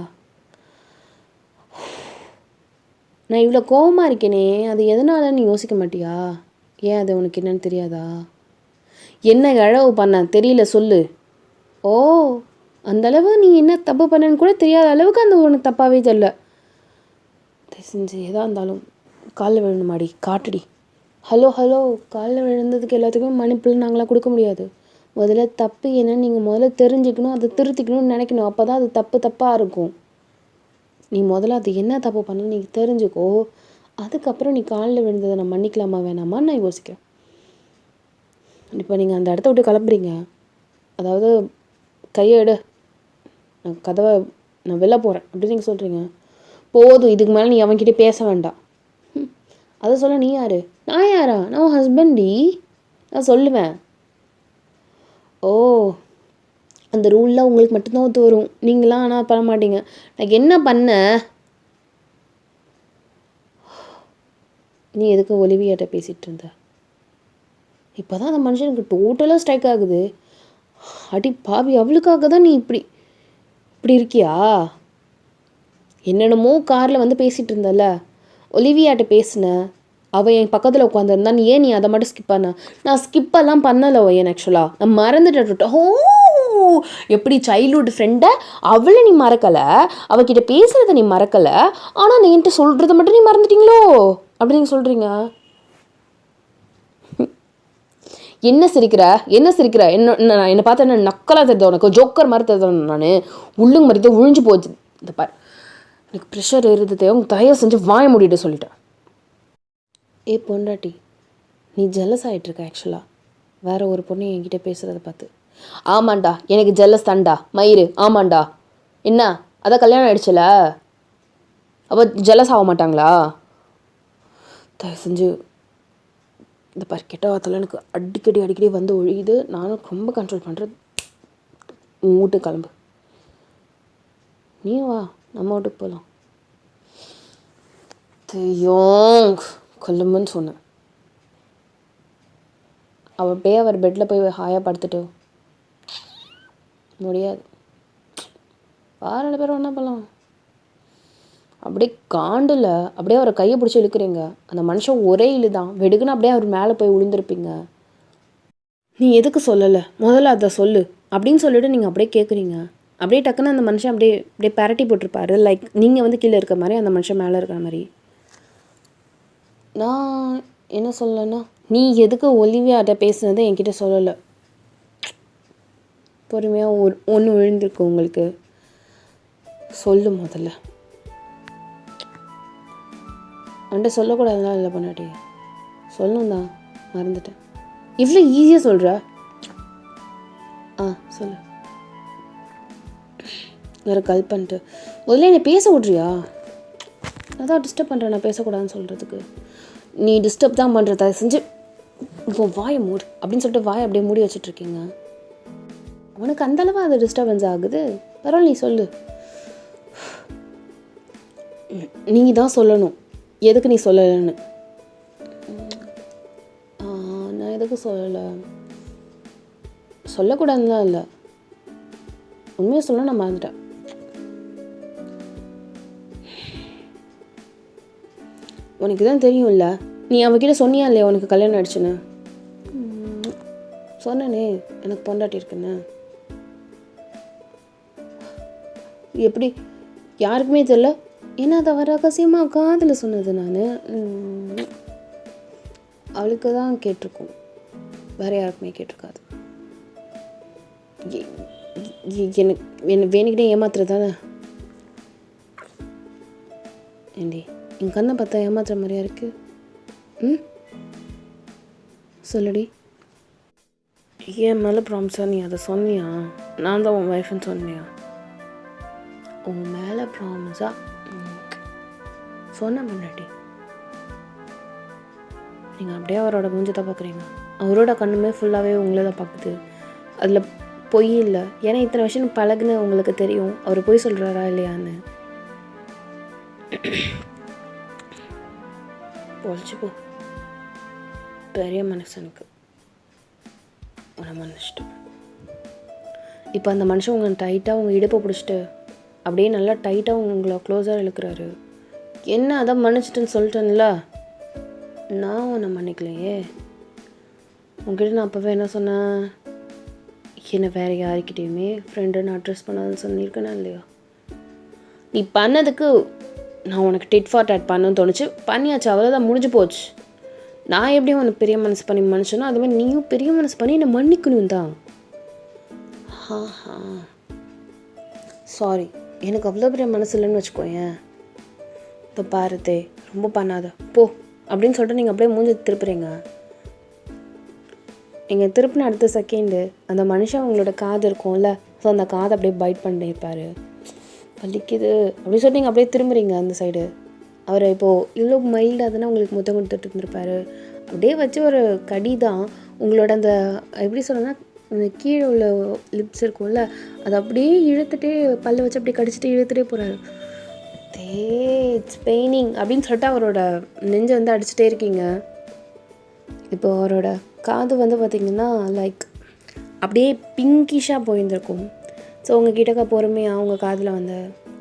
நான் இவ்வளோ கோபமாக இருக்கேனே, அது எதனால நீ யோசிக்க மாட்டியா? ஏன் அது உனக்கு என்னன்னு தெரியாதா? என்ன இழவு பண்ண தெரியல சொல்லு. ஓ, அந்தளவு நீ என்ன தப்பு பண்ணன்னு கூட தெரியாத அளவுக்கு அந்த உனக்கு தப்பாகவே தெரியல. செஞ்சு எதாக இருந்தாலும் காலில் விழணுமாடி, காட்டுடி. ஹலோ காலில் விழுந்ததுக்கு எல்லாத்துக்குமே மன்னிப்புல நாங்களாம் கொடுக்க முடியாது. முதல்ல தப்பு என்னன்னு நீங்கள் முதல்ல தெரிஞ்சுக்கணும், அதை திருத்திக்கணும்னு நினைக்கணும். அப்போ தான் அது தப்பாக இருக்கும். நீ முதல்ல அது என்ன தப்பு பண்ண நீ தெரிஞ்சுக்கோ. அதுக்கப்புறம் நீ காலில் விழுந்ததை நான் மன்னிக்கலாமா வேணாமான்னு நான் யோசிக்கிறேன். இப்போ நீங்கள் அந்த இடத்த விட்டு கிளம்புறீங்க. அதாவது கையை எடு, நான் வெளில போகிறேன் அப்படின்னு நீங்கள் சொல்கிறீங்க. போதும், இதுக்கு மேலே நீ அவன்கிட்ட பேச வேண்டாம். அதை சொல்ல நீ யார்? நான் யாரா? நான் உன் ஹஸ்பண்டி, நான் சொல்லுவேன். ஓ, அந்த ரூல்லாம் உங்களுக்கு மட்டும்தான் ஒத்து வரும், நீங்களாம் ஆனால் பண்ண மாட்டீங்க. நான் என்ன பண்ண? நீ எதுக்கு ஒலிவியாட்ட பேசிகிட்டு இருந்த? இப்போ தான் அந்த மனுஷனுக்கு டோட்டலாக ஸ்ட்ரைக் ஆகுது. அடி பாவி, அவளுக்காக தான் நீ இப்படி இருக்கியா? என்னென்னமோ காரில் வந்து பேசிகிட்டு இருந்தல, ஒலிவியாட்ட பேசின, அவள் என் பக்கத்தில் உட்காந்துருந்தா, நீ அதை மட்டும் ஸ்கிப் பண்ண? நான் ஸ்கிப்பெல்லாம் பண்ணலை ஒயன், ஆக்சுவலாக நான் மறந்துட்டேன். ஓ, எப்படி சைல்ட்ஹுட் ஃப்ரெண்டை அவளை நீ மறக்கலை, அவகிட்ட பேசுகிறத நீ மறக்கலை, ஆனால் நீ என்கிட்ட சொல்கிறத மட்டும் நீ மறந்துட்டீங்களோ அப்படி நீங்கள் சொல்கிறீங்க. என்ன சிரிக்கிற என்னை பார்த்தா என்ன நக்கலாக தெரியுது உனக்கு? ஜோக்கர் மாதிரி தெரியுது. நான் உள்ளுங்க மாதிரி தான் உழிஞ்சு போச்சு. இந்த பார், எனக்கு ப்ரெஷர் ஏறுது, தயவு செஞ்சு வாய மூடிட்டு சொல்லிட்டேன். ஏ பொண்டாட்டி, நீ ஜெல்லஸ் ஆகிட்டுருக்க ஆக்சுவலாக வேறு ஒரு பொண்ணு என்கிட்ட பேசுகிறத பார்த்து. ஆமாண்டா, எனக்கு ஜெல்லஸ் தான்டா மயிறு. ஆமாண்டா, என்ன அதான் கல்யாணம் ஆகிடுச்சுல, அப்போ ஜெல்லஸ் ஆக மாட்டாங்களா? தயவு செஞ்சு இந்த பார், கெட்ட வார்த்தைலாம் எனக்கு அடிக்கடி வந்து ஒழியுது. நானும் ரொம்ப கண்ட்ரோல் பண்ணுறது. வீட்டு கிளம்பு, நீ வா, நம்ம வீட்டுக்கு போகலாம். தெரியும் கிளம்புன்னு சொன்னேன். அவள் அப்படியே அவர் பெட்டில் போய் ஹாயாக படுத்துட்டு முடியாது. வா 2 பேரும் ஒன்றா போகலாம். அப்படியே காண்டில் அப்படியே அவரை கையை பிடிச்சி இழுக்கிறீங்க. அந்த மனுஷன் ஒரே இழு தான், வெடுக்குன்னு அப்படியே அவர் மேலே போய் விழுந்திருப்பீங்க. நீ எதுக்கு சொல்லலை, முதல்ல அதை சொல்லு அப்படின்னு சொல்லிட்டு நீங்கள் அப்படியே கேட்குறீங்க. அப்படியே டக்குன்னு அந்த மனுஷன் அப்படியே அப்படியே பரட்டி போட்டிருப்பாரு. லைக் நீங்கள் வந்து கீழே இருக்க மாதிரி, அந்த மனுஷன் மேலே இருக்கிற மாதிரி. நான் என்ன சொல்லலைன்னா, நீ எதுக்கு ஒலிவியாட்ட பேசுனதை என்கிட்ட சொல்லலை. பொறுமையாக ஒன்று விழுந்திருக்கு உங்களுக்கு, சொல்லு முதல்ல. அவன்கிட்ட சொல்லக்கூடாதுலாம் இல்லை பொண்டாட்டி, சொல்லணும் தான், மறந்துட்டேன். இவ்வளோ ஈஸியாக சொல்கிற. சொல்லு. வேறு கால் பண்ணிட்டு முதல்ல என்னை பேச விட்றியா? அதான் டிஸ்டர்ப் பண்ணுறேன் நான் பேசக்கூடாதுன்னு சொல்கிறதுக்கு. நீ டிஸ்டர்ப் தான் பண்ணுறத செஞ்சு இப்போ வாயை மூடு அப்படின்னு சொல்லிட்டு வாயை அப்படியே மூடி வச்சிட்ருக்கீங்க. உனக்கு அந்தளவு அது டிஸ்டர்பன்ஸ் ஆகுது. பரவாயில்ல, நீ சொல்லு. நீ தான் சொல்லணும் எதுக்கு நீ சொல்லலைன்னு. நான் எதுக்கு சொல்லலை, சொல்லக்கூடாதுலாம் இல்லை, உண்மையாக சொல்ல நான் மறந்துட்டேன். உனக்கு தான் தெரியும்ல, நீ அவகிட்ட சொன்னியா இல்லையா உனக்கு கல்யாணம் ஆயிடுச்சுன்னு? சொன்னனே எனக்கு பொண்டாட்டி இருக்குன்னு. எப்படி யாருக்குமே தெரியல? ஏன்னா அதை வர ரகசியமாக காதில் சொன்னது நான். அவளுக்கு தான் கேட்டிருக்கோம், வேறு யாருக்குமே கேட்டிருக்காது. எனக்கு வேணுக்கிட்டே ஏமாத்துறது தானே ஏண்டி? என் கண்ணை பார்த்தா ஏமாத்துற மாதிரியா இருக்கு? சொல்லுடி. என் மேலே ப்ராமிஸா நீ அதை சொன்னியா? நான் தான் உன் ஒய்ஃப்னு சொன்னியா? உன் மேலே ப்ராமிஸா சொன்ன முன்னாடி நீங்கள் அப்படியே அவரோட மூஞ்சி தான் பார்க்குறீங்க. அவரோட கண்ணுமே ஃபுல்லாகவே உங்களை தான் பார்க்குது. அதில் பொய் இல்லை. ஏன்னா இத்தனை வருஷம் பழகுன்னு உங்களுக்கு தெரியும் அவர் பொய் சொல்கிறாரா இல்லையான்னு. பொழிச்சு போ, பெரிய மனுஷனுக்கு உன்னை மன்னிச்சிட்டோம். இப்போ அந்த மனுஷன் உங்களை டைட்டாக உங்கள் இடுப்பை பிடிச்சிட்டு அப்படியே நல்லா டைட்டாக உங்களை க்ளோஸாக இழுக்கிறாரு. என்ன அதான் மன்னிச்சிட்டுன்னு சொல்லிட்டேன்ல, நான் உன்னை மன்னிக்கலையே. உங்ககிட்ட நான் அப்போவே என்ன சொன்னேன்? என்னை வேறு யாருக்கிட்டேயுமே ஃப்ரெண்டுன்னு அட்ரஸ் பண்ணாதுன்னு சொல்லியிருக்கேனா இல்லையா? நீ பண்ணதுக்கு நான் உனக்கு டிட் ஃபார் டேட் பண்ணணும்னு தோணுச்சு, பண்ணியாச்சு, அவ்வளோதான், முடிஞ்சு போச்சு. நான் எப்படி உனக்கு பெரிய மனசு பண்ணி மனுஷனோ அதுமாதிரி நீயும் பெரிய மனசு பண்ணி என்னை மன்னிக்கணும் தான். சாரி, எனக்கு அவ்வளோ பெரிய மனசு இல்லைன்னு வச்சுக்கோயேன். இப்போ பாருதே, ரொம்ப பண்ணாத போ அப்படின்னு சொல்லிட்டு நீங்கள் அப்படியே மூஞ்சி திருப்புறீங்க. நீங்கள் திருப்பின அடுத்த செகண்டு அந்த மனுஷன் உங்களோட காது இருக்கும்ல, ஸோ அந்த காதை அப்படியே பைட் பண்ணியிருப்பார். வலிக்குது அப்படின்னு சொல்லிட்டு நீங்கள் அப்படியே திரும்புறீங்க அந்த சைடு. அவர் இப்போது இவ்வளோ மைல்டாக தானே உங்களுக்கு முத்தம் கொடுத்துட்டு இருந்திருப்பாரு. அப்படியே வச்சு ஒரு கடி தான் உங்களோட அந்த எப்படி சொல்லணும்னா அந்த கீழே உள்ள லிப்ஸ் இருக்கும்ல, அதை அப்படியே இழுத்துட்டே பல்ல வச்சு அப்படியே கடிச்சிட்டு இழுத்துட்டே போகிறாரு. இட்ஸ் பெயினிங் அப்படின்னு சொல்லிட்டு அவரோட நெஞ்சை வந்து அடிச்சுட்டே இருக்கீங்க. இப்போ அவரோட காது வந்து பார்த்திங்கன்னா லைக் அப்படியே பிங்கிஷாக போயிருந்திருக்கும். ஸோ உங்கள் கிட்டக்க பொறுமையாக அவங்க காதில் வந்து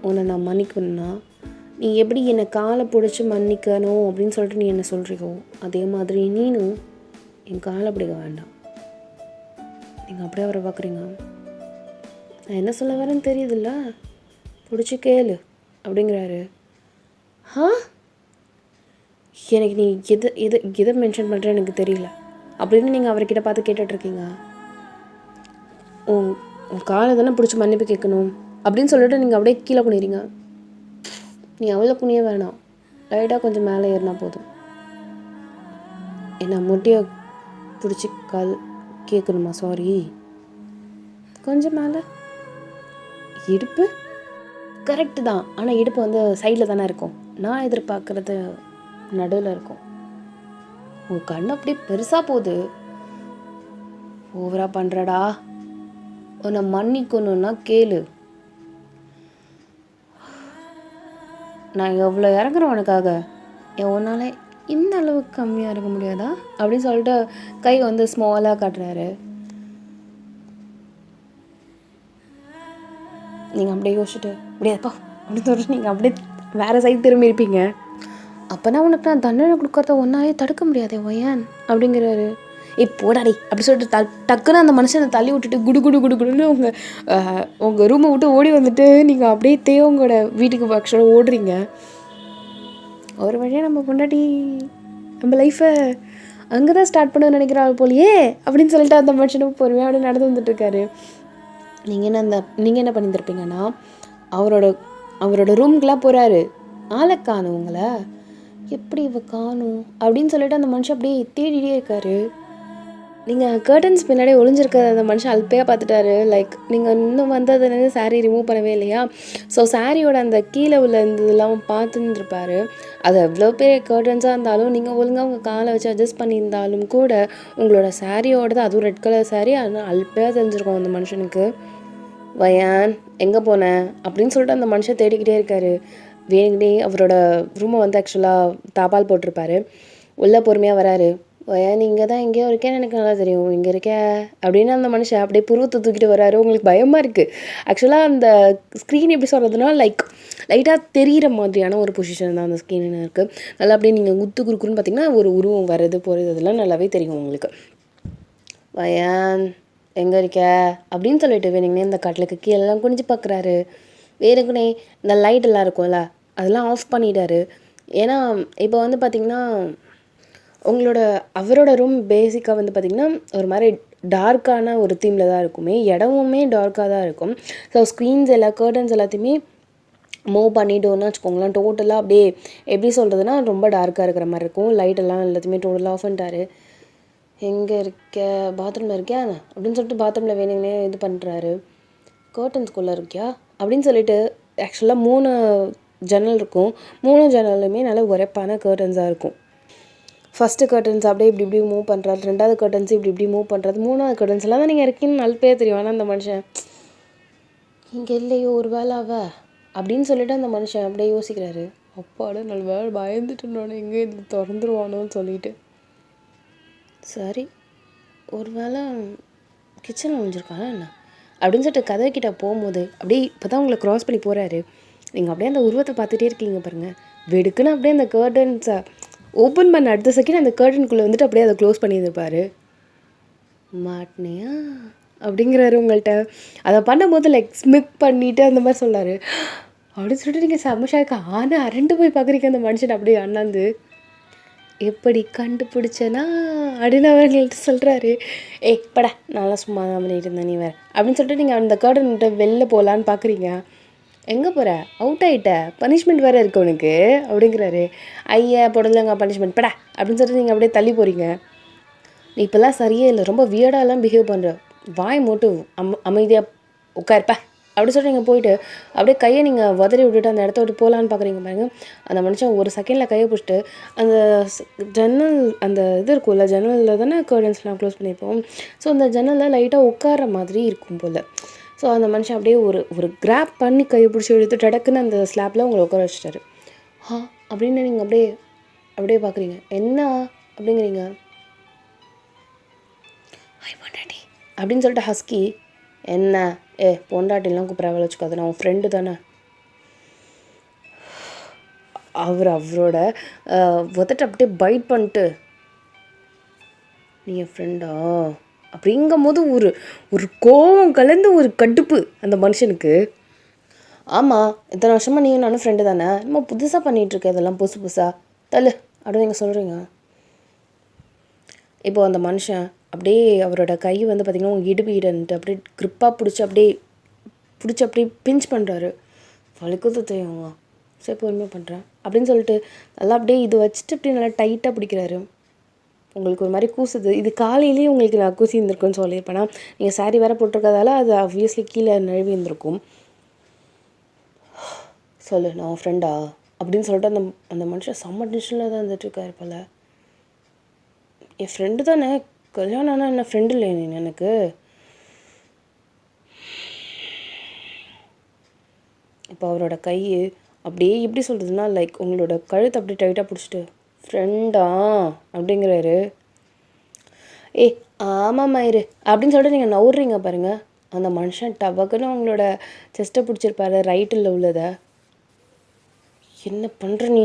உன்னை நான் மன்னிக்கணும்னா நீ எப்படி என்னை காலை பிடிச்சி மன்னிக்கணும் அப்படின்னு சொல்லிட்டு நீ என்ன சொல்கிறியோ அதே மாதிரி நீனும் என் காலை பிடிக்க வேண்டாம். நீங்கள் அப்படியே அவரை பார்க்குறீங்க. நான் என்ன சொல்ல வரேன்னு தெரியுதுல்ல, பிடிச்சி கேளு அப்படிங்கிறாரு. எனக்கு நீ எதை மென்ஷன் பண்ணுற எனக்கு தெரியல அப்படின்னு நீங்கள் அவர்கிட்ட பார்த்து கேட்டுட்ருக்கீங்க. உன் காலை தானே பிடிச்சி மன்னிப்பு கேட்கணும் அப்படின்னு சொல்லிட்டு நீங்கள் அப்படியே கீழே குனிறீங்க. நீ அவ்வளோ குனிய வேணாம், லைட்டாக கொஞ்சம் மேலே ஏறினா போதும். என்ன முட்டியை பிடிச்சி கால் கேட்கணுமா? சாரி, கொஞ்சம் மேலே. இடுப்பு கரெக்டு தான், ஆனால் இடுப்பு வந்து சைடில் தானே இருக்கும். நான் எதிர்பார்க்குறது நடுவில் இருக்கும். உன் கண்ணு அப்படியே பெருசாக போகுது, ஓவராக பண்ணுறடா. உன்னை மன்னிக்கணுன்னா கேளு, நான் எவ்வளோ இறங்குறேன் உனக்காக, உன்னால் இந்த அளவுக்கு கம்மியாக இருக்க முடியாதா அப்படின்னு சொல்லிட்டு கை வந்து ஸ்மாலாக காட்டுறாரு. நீங்கள் அப்படியே யோசிச்சுட்டு முடியாதுப்பா அப்படின்னு சொல்லிட்டு நீங்கள் அப்படியே வேறு சைடு திரும்பி இருப்பீங்க. அப்போனா உனக்கு நான் தண்டனை கொடுக்கறத ஒன்றாவே தடுக்க முடியாதே ஒயன் அப்படிங்கிறாரு. போடாடி அப்படி சொல்லிட்டு டக்குன்னு அந்த மனுஷனை தள்ளி விட்டுட்டு குடுன்னு உங்கள் ரூமை விட்டு ஓடி வந்துட்டு நீங்கள் அப்படியே தேவங்களோட வீட்டுக்கு ஆக்சுவலாக ஓடுறீங்க. ஒரு வழியாக நம்ம முன்னாடி நம்ம லைஃப்பை அங்கே தான் ஸ்டார்ட் பண்ண நினைக்கிறாள் போலியே அப்படின்னு சொல்லிட்டு அந்த மனுஷனும் பொறுமையாக அப்படி நடந்து வந்துட்டுருக்காரு. நீங்கள் என்ன பண்ணியிருந்திருப்பீங்கன்னா, அவரோட ரூம்க்கெலாம் போகிறாரு. ஆளை காணும் உங்களை, எப்படி இவ காணும் அப்படின்னு சொல்லிட்டு அந்த மனுஷன் அப்படியே தேடிட்டே இருக்காரு. நீங்கள் கர்டன்ஸ் பின்னாடி ஒளிஞ்சிருக்க அந்த மனுஷன் அல்பையாக பார்த்துட்டாரு. லைக் நீங்கள் இன்னும் வந்ததுலேருந்து சாரீ ரிமூவ் பண்ணவே இல்லையா, ஸோ சாரியோட அந்த கீழே உள்ள இதெல்லாம் பார்த்துருப்பாரு. அது எவ்வளோ பெரிய கர்டன்ஸாக இருந்தாலும் நீங்கள் ஒழுங்காக உங்கள் காலை வச்சு அட்ஜஸ்ட் பண்ணியிருந்தாலும் கூட உங்களோட சாரியோட தான், அதுவும் ரெட் கலர் சாரீ, அதனால் அல்பையாக தெரிஞ்சிருக்கும் அந்த மனுஷனுக்கு. வயான் எங்கே போனேன் அப்படின்னு சொல்லிட்டு அந்த மனுஷன் தேடிக்கிட்டே இருக்காரு. வேணுங்கிட்டே அவரோட ரூமை ஆக்சுவலாக தாப்பால் போட்டிருப்பாரு. உள்ளே பொறுமையாக வராரு. வயான் இங்கே தான் எங்கேயோ இருக்கேன்னு எனக்கு நல்லா தெரியும், இங்கே இருக்க அப்படின்னு அந்த மனுஷன் அப்படியே புருவத்தை தூக்கிட்டு வராரு. உங்களுக்கு பயமாக இருக்குது. ஆக்சுவலாக அந்த ஸ்க்ரீன் எப்படி சொல்கிறதுனா லைட்டாக தெரிகிற மாதிரியான ஒரு பொசிஷன் தான் அந்த ஸ்க்ரீன் இருக்குது. நல்லா அப்படியே நீங்கள் குறுக்குன்னு பார்த்தீங்கன்னா ஒரு உருவம் வர்றது போகிறது அதெல்லாம் நல்லாவே தெரியும் உங்களுக்கு. வயான் எங்கே இருக்க அப்படின்னு சொல்லிட்டு வேணுங்கன்னே இந்த கட்டிலுக்கு கீழெல்லாம் குனிஞ்சு பார்க்குறாரு. வேணுங்கன்னே இந்த லைட்டெல்லாம் இருக்கும்ல அதெல்லாம் ஆஃப் பண்ணிட்டாரு. ஏன்னா இப்போ பார்த்திங்கன்னா அவரோட ரூம் பேசிக்காக பார்த்திங்கன்னா ஒரு மாதிரி டார்க்கான ஒரு தீமில் தான் இருக்குமே, இடமுமே டார்க்காக தான் இருக்கும். ஸோ ஸ்க்ரீன்ஸ் கர்டன்ஸ் எல்லாத்தையுமே மூவ் பண்ணிட்டோன்னு வச்சுக்கோங்களேன், டோட்டலாக அப்படியே எப்படி சொல்கிறதுனா ரொம்ப டார்க்காக இருக்கிற மாதிரி இருக்கும். லைட்டெல்லாம் எல்லாத்தையுமே டோட்டலாக ஆஃப் பண்ணிட்டாரு. எங்கே இருக்க, பாத்ரூமில் இருக்கியா அப்படின்னு சொல்லிட்டு பாத்ரூமில் வேணுங்கன்னே இது பண்ணுறாரு. கர்டன்ஸ்குள்ளே இருக்கியா அப்படின்னு சொல்லிட்டு ஆக்சுவலாக 3 ஜன்னல் இருக்கும். 3 ஜன்னலுமே நல்லா உரைப்பான கர்டன்ஸாக இருக்கும். ஃபஸ்ட்டு கர்டன்ஸ் அப்படியே இப்படி மூவ் பண்ணுறாரு, 2வது கர்டன்ஸ் இப்படி மூவ் பண்ணுறது, 3வது கர்டன்ஸ் எல்லாம் தான் நீங்கள் இருக்கீங்கன்னு நல்ல தெரியும். ஆனால் அந்த மனுஷன் இங்கே இல்லையோ ஒரு வேலை அப்படின்னு சொல்லிட்டு அந்த மனுஷன் அப்படியே யோசிக்கிறாரு. அப்பாட நல்ல வேலை பயந்துட்டுனோட எங்கே இது திறந்துருவானோன்னு சொல்லிட்டு. சரி ஒரு வேளை கிச்சனில் ஒழிஞ்சிருக்கானா என்ன அப்படின்னு சொல்லிட்டு கதைக்கிட்ட போகும்போது அப்படியே இப்போ தான் உங்களை க்ராஸ் பண்ணி போகிறாரு. நீங்கள் அப்படியே அந்த உருவத்தை பார்த்துட்டே இருக்கீங்க பாருங்கள். வெடுக்குன்னு அப்படியே அந்த கர்டன்ஸை ஓப்பன் பண்ண அடுத்த செகண்ட் அந்த கர்டனுக்குள்ளே அப்படியே அதை க்ளோஸ் பண்ணியிருப்பார். மாட்டினியா அப்படிங்கிறாரு உங்கள்கிட்ட. அதை பண்ணும்போது லைக் ஸ்மிக் பண்ணிவிட்டு அந்த மாதிரி சொல்லார். அப்படின்னு சொல்லிட்டு நீங்கள் செம்மஷாக்கு ஆனால் அரண்டு போய் பார்க்குறீங்க அந்த மனுஷன் அப்படியே அண்ணாந்து. எப்படி கண்டுபிடிச்சேன்னா அப்படின்னு அவர்கள்ட்ட சொல்கிறாரு. படா நல்லா சும்மா தான் பண்ணிட்டு இருந்தேன் நீ வேறு அப்படின்னு சொல்லிட்டு நீங்கள் அந்த கர்டன்கிட்ட வெளில போகலான்னு பார்க்குறீங்க. எங்கே போகிற, அவுட் ஆகிட்ட, பனிஷ்மெண்ட் வேறு இருக்கு உனக்கு அப்படிங்கிறாரு. ஐயா போடலங்க பனிஷ்மெண்ட் படா அப்படின்னு சொல்லிட்டு நீங்கள் அப்படியே தள்ளி போகிறீங்க. நீ இப்போல்லாம் சரியே இல்லை, ரொம்ப வியர்டாலாம் பிஹேவ் பண்ணுற, வாய் மட்டும் அமைதியாக உட்காருப்ப அப்படி சொல்லிட்டு நீங்கள் போயிட்டு அப்படியே கையை நீங்கள் உதறி விட்டுட்டு அந்த இடத்த விட்டு போகலான்னு பார்க்குறீங்க பாருங்க. அந்த மனுஷன் ஒரு செகண்டில் கையை பிடிச்சிட்டு அந்த ஜன்னல் அந்த இது இருக்கும்ல, ஜன்னலில் தானே கர்டன்ஸ்லாம் க்ளோஸ் பண்ணியிருப்போம். ஸோ அந்த ஜன்னலில் லைட்டாக உட்கார மாதிரி இருக்கும் போல். ஸோ அந்த மனுஷன் அப்படியே ஒரு கிராப் பண்ணி கையை பிடிச்சி எடுத்து டடக்குன்னு அந்த ஸ்லாப்பில் உங்களை உட்கார வச்சுட்டாரு. அப்படின்னு நீங்கள் அப்படியே பார்க்குறீங்க. என்ன அப்படிங்கிறீங்க. பொண்டாட்டி அப்படின்னு சொல்லிட்டு ஹஸ்கி, என்ன பொண்டாட்டிலாம் கூப்பிட்ற வேலை வச்சுக்காது, நான் உன் ஃப்ரெண்டு தானே. அவரோட ஒத்தட்ட அப்படியே பைட் பண்ணிட்டு, நீ என் ஃப்ரெண்டா அப்படிங்கும் போது ஒரு கோவம் கலந்து ஒரு கடுப்பு அந்த மனுஷனுக்கு. ஆமாம் இத்தனை வருஷமாக நீயும் நானும் ஃப்ரெண்டு தானே, நம்ம புதுசாக பண்ணிகிட்ருக்க இதெல்லாம் புதுசாக தள்ளு அப்படின்னு நீங்கள் சொல்கிறீங்க. இப்போது அந்த மனுஷன் அப்படியே அவரோட கை பார்த்திங்கன்னா உங்கள் இடுப்பிடன்ட்டு அப்படியே க்ரிப்பாக பிடிச்சி அப்படியே பிஞ்ச் பண்ணுறாரு. வலிக்குது தெரியுங்க, சரி பொறுமையாக பண்ணுறேன் அப்படின்னு சொல்லிட்டு நல்லா அப்படியே இது வச்சுட்டு அப்படியே நல்லா டைட்டாக பிடிக்கிறாரு. உங்களுக்கு ஒரு மாதிரி கூசுது. இது காலையிலேயே உங்களுக்கு நான் கூசி இருந்திருக்குன்னு சொல்லியிருப்பேன்னா, நீங்கள் சாரீ வேறு போட்டிருக்கதால அது ஆப்வியஸ்லி கீழே நழுவி இருந்திருக்கும். சொல்லு நான் ஃப்ரெண்டா அப்படின்னு சொல்லிட்டு அந்த மனுஷன் செம்ம டென்ஷனில் தான் இருந்துட்டுருக்காரு போல். என் ஃப்ரெண்டு தானே, கல்யாணம் ஆனால் என்ன ஃப்ரெண்டு இல்லை நீ எனக்கு. இப்போ அவரோட கை அப்படியே எப்படி சொல்கிறதுனா லைக் உங்களோட கழுத்தை அப்படியே டைட்டாக பிடிச்சிட்டு ஃப்ரெண்டா அப்படிங்கிறாரு. ஆமாம் மயிறு அப்படின்னு சொல்லிட்டு நீங்கள் நவுறீங்க பாருங்கள். அந்த மனுஷன் டபக்குன்னு அவங்களோட செஸ்ட்டை பிடிச்சிருப்பாரு ரைட்டில் உள்ளதை. என்ன பண்ணுற நீ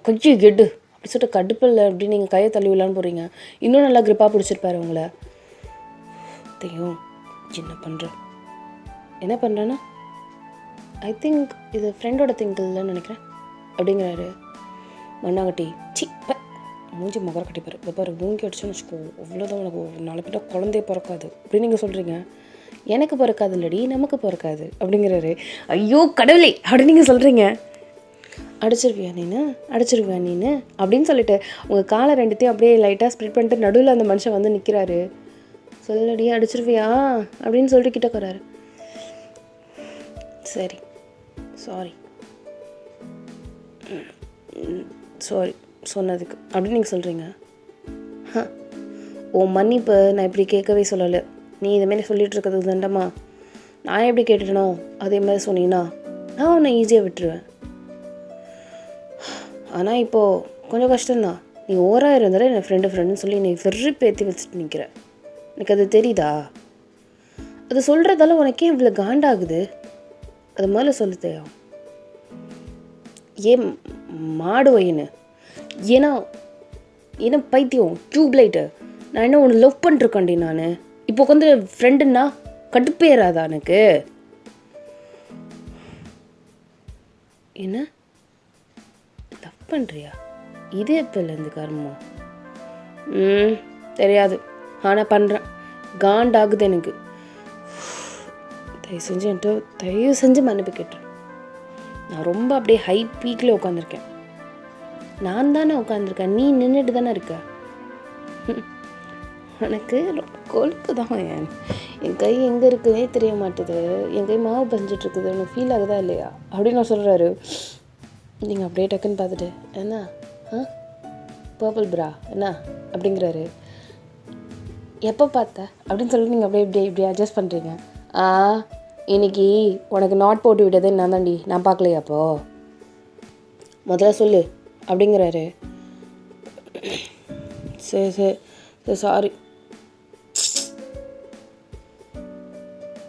கையை கெடு அப்படி சொல்லிட்டு கடுப்பில் அப்படி நீங்கள் கையை தள்ளி விடலான்னு போகிறீங்க. இன்னும் நல்லா கிரிப்பாக பிடிச்சிருப்பாரு உங்களை. தெரியும் என்ன பண்ணுற என்ன பண்ணுறேன்னா ஐ திங்க் இது ஃப்ரெண்டோட திங்கில்னு நினைக்கிறேன் அப்படிங்கிறாரு. மண்ணாங்கட்டி மூஞ்சி முகர கட்டிப்பார். இதை பாரு மூங்கி அடிச்சோன்னு வச்சுக்கோ அவ்வளோதான் உனக்கு நாலு பேர்ட்ட குழந்தைய பிறக்காது அப்படின்னு நீங்கள் சொல்கிறீங்க. எனக்கு பிறக்காது இல்லடி நமக்கு பிறக்காது அப்படிங்கிறாரு. ஐயோ கடவுளே அப்படின்னு நீங்கள் சொல்கிறீங்க. அடிச்சிருவியா நீனு அப்படின்னு சொல்லிட்டு உங்கள் காலை ரெண்டுத்தையும் அப்படியே லைட்டாக ஸ்ப்ரெட் பண்ணிட்டு நடுவில் அந்த மனுஷன் வந்து நிற்கிறாரு. சொல்லடி அடிச்சிருவியா அப்படின்னு சொல்லிட்டு கிட்ட போகிறாரு. சரி சாரி சொன்னதுக்கு அப்படின்னு நீங்கள் சொல்கிறீங்க. ஓ மன்னிப்பு நான் இப்படி கேட்கவே சொல்லலை. நீ இதுமாரி சொல்லிகிட்டு இருக்கிறது தண்டமா நான் எப்படி கேட்டுட்டனோ அதே மாதிரி சொன்னீங்கன்னா நான் உன்னை ஈஸியாக விட்டுருவேன். ஆனால் இப்போது கொஞ்சம் கஷ்டம்தான். நீ ஓராக இருந்தாலும் என் ஃப்ரெண்டுன்னு சொல்லி நீ வெறுப்பேற்றி வச்சுட்டு நிற்கிற. எனக்கு அது தெரியுதா? அது சொல்கிறதால உனக்கே இவ்வளோ காண்டாகுது? அது முதல்ல சொல்லுத்தையா? ஏன் மாடு வையின்னு ஏன்னா பைத்தியம் டியூப்லைட்டு நான் என்ன ஒன்று லவ் பண்ணிருக்கேன்டி. நான் இப்போ உட்காந்து ஃப்ரெண்டுன்னா கடுப்பேறாதா எனக்கு? என்ன லவ் பண்ணுறியா? இதே எப்போலேருந்து கர்மம்? தெரியாது, ஆனால் பண்ணுறேன். காண்டாகுது எனக்கு. தயவு செஞ்சு மன்னிப்பு கேட்டுறேன். நான் ரொம்ப அப்படியே ஹை பீக்கில் உட்காந்துருக்கேன். நான் தானே உட்காந்துருக்கேன், நீ நின்றுட்டு தானே இருக்க. எனக்கு ரொம்ப கொழுப்பு தான். என் கை எங்கே இருக்குன்னே தெரிய மாட்டுது. என் கை மாவு பஞ்சிட்ருக்குது. உனக்கு ஃபீல் ஆகுதா இல்லையா அப்படின்னு நான் சொல்கிறாரு. நீங்கள் அப்படியே டக்குன்னு பார்த்துட்டு என்ன பர்பிள் பிரா என்ன அப்படிங்கிறாரு. எப்போ பார்த்த அப்படின்னு சொல்லிட்டு நீங்கள் அப்படியே இப்படி அட்ஜஸ்ட் பண்ணுறீங்க. இன்னைக்கு உனக்கு நாட் போட்டு விட்டதே நான் தாண்டி, நான் பார்க்கலையா? அப்போ முதல்ல சொல்லு அப்படிங்கிறாரு. சரி சாரி.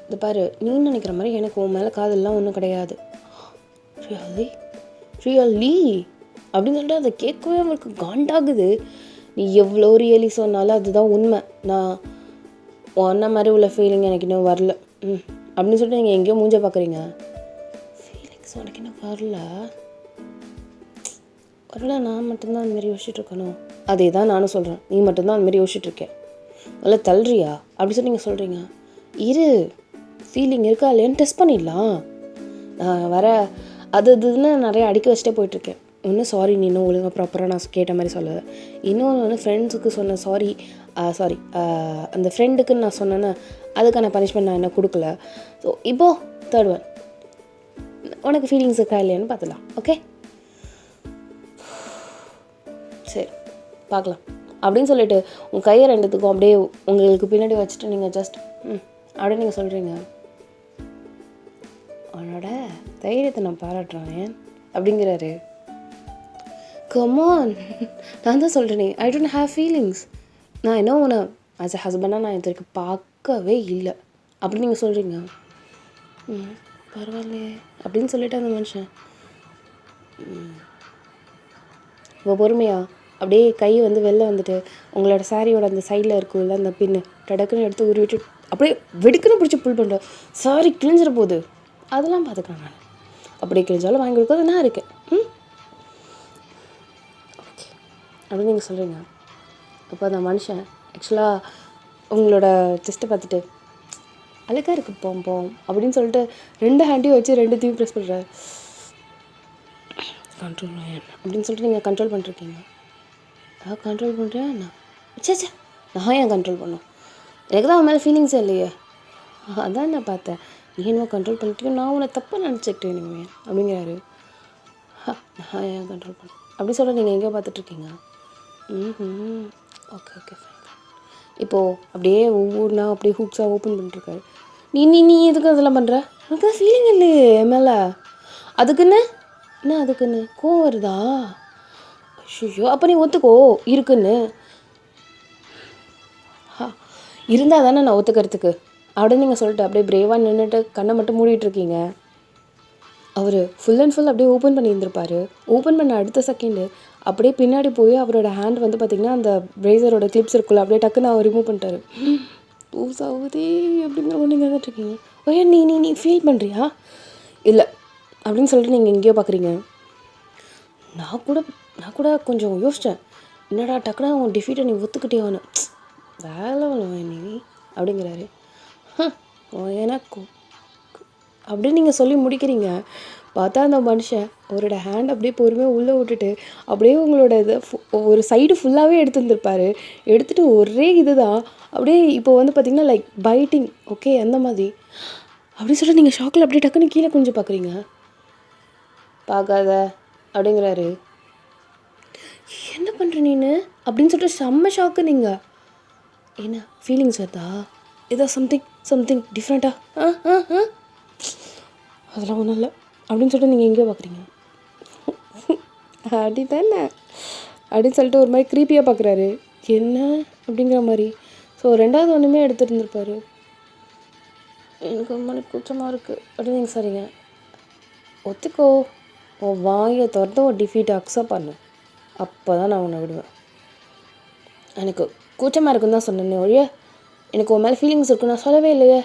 இது பாரு, நீ நினைக்கிற மாதிரி எனக்கு உன் மேலே காதல்லாம் ஒன்றும் கிடையாது. ரியலி அப்படின்னு சொல்லிட்டு அதை கேட்கவே அவங்களுக்கு காண்டாகுது. நீ எவ்வளோ ரியலி சொன்னாலும் அதுதான் உண்மை. நான் ஒன்றை மாதிரி உள்ள ஃபீலிங் எனக்கு இன்னும் வரல அப்படின்னு சொல்லிட்டு நீங்கள் எங்கேயோ மூஞ்ச பார்க்குறீங்க. ஃபீலிங்ஸ் உனக்கு இன்னும் வரல நான் மட்டும்தான் அந்த மாதிரி யோசிச்சுட்டு இருக்கணும். அதே தான் நானும் சொல்கிறேன். நீ மட்டும்தான் அந்த மாதிரி யோசிச்சுட்ருக்கேன். முதல்ல தள்ளுறியா அப்படி சொல்லி நீங்கள் சொல்கிறீங்க. இரு, ஃபீலிங் இருக்கா இல்லையான்னு டெஸ்ட் பண்ணிடலாம். நான் அதுன்னு நிறைய அடிக்க வச்சுட்டே போயிட்டுருக்கேன். ஒன்று சாரி, நீ இன்னும் ஒழுங்காக ப்ராப்பராக நான் கேட்ட மாதிரி சொல்லலை. இன்னொன்று வந்து ஃப்ரெண்ட்ஸுக்கு சொன்ன சாரி அந்த ஃப்ரெண்டுக்குன்னு நான் சொன்னேன்னா அதுக்கான பனிஷ்மெண்ட் நான் என்ன கொடுக்கல. ஸோ இப்போது தேர்ட் ஒன், உனக்கு ஃபீலிங்ஸ் இருக்கா இல்லையான்னு பார்த்துலாம். ஓகே சரி பார்க்கலாம் அப்படின்னு சொல்லிட்டு உங்கள் கையை ரெண்டுத்துக்கும் அப்படியே உங்களுக்கு பின்னாடி வச்சுட்டு நீங்கள் ஜஸ்ட் அப்படின்னு நீங்கள் சொல்கிறீங்க. அவனோட தைரியத்தை நான் பாராட்டுறேன் அப்படிங்கிறாரு. கமான், நான் தான் சொல்கிறேனே ஐ டோன்ட் ஹேவ் ஃபீலிங்ஸ். நான் என்ன உன்னை ஆஸ் எ ஹஸ்பண்டாக நான் இது வரைக்கும் பார்க்கவே இல்லை அப்படின்னு நீங்கள் சொல்கிறீங்க. பரவாயில்லையே அப்படின்னு சொல்லிட்டு அந்த மனுஷன் இப்போ பொறுமையா அப்படியே கை வந்து வெளில வந்துட்டு உங்களோட சாரியோட அந்த சைடில் இருக்கும்ல அந்த பின்னு டடக்குன்னு எடுத்து உருவிட்டு அப்படியே வெடுக்குன்னு பிடிச்சி புல் பண்ணுறேன். சாரி கிழிஞ்சிட போகுது, அதெல்லாம் பார்த்துக்கிறேன் நான். அப்படியே கிழிஞ்சாலும் வாங்கி கொடுக்குறது நான் இருக்கேன். ஓகே அப்படின்னு நீங்கள் சொல்கிறீங்க. அப்போ அந்த மனுஷன் ஆக்சுவலாக உங்களோட செஸ்ட்டை பார்த்துட்டு அழகாக இருக்கு போம் அப்படின்னு சொல்லிட்டு 2 ஹேண்டையும் வச்சு 2த்தையும் ப்ரெஸ் பண்ணுறாரு. கண்ட்ரோல் அப்படின்னு சொல்லிட்டு நீங்கள் கண்ட்ரோல் பண்ணிருக்கீங்க. கண்ட்ரோல் பண்ணுறேன் நான் ஏன் கண்ட்ரோல் பண்ணோம்? எனக்கு தான் அவன் மேலே ஃபீலிங்ஸே இல்லையே. அதான் நான் பார்த்தேன், நீ என்ன கண்ட்ரோல் பண்ணிட்டு நான் உன்னை தப்பாக நினச்சிக்கிட்டேன் நீங்கள் அப்படிங்கிறாரு. நான் ஏன் கண்ட்ரோல் பண்ணேன் அப்படி சொல்ல நீங்கள் எங்கேயோ பார்த்துட்ருக்கீங்க. Okay fine. இப்போது அப்படியே ஒவ்வொன்றா அப்படியே ஹூக்ஸாக ஓப்பன் பண்ணிட்டுருக்காரு. நீ எதுக்கு அதெல்லாம் பண்ணுற? எனக்கு தான் ஃபீலிங் இல்லையே என் மேலே. அதுக்குன்னு கோவம் வருதா? ஐயோ அப்போ நீ ஒத்துக்கோ இருக்குன்னு. இருந்தால் தானே நான் ஒத்துக்கிறதுக்கு. அப்படின்னு நீங்கள் சொல்லிட்டு அப்படியே பிரேவாக நின்றுட்டு கண்ணை மட்டும் மூடிட்டுருக்கீங்க. அவர் ஃபுல் அண்ட் ஃபுல் அப்படியே ஓப்பன் பண்ணியிருந்திருப்பார். ஓப்பன் பண்ண அடுத்த செகண்டு அப்படியே பின்னாடி போய் அவரோட ஹேண்ட் வந்து பார்த்திங்கன்னா அந்த ப்ரேசரோட கிளிப்ஸ் இருக்குல்ல அப்படியே டக்குன்னு அவர் ரிமூவ் பண்ணிட்டாரு. லூஸ் ஆகுதே அப்படிங்கிற மாதிரி நீங்கள் வந்துட்டுருக்கீங்க. ஓய்யா நீ ஃபீல் பண்ணுறியா? இல்லை அப்படின்னு சொல்லிட்டு நீங்கள் எங்கேயோ பார்க்குறீங்க. நான் கூட கொஞ்சம் யோசித்தேன், என்னடா டக்குனா உன் டிஃபீட்டை நீ ஒத்துக்கிட்டே ஆகணும், வேலை நீ அப்படிங்கிறாரு. எனக்கு அப்படின்னு நீங்கள் சொல்லி முடிக்கிறீங்க. பார்த்தா அந்த மனுஷன் அவரோட ஹேண்ட் அப்படியே பொறுமையாக உள்ளே விட்டுட்டு அப்படியே உங்களோட இதை ஒரு சைடு ஃபுல்லாகவே எடுத்துருந்துருப்பார். எடுத்துகிட்டு ஒரே இது தான் அப்படியே இப்போ வந்து பார்த்திங்கன்னா லைக் பைட்டிங், ஓகே அந்த மாதிரி அப்படின்னு சொல்லிட்டு நீங்கள் ஷாக்கில் அப்படியே டக்குன்னு கீழே கொஞ்சம் பார்க்குறீங்க. பார்க்காத அப்படிங்கிறாரு. என்ன பண்ணுற நீனு அப்படின்னு சொல்லிட்டு செம்ம ஷாக்கு. நீங்கள் என்ன ஃபீலிங்ஸ் வருதா? ஏதோ சம்திங் டிஃப்ரெண்ட்டா? அதெல்லாம் ஒன்றும் இல்லை அப்படின்னு சொல்லிட்டு நீங்கள் எங்கேயோ பார்க்குறீங்க. அப்படி தானே அப்படின்னு சொல்லிட்டு ஒரு மாதிரி க்ரீப்பியாக பார்க்குறாரு. என்ன அப்படிங்கிற மாதிரி. ஸோ 2வது ஒன்றுமே எடுத்துகிட்டு இருந்திருப்பாரு. எனக்கு ஒரு மாதிரி கூச்சமாக இருக்குது அப்படின்னு நீங்கள் சரிங்க. ஒத்துக்கோ, உன் வாயை திறந்து ஒரு டிஃபீட்டை அக்செப்ட் பண்ணு, அப்போ தான் நான் உன்னை விடுவேன். எனக்கு கூச்சமாக இருக்குன்னு தான் சொன்னேன் ஒழிய எனக்கு உன் மேலே ஃபீலிங்ஸ் இருக்குன்னு நான் சொல்லவே இல்லையே.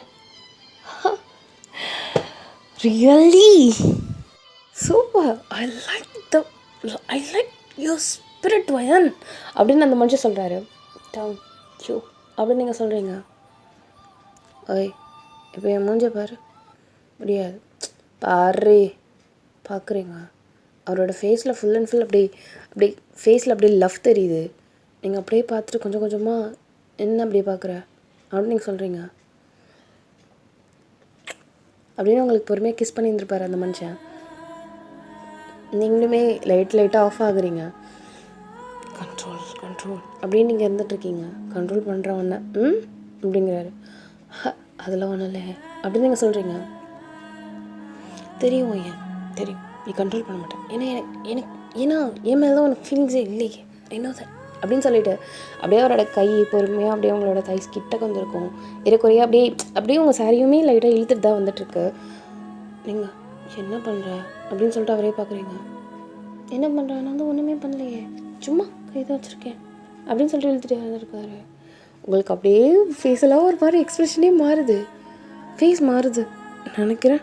Really super, I like your spirit Vayan அப்படின்னு அந்த மனுஷன் சொல்கிறாரு. தேங்க்யூ அப்படின்னு நீங்கள் சொல்கிறீங்க. ஓய் இப்போ என் மூஞ்ச பாரு. முடியாது பாரு. பார்க்குறீங்க அவரோட ஃபேஸில் ஃபுல் அண்ட் ஃபுல் அப்படியே ஃபேஸில் அப்படியே லவ் தெரியுது. நீங்கள் அப்படியே பார்த்துட்டு கொஞ்சம் கொஞ்சமாக என்ன அப்படியே பார்க்குற அப்படின்னு நீங்கள் சொல்கிறீங்க. அப்படின்னு உங்களுக்கு பொறுமையாக கிஸ் பண்ணியிருந்துருப்பார் அந்த மனுஷன். நீங்களுமே லைட்டாக ஆஃப் ஆகுறீங்க. கண்ட்ரோல் அப்படின்னு நீங்கள் இருந்துகிட்ருக்கீங்க. கண்ட்ரோல் பண்ணுறவண்ண அப்படிங்கிறாரு. அதெல்லாம் ஒன்றும் இல்லை அப்படின்னு நீங்கள் சொல்கிறீங்க. தெரியும் ஐயா தெரியும், நீ கண்ட்ரோல் பண்ண மாட்டேன், ஏன்னா என் மேலே தான் உனக்கு ஃபீலிங்ஸே இல்லையே என்ன சார் அப்படின்னு சொல்லிட்டு அப்படியே அவரோட கை பொறுமையாக அப்படியே அவங்களோட தைஸ் கிட்ட வந்துருக்கும். இறக்குறையாக அப்படியே உங்கள் சாரியுமே லைட்டாக இழுத்துட்டு தான் வந்துட்டுருக்கு. நீங்கள் என்ன பண்ணுற அப்படின்னு சொல்லிட்டு அவரே பார்க்குறீங்க. என்ன பண்ணுறேன், நான் வந்து ஒன்றுமே பண்ணலையே, சும்மா கை தான் வச்சுருக்கேன் அப்படின்னு சொல்லிட்டு இழுத்துட்டே வந்துருக்காரு. உங்களுக்கு அப்படியே ஃபேஸெல்லாம் ஒரு மாதிரி எக்ஸ்ப்ரெஷனே மாறுது, ஃபேஸ் மாறுது நினைக்கிறேன்.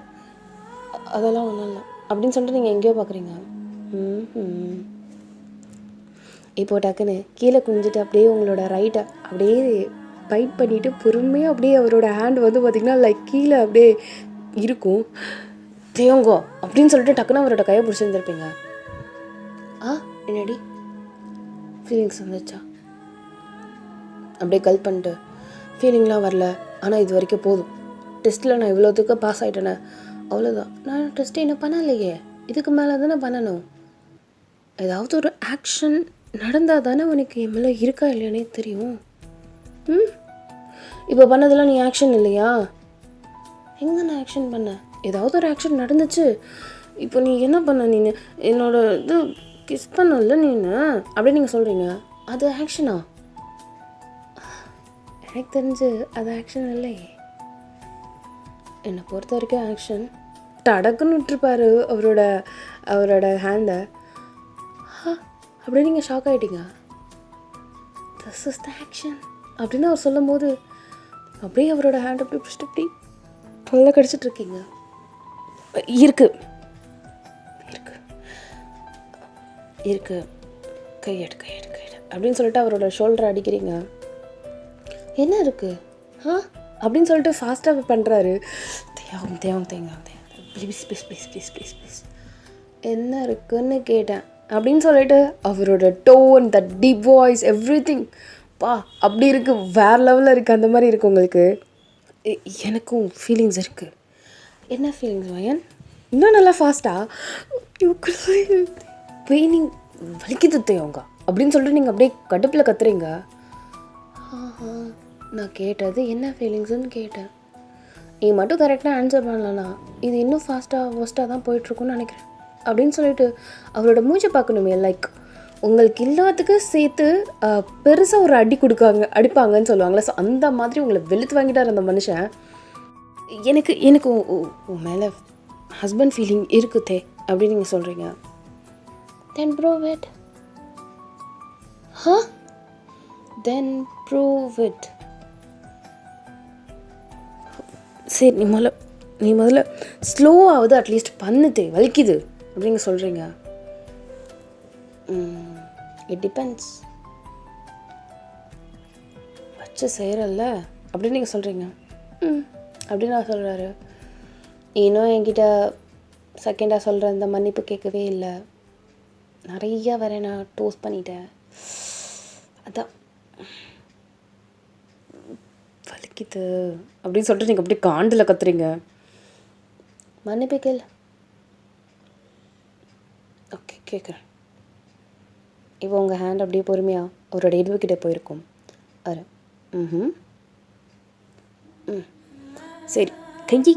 அதெல்லாம் ஒன்றும் இல்லை அப்படின்னு சொல்லிட்டு நீங்கள் எங்கேயோ பார்க்குறீங்க. இப்போ டக்குன்னு கீழே குனிஞ்சிட்டு அப்படியே உங்களோட ரைட்டை அப்படியே பைட் பண்ணிவிட்டு பொறுமையாக அப்படியே அவரோட ஹேண்ட் வந்து பார்த்திங்கன்னா லைக் கீழே அப்படியே இருக்கும். தேங்கோ அப்படின்னு சொல்லிட்டு டக்குன்னு அவரோட கையை பிடிச்சிருந்துருப்பீங்க. என்னடி ஃபீலிங்ஸ் வந்துச்சா அப்படியே கல் பண்ணிட்டு, ஃபீலிங்லாம் வரல, ஆனால் இது வரைக்கும் போதும், டெஸ்ட்டில் நான் இவ்வளோத்துக்கு பாஸ் ஆகிட்டேனே, அவ்வளோதான், நான் டெஸ்ட்டு என்ன பண்ணலையே, இதுக்கு மேலே தானே பண்ணணும். ஏதாவது ஒரு ஆக்ஷன் நடந்தால் தானே உனக்கு என் மேலே இருக்கா இல்லையானே தெரியும். இப்போ பண்ணதெல்லாம் நீ ஆக்ஷன் இல்லையா? எங்கே நான் ஆக்ஷன் பண்ணேன்? ஏதாவது ஒரு ஆக்ஷன் நடந்துச்சு. இப்போ நீ என்ன பண்ண, நீ என்னோட இது கிஸ் பண்ணல நீனு அப்படின்னு நீங்கள் சொல்கிறீங்க. அது ஆக்ஷனா? எனக்கு தெரிஞ்சு அது ஆக்ஷன் இல்லையே. என்னை பொறுத்த வரைக்கும் ஆக்ஷன். டடக்குன்னு விட்டுருப்பாரு அவரோட ஹேண்டை. அப்படியே நீங்கள் ஷாக் ஆகிட்டீங்க. திஸ் இஸ் த ஆக்ஷன் அப்படின்னு அவர் சொல்லும் போது அப்படியே அவரோட ஹேண்ட் அப்படி பிடிச்சிட்டு அப்படி பல்ல கடிச்சிட்ருக்கீங்க. இருக்கு கையெடு அப்படின்னு சொல்லிட்டு அவரோட ஷோல்டரை அடிக்கிறீங்க. என்ன இருக்குது அப்படின்னு சொல்லிட்டு ஃபாஸ்ட்டாக பண்ணுறாரு. தேங்க ப்ளீஸ் என்ன இருக்குன்னு கேட்டேன் அப்படின்னு சொல்லிட்டு அவரோட tone, the deep voice, everything அப்படி இருக்குது, வேறு லெவலில் இருக்குது. அந்த மாதிரி இருக்குது உங்களுக்கு. எனக்கும் ஃபீலிங்ஸ் இருக்குது. என்ன ஃபீலிங்ஸ் வயன்? இன்னும் நல்லா ஃபாஸ்ட்டாக பெயினிங் வலிக்குது தேவங்க அப்படின்னு சொல்லிட்டு நீங்கள் அப்படியே கடுப்பில் கத்துறீங்க. நான் கேட்டது என்ன ஃபீலிங்ஸ்ன்னு கேட்டேன். நீ மட்டும் கரெக்டாக ஆன்சர் பண்ணலண்ணா இது இன்னும் ஃபஸ்ட்டாக தான் போயிட்டுருக்குன்னு நினைக்கிறேன் அப்படின்னு சொல்லிட்டு அவரோட மூஞ்சை பார்க்கணுமே. லைக் உங்களுக்கு எல்லாத்துக்கு சேர்த்து பெருசாக ஒரு அடிப்பாங்கன்னு சொல்லுவாங்களே. ஸோ அந்த மாதிரி உங்களை வெளுத்து வாங்கிட்டார் அந்த மனுஷன். எனக்கு எனக்கு உன் மேலே ஹஸ்பண்ட் ஃபீலிங் இருக்குதே அப்படின்னு நீங்கள் சொல்கிறீங்க. தென் prove it. Then prove it. சரி, நீ முதல்ல ஸ்லோவாவது அட்லீஸ்ட் பண்ணுதே, வலிக்குது அப்படிங்க சொல்கிறீங்க. It depends. வச்சு செய்கிறல்ல அப்படின்னு நீங்கள் சொல்கிறீங்க. அப்படின்னு நான் சொல்கிறாரு. இன்னும் என்கிட்ட செகண்டாக சொல்கிற அந்த மன்னிப்பு கேட்கவே இல்லை. நிறையா வேற நான் டோஸ்ட் பண்ணிட்டேன். அதான் வலிக்குது அப்படின்னு சொல்லிட்டு நீங்கள் அப்படியே காண்டில் கத்துறீங்க. மன்னிப்பு கேள். ஓகே, கேட்குறேன். இப்போ உங்கள் ஹேண்ட் அப்படியே பொறுமையாக அவரோட இடுப்புக்கிட்டே போயிருக்கும். அரு சரி, கையை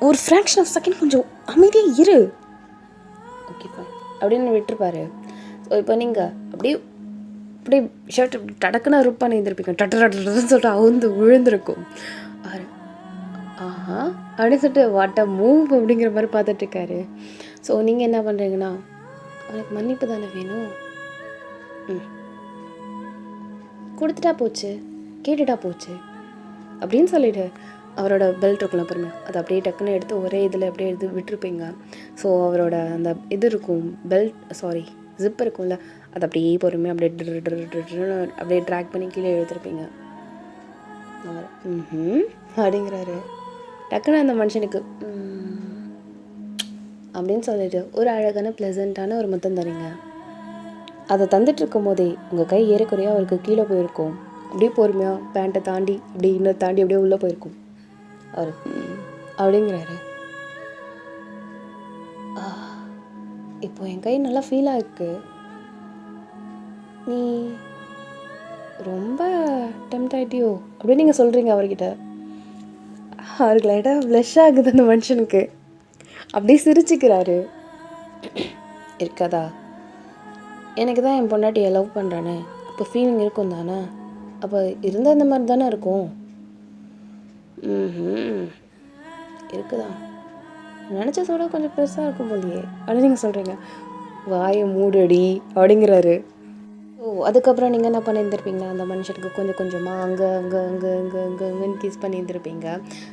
ஒரு ஃப்ராக்ஷன் ஆஃப் செகண்ட் கொஞ்சம் அமைதியாக இரு. ஓகே ஃபைன் அப்படின்னு விட்டுருப்பாரு. ஸோ இப்போ நீங்கள் அப்படியே ஷர்ட் டடக்குன்னு ருப் பண்ணி இருந்திருப்பீங்க. டட்டுன்னு சொல்லிட்டு அவுந்து விழுந்திருக்கும். அப்படின்னு சொல்லிட்டு வாட் அ மூவ் அப்படிங்கிற மாதிரி பார்த்துட்டு இருக்காரு. ஸோ நீங்கள் என்ன பண்ணுறீங்கன்னா, அவனுக்கு மன்னிப்பு தானே வேணும், கொடுத்துட்டா போச்சு, கேட்டுட்டா போச்சு அப்படின்னு சொல்லிட்டு அவரோட பெல்ட் இருக்கும்ல பொறுமையாக அதை அப்படியே டக்குன்னு எடுத்து ஒரே இதில் அப்படியே எடுத்து விட்டுருப்பீங்க. ஸோ அவரோட அந்த இது இருக்கும், ஜிப் இருக்கும்ல, அதை அப்படியே பொறுமையாக அப்படியே ட்ராக் பண்ணி கீழே எடுத்துருப்பீங்க. அவர் அப்படிங்கிறாரு. டக்குன்னு அந்த மனுஷனுக்கு அப்படின்னு சொல்லிட்டு ஒரு அழகான ப்ளசண்ட்டான ஒரு முத்தம் தரீங்க. அதை தந்துட்டு இருக்கும் போதே உங்கள் கை ஏறக்குறையாக அவருக்கு கீழே போயிருக்கும். அப்படியே பொறுமையாக பேண்ட்டை தாண்டி அப்படி இன்னும் தாண்டி அப்படியே உள்ளே போயிருக்கும். அவர் அப்படிங்கிறாரு. இப்போ என் கை நல்லா ஃபீலாக இருக்கு. நீ ரொம்ப டெம்ட் ஆகிட்டியோ அப்படின்னு நீங்கள் சொல்கிறீங்க அவர்கிட்ட. அவருக்கு லைட்டாக ப்ளஷ் ஆகுது அந்த மனுஷனுக்கு. அப்படியே சிரிச்சுக்கிறாரு. இருக்காதா, எனக்கு தான் என் பொண்டாட்டியை லவ் பண்ணுறானே, அப்போ ஃபீலிங் இருக்கும் தானே, அப்போ இருந்தால் இந்த மாதிரி தானே இருக்கும். இருக்குதா, நினச்சதோட கொஞ்சம் பெருசாக இருக்கும் போலியே அப்படின்னு நீங்கள் சொல்கிறீங்க. வாயை மூடடி அப்படிங்கிறாரு. அதுக்கப்புறம் நீங்கள் என்ன பண்ணியிருந்திருப்பீங்க, அந்த மனுஷனுக்கு கொஞ்சம் கொஞ்சமாக அங்கேன்னு கிஸ் பண்ணியிருந்திருப்பீங்க.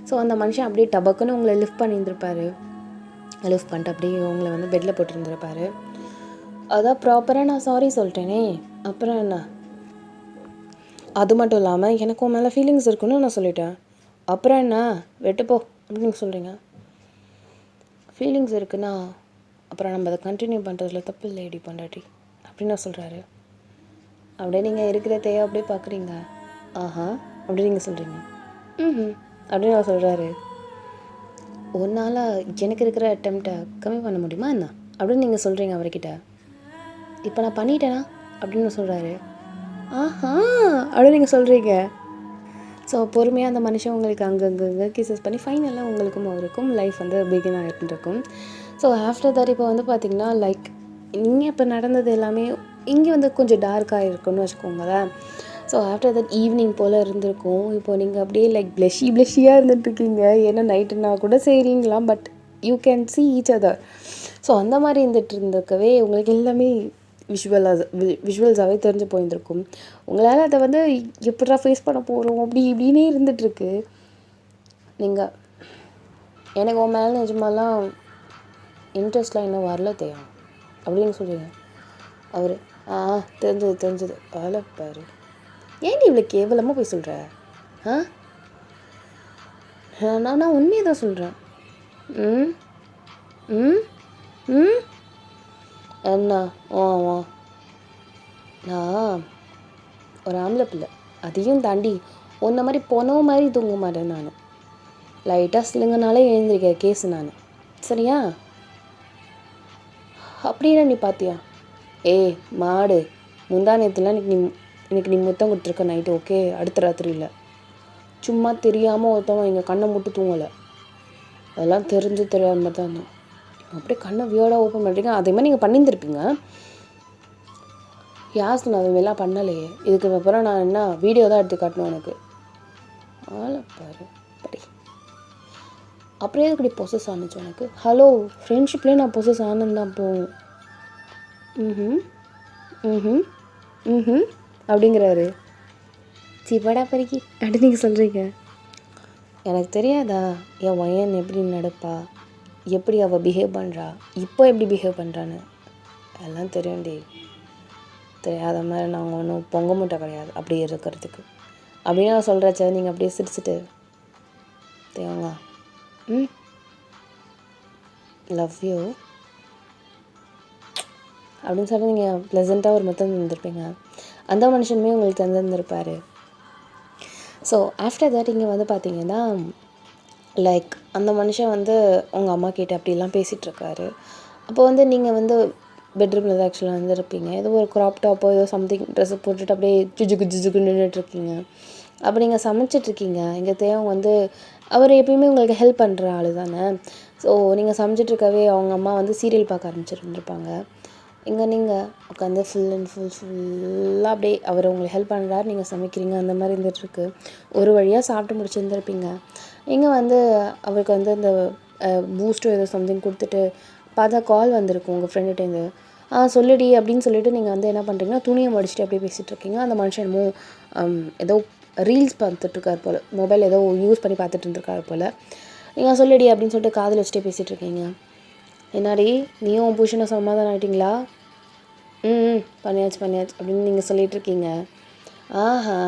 ஸோ அந்த மனுஷன் அப்படியே டபக்குன்னு உங்களை லிஃப்ட் பண்ணியிருந்திருப்பாரு. லிஃப்ட் பண்ணிட்டு அப்படியே உங்களை வந்து பெட்டில் போட்டுருந்துருப்பாரு. அதான் ப்ராப்பராக நான் சாரி சொல்லிட்டேனே, அப்புறம் என்ன, அது மட்டும் இல்லாமல் எனக்கு உன் மேலே ஃபீலிங்ஸ் இருக்குன்னு நான் சொல்லிட்டேன், அப்புறம் என்ன வெட்டுப்போ அப்படின்னு நீங்கள் சொல்கிறீங்க. ஃபீலிங்ஸ் இருக்குன்னா அப்புறம் நம்ம அதை கண்டினியூ பண்ணுறதுல தப்பு இல்லை எடி பொண்டாட்டி அப்படின்னு நான் சொல்கிறாரு. அப்படியே நீங்கள் இருக்கிறதையோ அப்படியே பார்க்குறீங்க. அப்படின்னு நீங்கள் சொல்கிறீங்க. அப்படின்னு நான் சொல்கிறாரு. ஒன்றால் எனக்கு இருக்கிற அட்டெம்ப்டை கம்மி பண்ண முடியுமா என்ன அப்படின்னு நீங்கள் சொல்கிறீங்க அவர்கிட்ட. இப்போ நான் பண்ணிட்டேனா அப்படின்னு சொல்கிறாரு. அப்படின்னு நீங்கள் சொல்கிறீங்க. ஸோ பொறுமையாக அந்த மனுஷன் உங்களுக்கு அங்கங்கே கிசஸ் பண்ணி ஃபைனலாக உங்களுக்கும் அவருக்கும் லைஃப் வந்து பிகின் ஆகிட்டு இருக்கும். ஸோ ஆஃப்டர் தட் இப்போ வந்து பார்த்திங்கன்னா லைக் இங்கே இப்போ நடந்தது எல்லாமே இங்கே வந்து கொஞ்சம் டார்க்காக இருக்குன்னு வச்சுக்கோங்களேன். ஸோ ஆஃப்டர் தட் ஈவினிங் போல் இருந்திருக்கும். இப்போ நீங்கள் அப்படியே லைக் ப்ளஷியாக இருந்துகிட்ருக்கீங்க. ஏன்னா நைட்டுனா கூட செய்கிறீங்களாம், but you can see each other. So அந்த மாதிரி இருந்துகிட்ருக்கவே உங்களுக்கு எல்லாமே விஷுவல்ஸாகவே தெரிஞ்சு போயிருந்துருக்கும். உங்களால் அதை வந்து எப்படா ஃபேஸ் பண்ண போகிறோம் அப்படி இப்படின்னே இருந்துகிட்ருக்கு. நீங்கள் எனக்கு உன் மேலே நிஜமாலாம் இன்ட்ரெஸ்ட்லாம் இன்னும் வரல தேயா அப்படின்னு சொல்லுவீங்க. அவர் தெரிஞ்சது வேலை பாரு, ஏன் நீ இவ்வளோ கேவலமாக போய் சொல்கிற? நான் உண்மையை தான் சொல்கிறேன். என்ன நான் ஒரு ஆம்பளை பிள்ளை, அதையும் தாண்டி உன்ன மாதிரி போனவ மாதிரி தூங்க மாட்டேன். நான் லைட்டாக சிலுங்கனாலே எழுந்திருக்கிற கேஸு நான், சரியா? அப்படின்னா நீ பார்த்தியா? மாடு, முந்தா நேரத்துலாம் இன்னைக்கு நீ முத்தம் கொடுத்துருக்க நைட்டு, ஓகே, அடுத்த ராத்திரி இல்லை. சும்மா தெரியாமல் ஒருத்தவங்க எங்கள் கண்ணை மட்டும் தூங்கலை, அதெல்லாம் தெரியாத மாதிரி தான் இருந்தோம். அப்படியே கண்ணை வியர்டாக ஓப்பன் பண்ணுறீங்க. அதே மாதிரி நீங்கள் பண்ணியிருந்துருப்பீங்க. யார் சொன்ன அதுமாரிலாம் பண்ணலையே. இதுக்கு அப்புறம் நான் என்ன வீடியோ தான் எடுத்து காட்டணும் உனக்கு. பாரு படி. அப்படியே இப்படி பொசஸ் ஆனிச்சு எனக்கு. ஹலோ, ஃப்ரெண்ட்ஷிப்லேயே நான் பொசஸ் ஆனது தான் போகும். ம் ம் ம் அப்படிங்கிறாரு. சிப்படா பறிக்கி அப்படி நீங்கள் சொல்கிறீங்க. எனக்கு தெரியாதா என் ஒயன் எப்படி நடப்பா, எப்படி அவள் பிஹேவ் பண்ணுறா, இப்போ எப்படி பிஹேவ் பண்ணுறான்னு எல்லாம் தெரியும்டி. தெரியாத மாதிரி நாங்கள் ஒன்றும் பொங்க மூட்டை கிடையாது அப்படியே இருக்கிறதுக்கு அப்படின்னு நான் சொல்கிறச்ச நீங்கள் அப்படியே சிரிச்சுட்டு தேவங்க லவ் யூ அப்படின்னு சொல்லி நீங்கள் ப்ளசண்ட்டாக ஒரு மொத்தம் தந்துருப்பீங்க. அந்த மனுஷனுமே உங்களுக்கு தந்துருப்பார். ஸோ ஆஃப்டர் தட் இங்கே வந்து பார்த்தீங்கன்னா லைக் அந்த மனுஷன் வந்து உங்கள் அம்மா கிட்ட அப்படிலாம் பேசிகிட்ருக்காரு. அப்போ வந்து நீங்கள் வந்து பெட்ரூமில் தான் ஆக்சுவலாக வந்துருப்பீங்க. ஏதோ ஒரு க்ராப் டாப்போ ஏதோ சம்திங் ட்ரெஸ்ஸை போட்டுட்டு அப்படியே ஜுஜுக்கு நின்றுட்டுருக்கீங்க. அப்போ நீங்கள் சமைச்சிட்ருக்கீங்க. இங்கே தேவன் வந்து அவர் எப்பயுமே உங்களுக்கு ஹெல்ப் பண்ணுற ஆள் தானே. ஸோ நீங்கள் சமைச்சிட்ருக்கவே அவங்க அம்மா வந்து சீரியல் பார்க்க ஆரம்பிச்சிருந்துருப்பாங்க. இங்கே நீங்கள் உட்காந்து ஃபுல்லாக அப்படியே அவர் உங்களுக்கு ஹெல்ப் பண்ணுறாரு, நீங்கள் சமைக்கிறீங்க, அந்த மாதிரி இருந்துகிட்ருக்கு. ஒரு வழியாக சாப்பிட்டு முடிச்சுருந்துருப்பீங்க. இங்கே வந்து அவருக்கு வந்து இந்த பூஸ்ட்டோ ஏதோ சம்திங் கொடுத்துட்டு பார்த்தா கால் வந்திருக்கும் உங்கள் ஃப்ரெண்டுகிட்டேருந்து. சொல்லுடி அப்படின்னு சொல்லிட்டு நீங்கள் வந்து என்ன பண்ணுறீங்கன்னா துணியை மடிச்சுட்டு அப்படியே பேசிகிட்ருக்கீங்க. அந்த மனுஷனமோ ஏதோ ரீல்ஸ் பார்த்துட்ருக்கார் போல், மொபைல் ஏதோ யூஸ் பண்ணி பார்த்துட்டு இருந்திருக்காரு போல். நீங்கள் சொல்லுடி அப்படின்னு சொல்லிட்டு காதில் வச்சுட்டே பேசிகிட்ருக்கீங்க. என்னாடி நீயும் புருஷனை சமாதானம் ஆகிட்டிங்களா? பண்ணியாச்சு அப்படின்னு நீங்கள் சொல்லிகிட்ருக்கீங்க. ஆஹா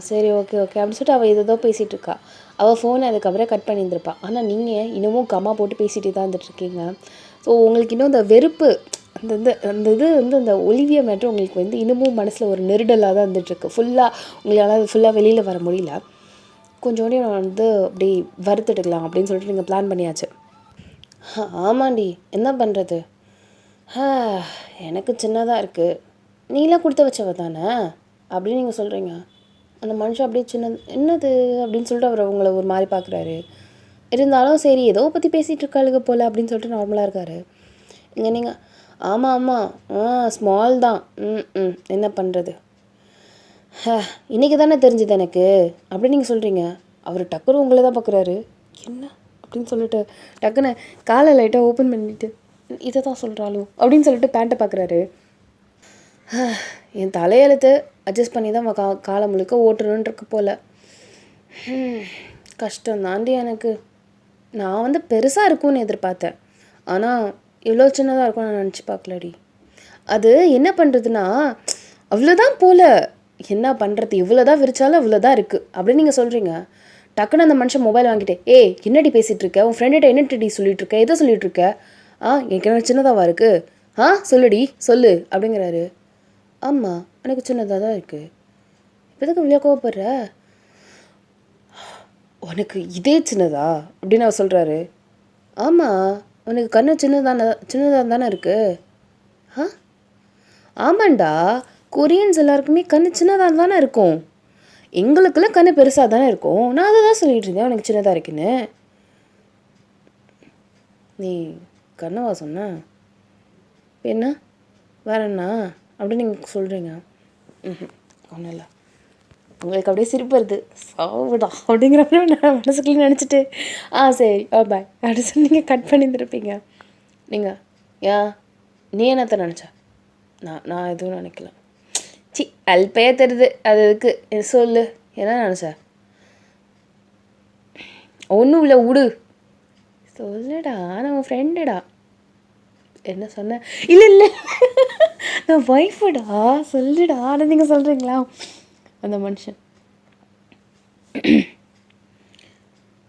சரி ஓகே அப்படின்னு சொல்லிட்டு அவள் ஏதோ பேசிகிட்டு இருக்கா. அவள் ஃபோனை அதுக்கப்புறம் கட் பண்ணியிருந்திருப்பா. ஆனால் நீங்கள் இன்னமும் கம்மா போட்டு பேசிகிட்டே தான் இருந்துகிட்ருக்கீங்க. ஸோ உங்களுக்கு இன்னும் இந்த வெறுப்பு அந்த இது வந்து அந்த ஒலிவியா மேட்ரு உங்களுக்கு வந்து இன்னமும் மனசில் ஒரு நெருடலாக தான் இருந்துகிட்ருக்கு. உங்களால் அது ஃபுல்லாக வெளியில் வர முடியல. கொஞ்சோண்டி நான் வந்து அப்படி வறுத்துட்டுக்கலாம் அப்படின்னு சொல்லிட்டு நீங்கள் பிளான் பண்ணியாச்சு. ஆமாண்டி, என்ன பண்ணுறது, எனக்கு சின்னதாக இருக்குது, நீலாம் கொடுத்து வச்சவ தானே அப்படின்னு நீங்கள் சொல்கிறீங்க. அந்த மனுஷன் அப்படியே என்னது அப்படின்னு சொல்லிட்டு அவர் உங்களை ஒரு மாதிரி பார்க்குறாரு. இருந்தாலும் சரி ஏதோ பற்றி பேசிகிட்டு இருக்காளுங்க போல் அப்படின்னு சொல்லிட்டு நார்மலாக இருக்கார். இங்கே நீங்கள் ஆமாம் ஸ்மால் தான், என்ன பண்ணுறது, இன்றைக்கி தானே தெரிஞ்சுது எனக்கு அப்படின்னு நீங்கள் சொல்கிறீங்க. அவர் டக்குன்னு உங்களை தான் பார்க்குறாரு. என்ன அப்படின்னு சொல்லிட்டு டக்குன்னு காலை லைட்டாக ஓப்பன் பண்ணிவிட்டு இதை தான் சொல்கிறாளோ அப்படின்னு சொல்லிட்டு பேண்ட்டை பார்க்குறாரு. என் தலையெழுத்து அட்ஜஸ்ட் பண்ணி தான் காலை முழுக்க ஓட்டுறோன்ருக்கு போல். கஷ்டம்தாண்டி எனக்கு. நான் வந்து பெருசாக இருக்கும்னு எதிர்பார்த்தேன், ஆனால் இவ்வளோ சின்னதாக இருக்கும்னு நான் நினச்சி பார்க்கலடி. அது என்ன பண்ணுறதுன்னா அவ்வளோதான் போல், என்ன பண்ணுறது, இவ்வளோதான் விரிச்சாலும் அவ்வளோதான் இருக்குது அப்படின்னு நீங்கள் சொல்கிறீங்க. டக்குன்னு அந்த மனுஷன் மொபைல் வாங்கிட்டு என்னடி பேசிகிட்டு இருக்க, உன் ஃப்ரெண்டுகிட்ட என்னடி சொல்லிகிட்ருக்க, எதை சொல்லிகிட்ருக்க, எனக்கு என்ன சின்னதாவா இருக்குது, சொல்லுடி சொல்லு அப்படிங்கிறாரு. ஆமாம் எனக்கு சின்னதாக தான் இருக்குது, இப்போ எதுக்கு இவ்வளோ கோவப்படுற, உனக்கு இதே சின்னதா அப்படின்னு அவர் சொல்கிறாரு. ஆமாம் உனக்கு கண்ணு சின்னதாக தானே இருக்குது. ஆமாண்டா, கொரியன்ஸ் எல்லாருக்குமே கண்ணு சின்னதாக தானே இருக்கும், எங்களுக்கெல்லாம் கண்ணு பெருசாக தானே இருக்கும், நான் அதை தான் சொல்லிகிட்டு இருந்தேன் உனக்கு சின்னதாக இருக்குன்னு. நீ கண்ணவா சொன்ன, என்ன வேற என்ன அப்படின்னு நீங்கள் சொல்கிறீங்க. ஒன்றும் இல்லை, உங்களுக்கு அப்படியே சிரிப்பு வருது, சாவுடா அப்படிங்கிறப்ப நான் மனசுக்குள்ளே நினச்சிட்டு சரி பாய் அப்படின்னு சொல்லி நீங்கள் கட் பண்ணியிருந்துருப்பீங்க. நீங்கள் நீ என்னத்த நினச்ச, நான் எதுவும் நினைக்கல, அல்பையே தெரியுது, அது எதுக்கு சொல்லு, என்ன நினச்ச, ஒன்றும் இல்லை விடு, சொல்லுடா நான் உன் ஃப்ரெண்டுடா, என்ன சொன்ன, இல்லை நான் ஒய்ஃபுடா, சொல்லுடா ஆனால் நீங்கள் சொல்கிறீங்களா. அந்த மனுஷன்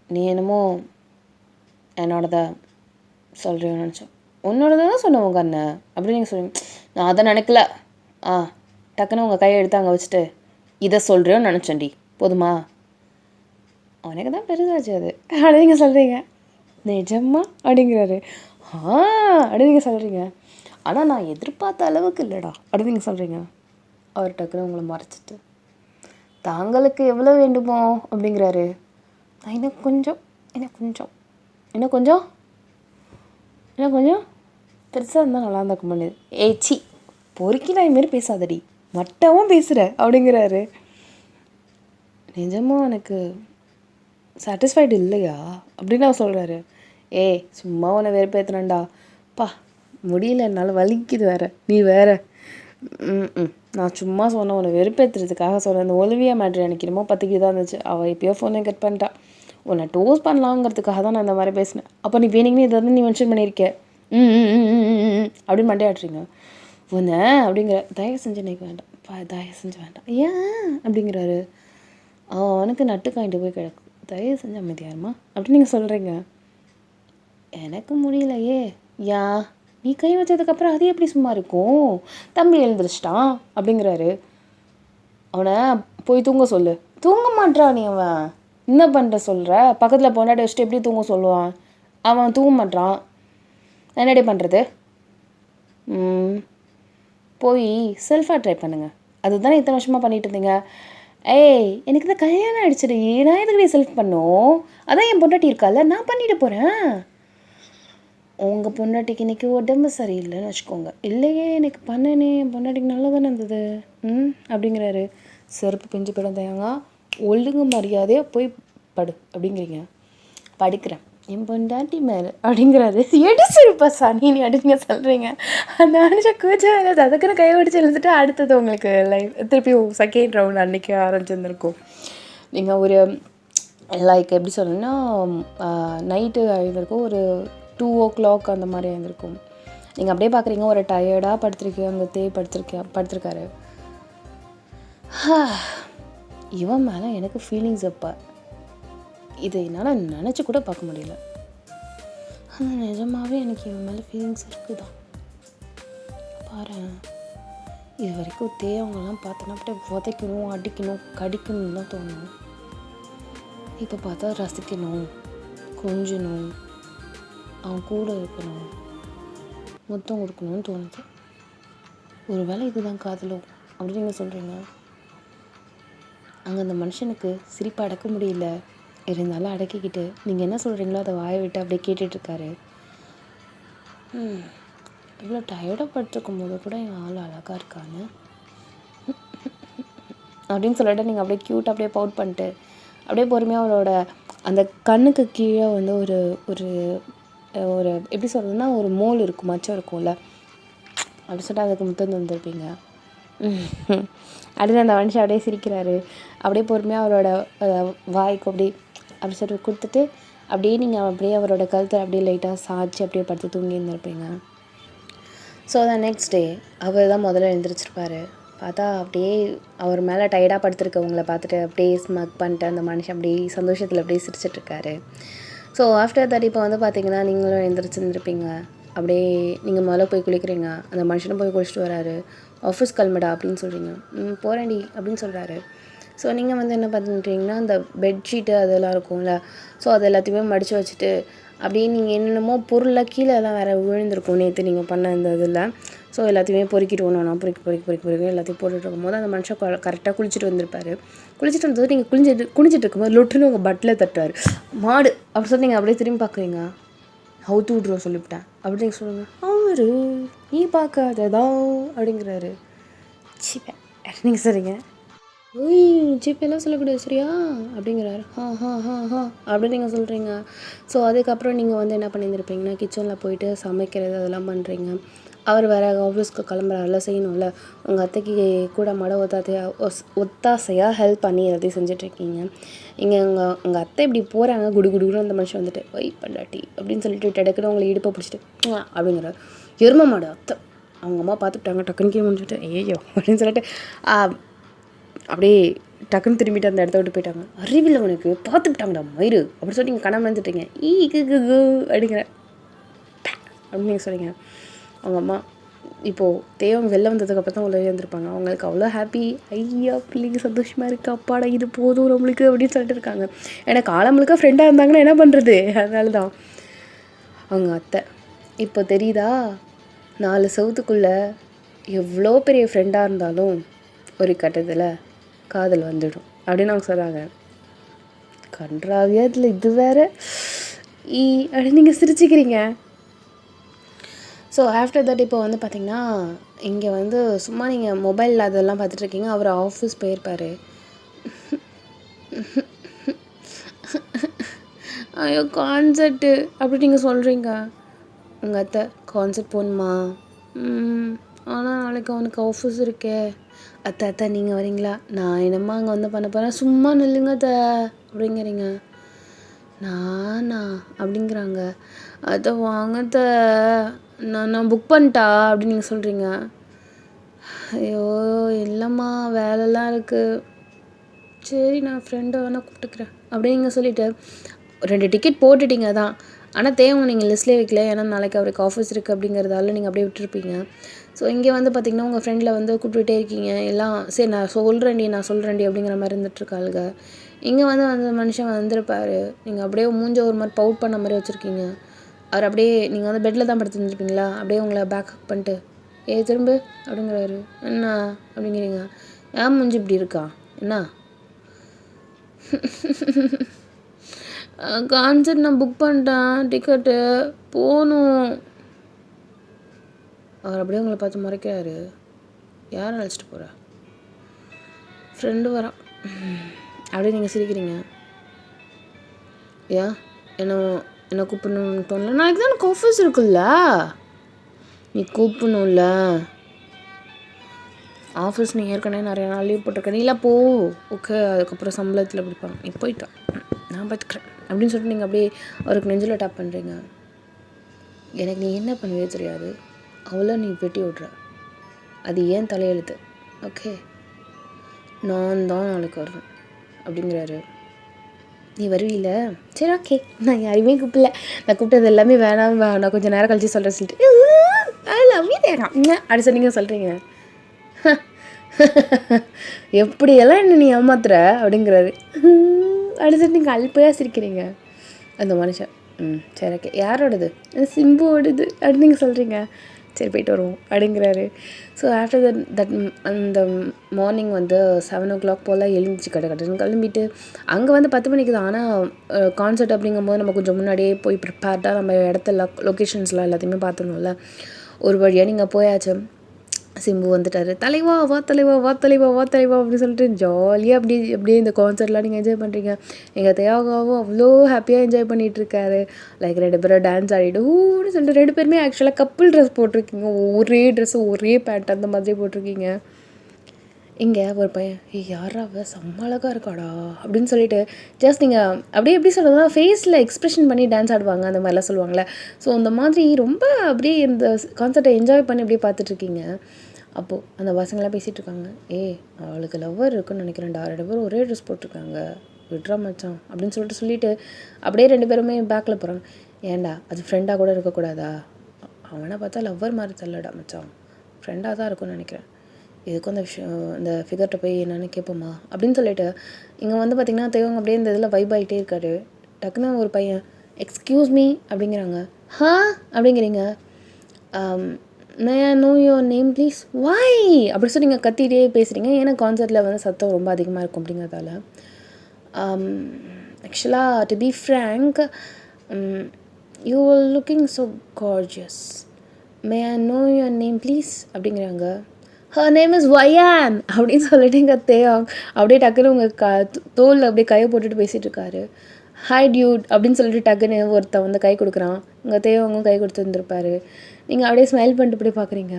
நீ என்னமோ என்னோடதான் சொல்கிறேன்னு நினச்சேன், உன்னோடதான் சொன்ன உங்கள் அண்ணன் அப்படின்னு நீங்கள் சொல்லுவீங்க. நான் அதை நினைக்கல, டக்குன்னு உங்கள் கையை எடுத்து அங்கே வச்சுட்டு இதை சொல்கிறேன்னு நினச்சேன்டி, போதுமா, அவனுக்கு தான் பெருசாச்சு அது அப்படின்னு நீங்கள் சொல்கிறீங்க. நிஜமா அப்படிங்கிறாரு. அப்படின்னு நீங்கள் சொல்கிறீங்க. ஆனால் நான் எதிர்பார்த்த அளவுக்கு இல்லைடா அப்படின்னு நீங்கள் சொல்கிறீங்க. அவர் டக்குன்னு உங்களை மறைச்சிட்டு தாங்களுக்கு எவ்வளோ வேண்டுமோ அப்படிங்கிறாரு. இன்னும் கொஞ்சம் பெருசாக இருந்தால் நல்லா இருந்திருக்க முடியாது. ஏச்சி பொறுக்கி நான் இதுமாரி பேசாதடி, மட்டமும் பேசுகிற அப்படிங்கிறாரு. நிஜமாக எனக்கு சாட்டிஸ்ஃபைடு இல்லையா அப்படின்னு அவர் சொல்கிறாரு. ஏய் சும்மா உன்னை வெறுப்பேற்றுனேன்டா. பா முடியல, என்னால் வலிக்குது வேற, நீ வேற. நான் சும்மா சொன்னேன், உன்னை வெறுப்பேற்றுறதுக்காக சொன்னேன். அந்த ஒலிவியா மேட்ரு எனக்கு என்னமோ பற்றிக்கு தான் இருந்துச்சு. அவள் எப்பயோ ஃபோனை கட் பண்ணிட்டா. உன்னை டோஸ் பண்ணலாங்கிறதுக்காக தான் நான் இந்த மாதிரி பேசினேன். அப்போ நீ வேணுங்கன்னு இதை வந்து நீ மென்ஷன் பண்ணியிருக்கேன் அப்படின்னு மண்டையாடுறீங்க உன்னை அப்படிங்கிற. தயவு செஞ்சு எனக்கு வேண்டாம், தயவு செஞ்சு வேண்டாம். ஏன் அப்படிங்கிறாரு. அவனுக்கு நட்டு காயிட்டு போய் கிடக்கு, தயவு செஞ்சு அமைதியாருமா அப்படின்னு நீங்கள் சொல்கிறீங்க. எனக்கு முடியலையே. ஏன் நீ கை வச்சதுக்கப்புறம் அது எப்படி சும்மா இருக்கும், தம்பி எழுந்திரிச்சிட்டான் அப்படிங்கிறாரு. அவனை போய் தூங்க சொல்லு. தூங்க மாட்டான் நீ. அவன் என்ன பண்ணுற சொல்கிற? பக்கத்தில் பொண்டாட்டி வச்சுட்டு எப்படி தூங்க சொல்லுவான்? அவன் தூங்க மாட்டான், என்னடி பண்ணுறது? போய் செல்ஃபாக ட்ரை பண்ணுங்கள். அதுதானே இத்தனை வருஷமாக பண்ணிகிட்டு இருந்தீங்க. ஏய் எனக்கு தான் கல்யாணம் ஆகிடுச்சிடி, நான் எதுக்கு நீ செல்ஃப் பண்ணும்? அதான் என் பொண்டாட்டி இருக்கால, நான் பண்ணிட்டு போகிறேன். உங்கள் பொண்டாட்டிக்கு இன்றைக்கி உடம்பு சரியில்லைன்னு வச்சுக்கோங்க. இல்லையே எனக்கு பண்ணனே, என் பொண்டாட்டிக்கு நல்லா தானே இருந்தது அப்படிங்கிறாரு. செருப்பு பிஞ்சு போயிடும் தயங்க, ஒழுங்கு மரியாதையாக போய் படு அப்படிங்கிறீங்க. படுக்கிறேன் என் பொண்டாட்டி மேலே அப்படிங்கிறாரு. எடுச்சிருப்பா சாணி நீ அப்படிங்க சொல்கிறீங்க. அந்த மனுஷன் கூச்சம் இல்லை, அதுக்குன்னு கை பிடிச்சி எழுந்துட்டு அடுத்தது உங்களுக்கு லைஃப் திருப்பி செகண்ட் ரவுண்ட் அன்றைக்கி ஆரம்பிச்சிருந்துருக்கும். நீங்கள் ஒரு லைக் எப்படி சொல்லணும்னா நைட்டு எழுந்திருக்கும் ஒரு 2 o'clock அந்த மாதிரி எழுந்திருக்கும். நீங்கள் அப்படியே பார்க்குறீங்க, ஒரு டயர்டாக படுத்திருக்கீங்க, அங்கே படுத்திருக்காரு. இவன் மேலே எனக்கு ஃபீலிங்ஸ் அப்போ இதை என்னால் நினச்சி கூட பார்க்க முடியல. ஆனால் நிஜமாகவே எனக்கு இவன் மேலே ஃபீலிங்ஸ் இருக்குதான் பாரு. இது வரைக்கும் தேவங்கள்லாம் பார்த்தோன்னா அப்படியே உதைக்கணும், அடிக்கணும், கடிக்கணும்னு தான் தோணும். இப்போ பார்த்தா ரசிக்கணும், கொஞ்சணும், அவன் கூட இருக்கணும், மொத்தம் கொடுக்கணும்னு தோணுது. ஒரு வேளை இதுதான் காதலோ அப்படின்னு நீங்கள் சொல்கிறீங்க. அங்கே அந்த மனுஷனுக்கு சிரிப்பை அடக்க முடியல, இருந்தாலும் அடக்கிக்கிட்டு நீங்கள் என்ன சொல்கிறீங்களோ அதை வாயை விட்டு அப்படியே கேட்டுட்ருக்காரு. இவ்வளோ டயர்டாக படுத்துருக்கும் போது கூட என் ஆள் அழகாக இருக்கான்னு அப்படின்னு சொல்லிட்டு நீங்கள் அப்படியே க்யூட் அப்படியே பவுட் பண்ணிட்டு அப்படியே பொறுமையாக அவரோட அந்த கண்ணுக்கு கீழே வந்து ஒரு ஒரு ஒரு எப்படி சொல்கிறதுன்னா ஒரு மோல் இருக்கும், மச்சம் இருக்கும்ல, அப்படி சொல்லிட்டு அதுக்கு முத்தம் தந்துருப்பீங்க. அடுத்து அந்த மனுஷன் அப்படியே சிரிக்கிறாரு. அப்படியே பொறுமையாக அவரோட வாய்க்கு அப்படி சொல்லிட்டு கொடுத்துட்டு அப்படியே நீங்கள் அப்படியே அவரோட கழுத்தை அப்படியே லைட்டாக சாய்ச்சி அப்படியே படுத்து தூங்கி இருந்திருப்பீங்க. ஸோ த நெக்ஸ்ட் டே அவர் தான் முதல்ல எழுந்திரிச்சிருப்பார். பார்த்தா அப்படியே அவர் மேலே டயர்டாக படுத்துருக்கவங்கள பார்த்துட்டு அப்படியே ஸ்மக் பண்ணிட்டு அந்த மனுஷன் அப்படியே சந்தோஷத்தில் அப்படியே சிரிச்சிட்ருக்காரு. ஸோ ஆஃப்டர் தட் இப்போ வந்து பார்த்தீங்கன்னா நீங்களும் எழுந்திரிச்சிருந்துருப்பீங்க. அப்படியே நீங்கள் முதல்ல போய் குளிக்கிறீங்க, அந்த மனுஷனும் போய் குளிச்சுட்டு வராரு. ஆஃபீஸ் கிளம்புடா அப்படின்னு சொல்கிறீங்க. போகிறேன்டி அப்படின்னு சொல்கிறாரு. ஸோ நீங்கள் வந்து என்ன பண்ணுறீங்கன்னா அந்த பெட்ஷீட்டு அதெல்லாம் இருக்கும்ல, ஸோ அது எல்லாத்தையுமே மடித்து வச்சுட்டு அப்படியே நீங்கள் என்னென்னமோ பொருளாக கீழே எல்லாம் வேறு விழுந்திருக்கும் நேற்று நீங்கள் பண்ண இந்த இதில். ஸோ எல்லாத்தையுமே பொறுக்கிட்டு ஒன்று பொறுக்கி எல்லாத்தையும் போட்டுட்டு இருக்கும்போது அந்த மனுஷன் கரெக்டாக குளிச்சுட்டு வந்திருப்பார். குளிச்சுட்டு வந்தது நீங்கள் குனிஞ்சிட்டு இருக்கும்போது லொட்டுன்னு உங்கள் பட்டில் தட்டுவார். மாடு அப்படி சொல்லி நீங்கள் அப்படியே திரும்பி பார்க்குறீங்க. அவுத்து விட்ருவோம் சொல்லிவிட்டேன் அப்படி நீங்கள் சொல்லுங்கள். அவரு நீ பார்க்காததா அப்படிங்கிறாரு. சீப்பே நீங்கள் சரிங்க. ஓய் ஜிபேலாம் சொல்லக்கூடாது சரியா அப்படிங்கிறாரு. அப்படின்னு நீங்கள் சொல்கிறீங்க. ஸோ அதுக்கப்புறம் நீங்கள் வந்து என்ன பண்ணியிருந்திருப்பீங்கன்னா கிச்சனில் போயிட்டு சமைக்கிறது அதெல்லாம் பண்ணுறீங்க. அவர் வேறு ஆஃபீஸ்க்கு கிளம்புறாருல, செய்யணும்ல. உங்கள் அத்தைக்கு கூட மாட ஒத்தாசையாக ஹெல்ப் பண்ணி எல்லாத்தையும் செஞ்சிட்ருக்கீங்க. இங்கே உங்கள் அத்தை இப்படி போகிறாங்க, குடுகுடுன்னு அந்த மனுஷன் வந்துட்டு ஒய் பண்டாட்டி அப்படின்னு சொல்லிட்டு டக்குன்னு உங்களை இடுப்பை பிடிச்சிட்டு அப்படிங்கிறார். எரும மாடு அத்தை அவங்க அம்மா பார்த்துட்டாங்க, டக்குன்னு கீழே முடிஞ்சுட்டு ஐயோ அப்படின்னு சொல்லிட்டு அப்படியே டக்குன்னு திரும்பிட்டு அந்த இடத்த விட்டு போயிட்டாங்க. அறிவில் உனக்கு பார்த்துக்கிட்டாங்கடா மயிறு அப்படி சொல்லி நீங்கள் கனவு வந்துட்டீங்க. அப்படிங்கிற அப்படின்னு நீங்கள் சொல்லிங்க. அவங்க அம்மா இப்போது தேவங்க வெளில வந்ததுக்கப்புறம் தான் உள்ள இருந்திருப்பாங்க. அவங்களுக்கு அவ்வளோ ஹாப்பி, ஐயா பிள்ளைங்க சந்தோஷமாக இருக்குது, அப்பாடா இது போதும் நம்மளுக்கு அப்படின்னு சொல்லிட்டு இருக்காங்க. ஏன்னா காலம் முழுக்க ஃப்ரெண்டாக இருந்தாங்கன்னா என்ன பண்ணுறது, அதனால தான். அவங்க அத்தை இப்போ தெரியுதா 4 செவத்துக்குள்ளே எவ்வளோ பெரிய ஃப்ரெண்டாக இருந்தாலும் ஒரு கட்டத்தில் காதல் வந்துடும் அப்படின்னு அவங்க சொல்கிறாங்க. கன்றாவியாக இதில் இது வேறு அப்படின்னு நீங்கள் சிரிச்சுக்கிறீங்க. ஸோ ஆஃப்டர் தட் இப்போ வந்து பார்த்திங்கன்னா இங்கே வந்து சும்மா நீங்கள் மொபைலில் அதெல்லாம் பார்த்துட்ருக்கீங்க. அவர் ஆஃபீஸ் போயிருப்பார். ஐயோ கான்சர்ட்டு அப்படி நீங்கள் சொல்கிறீங்க. உங்கள் அத்தை கான்சர்ட் போகணுமா? ஆனால் நாளைக்கு அவனுக்கு ஆஃபீஸ் இருக்கே. அத்தை நீங்கள் வரீங்களா? நான் என்னம்மா அங்கே வந்து பண்ண போகிறேன், சும்மா நில்லுங்க அத்தை அப்படிங்கிறீங்க. நானா அப்படிங்கிறாங்க. அத்தை வாங்க அத்தை, நான் புக் பண்ணிட்டா அப்படின்னு நீங்கள் சொல்கிறீங்க. ஐயோ இல்லைம்மா வேலைலாம் இருக்குது, சரி நான் ஃப்ரெண்டை வேணால் கூப்பிட்டுக்கிறேன் அப்படின்னு நீங்கள் சொல்லிவிட்டு 2 டிக்கெட் போட்டுட்டீங்க தான். ஆனால் தேவை நீங்கள் லிஸ்ட்லேயே வைக்கல, ஏன்னா நாளைக்கு அவருக்கு ஆஃபீஸ் இருக்குது அப்படிங்கிறதால நீங்கள் அப்படியே விட்டுருப்பீங்க. ஸோ இங்கே வந்து பார்த்திங்கன்னா உங்கள் ஃப்ரெண்டில் வந்து கூப்பிட்டுட்டே இருக்கீங்க எல்லாம். சரி நான் சொல்கிறேன்டி அப்படிங்கிற மாதிரி இருந்துகிட்ருக்காளுங்க. இங்கே வந்து அந்த மனுஷன் வந்திருப்பார், நீங்கள் அப்படியே மூஞ்ச ஒரு மாதிரி பவுட் பண்ண மாதிரி வச்சுருக்கீங்க. அவர் அப்படியே நீங்கள் வந்து பெட்டில் தான் படுத்துருந்துருப்பீங்களா, அப்படியே உங்களை பேக் பண்ணிட்டு திரும்ப அப்படிங்கிறாரு. என்ன அப்படிங்கிறீங்க. ஏன் மூஞ்சி இப்படி இருக்கா என்ன? கான்சர்ட் நான் புக் பண்ணிட்டேன், டிக்கெட்டு போகணும். அவர் அப்படியே உங்களை பார்த்து முறைக்கிறாரு. யாரை அழைச்சிட்டு போகிறா? ஃப்ரெண்டு வரான் அப்படியே நீங்கள் சிரிக்கிறீங்க. ஏன் என்ன கூப்பிடணும்னு தோணல? நாளைக்கு தான் எனக்கு ஆஃபீஸ் இருக்குல்ல, நீ கூப்பிடணும்ல. ஆஃபீஸ் நீ ஏற்கனவே நிறைய நாள் லீவ் போட்டிருக்க, நீ இல்லை போ, ஓகே அதுக்கப்புறம் சம்பளத்தில் பிடிப்பாங்க, நீ போயிட்டான் நான் பார்த்துக்கிறேன் அப்படின்னு சொல்லிட்டு நீங்கள் அப்படியே அவருக்கு நெஞ்சில் டேப் பண்ணுறீங்க. எனக்கு நீ என்ன பண்ணவே தெரியாது, அவ்வளோ நீ வெட்டி விட்ற, அது ஏன் தலையெழுத்து, ஓகே நான் தான் நாளைக்கு வரணும் அப்படிங்கிறாரு. நீ வருவீல? சரி ஓகே, நான் யாரையுமே கூப்பிடல, நான் கூப்பிட்டது எல்லாமே வேணாம், நான் கொஞ்சம் நேரம் கழிச்சு சொல்கிறேன் சொல்லிட்டு அப்படி சொன்னீங்க சொல்கிறீங்க. எப்படியெல்லாம் என்ன நீ ஏமாத்துற அப்படிங்கிறாரு. அடுத்து நீங்கள் அல்பையாக சிரிக்கிறீங்க. அந்த மனுஷன் சரி ஓகே யாரோடது? சிம்புவோடது அப்படின்னு நீங்கள் சொல்கிறீங்க. சரி போய்ட்டு வருவோம் அப்படிங்கிறாரு. ஸோ ஆஃப்டர் தட் அந்த மார்னிங் வந்து 7 o'clock போல் எழுந்துச்சு கட்டுன்னு கிளம்பிட்டு அங்கே வந்து 10 மணிக்கு தான். ஆனால் கான்சர்ட் அப்படிங்கும்போது நம்ம கொஞ்சம் முன்னாடியே போய் ப்ரிப்பேர்டாக நம்ம இடத்துல லொக்கேஷன்ஸ்லாம் எல்லாத்தையுமே பார்த்துணும்ல. ஒரு வழியாக நீங்கள் போயாச்சு. சிம்பு வந்துட்டார். தலைவா வா தலைவா வா தலைவா வா தலைவா அப்படின்னு சொல்லிட்டு ஜாலியாக அப்படியே இந்த கான்சர்ட்லாம் நீங்கள் என்ஜாய் பண்ணுறீங்க. எங்கள் தேவாவும் அவ்வளோ ஹாப்பியாக என்ஜாய் பண்ணிகிட்ருக்காரு. லைக் 2 பேரும் டான்ஸ் ஆடிட்டு ஊன்னு சொல்லிட்டு 2 பேருமே ஆக்சுவலாக கப்புள் ட்ரெஸ் போட்டிருக்கீங்க. ஒரே ட்ரெஸ்ஸு ஒரே பேண்ட் அந்த மாதிரி போட்டிருக்கீங்க. இங்கே ஒரு பையன் யாரா அவ செம்ம அழகாக இருக்காடா அப்படின்னு சொல்லிட்டு ஜஸ்ட் நீங்கள் அப்படியே எப்படி சொல்கிறதுனா ஃபேஸில் எக்ஸ்ப்ரெஷன் பண்ணி டான்ஸ் ஆடுவாங்க அந்த மாதிரிலாம் சொல்லுவாங்களே. ஸோ அந்த மாதிரி ரொம்ப அப்படியே இந்த கான்சர்ட்டை என்ஜாய் பண்ணி அப்படியே பார்த்துட்ருக்கீங்க. அப்போது அந்த பசங்களாம் பேசிகிட்டு இருக்காங்க. அவளுக்கு லவ்வர் இருக்குன்னு நினைக்கிறேன்டா, 2 பேரும் ஒரே ட்ரெஸ் போட்டிருக்காங்க, விட்றா மச்சான் அப்படின்னு சொல்லிட்டு அப்படியே 2 பேருமே பேக்கில் போகிறாங்க. ஏன்டா அது ஃப்ரெண்டாக கூட இருக்கக்கூடாதா? அவனை பார்த்தா லவ்வர் மாதிரி தெரியலடா மச்சான், ஃப்ரெண்டாக தான் இருக்கும்னு நினைக்கிறேன், இதுக்கும் அந்த இந்த ஃபிகர்கிட்ட போய் என்னென்னு கேட்போமா அப்படின்னு சொல்லிட்டு இங்கே வந்து பார்த்திங்கன்னா தேவங்க அப்படியே இந்த இதில் வைப் ஆகிட்டே இருக்காரு. டக்குன்னு ஒரு பையன் எக்ஸ்கியூஸ் மீ அப்படிங்கிறாங்க. அப்படிங்கிறீங்க. May I know your name please? Why அப்படி சொல்லி நீங்கள் கத்திகிட்டே பேசுகிறீங்க. ஏன்னா கான்சர்ட்டில் வந்து சத்தம் ரொம்ப அதிகமாக இருக்கும் அப்படிங்கிறதால. ஆக்சுவலாக to be frank, you are looking so gorgeous, May I know your name please அப்படிங்கிறாங்க. ஹர் நேம் இஸ் வயான் அப்படின்னு சொல்லிட்டு எங்கள் தேவாங் அப்படியே டக்குன்னு உங்கள் தோலில் அப்படியே கையை போட்டுட்டு பேசிகிட்டு இருக்காரு. ஹாய் டியூட் அப்படின்னு சொல்லிட்டு டக்குன்னு ஒருத்தன் வந்து கை கொடுக்குறான். உங்கள் தேவங்கும் கை கொடுத்து வந்துருப்பார். நீங்கள் அப்படியே ஸ்மைல் பண்ணிட்டு அப்படியே பார்க்குறீங்க.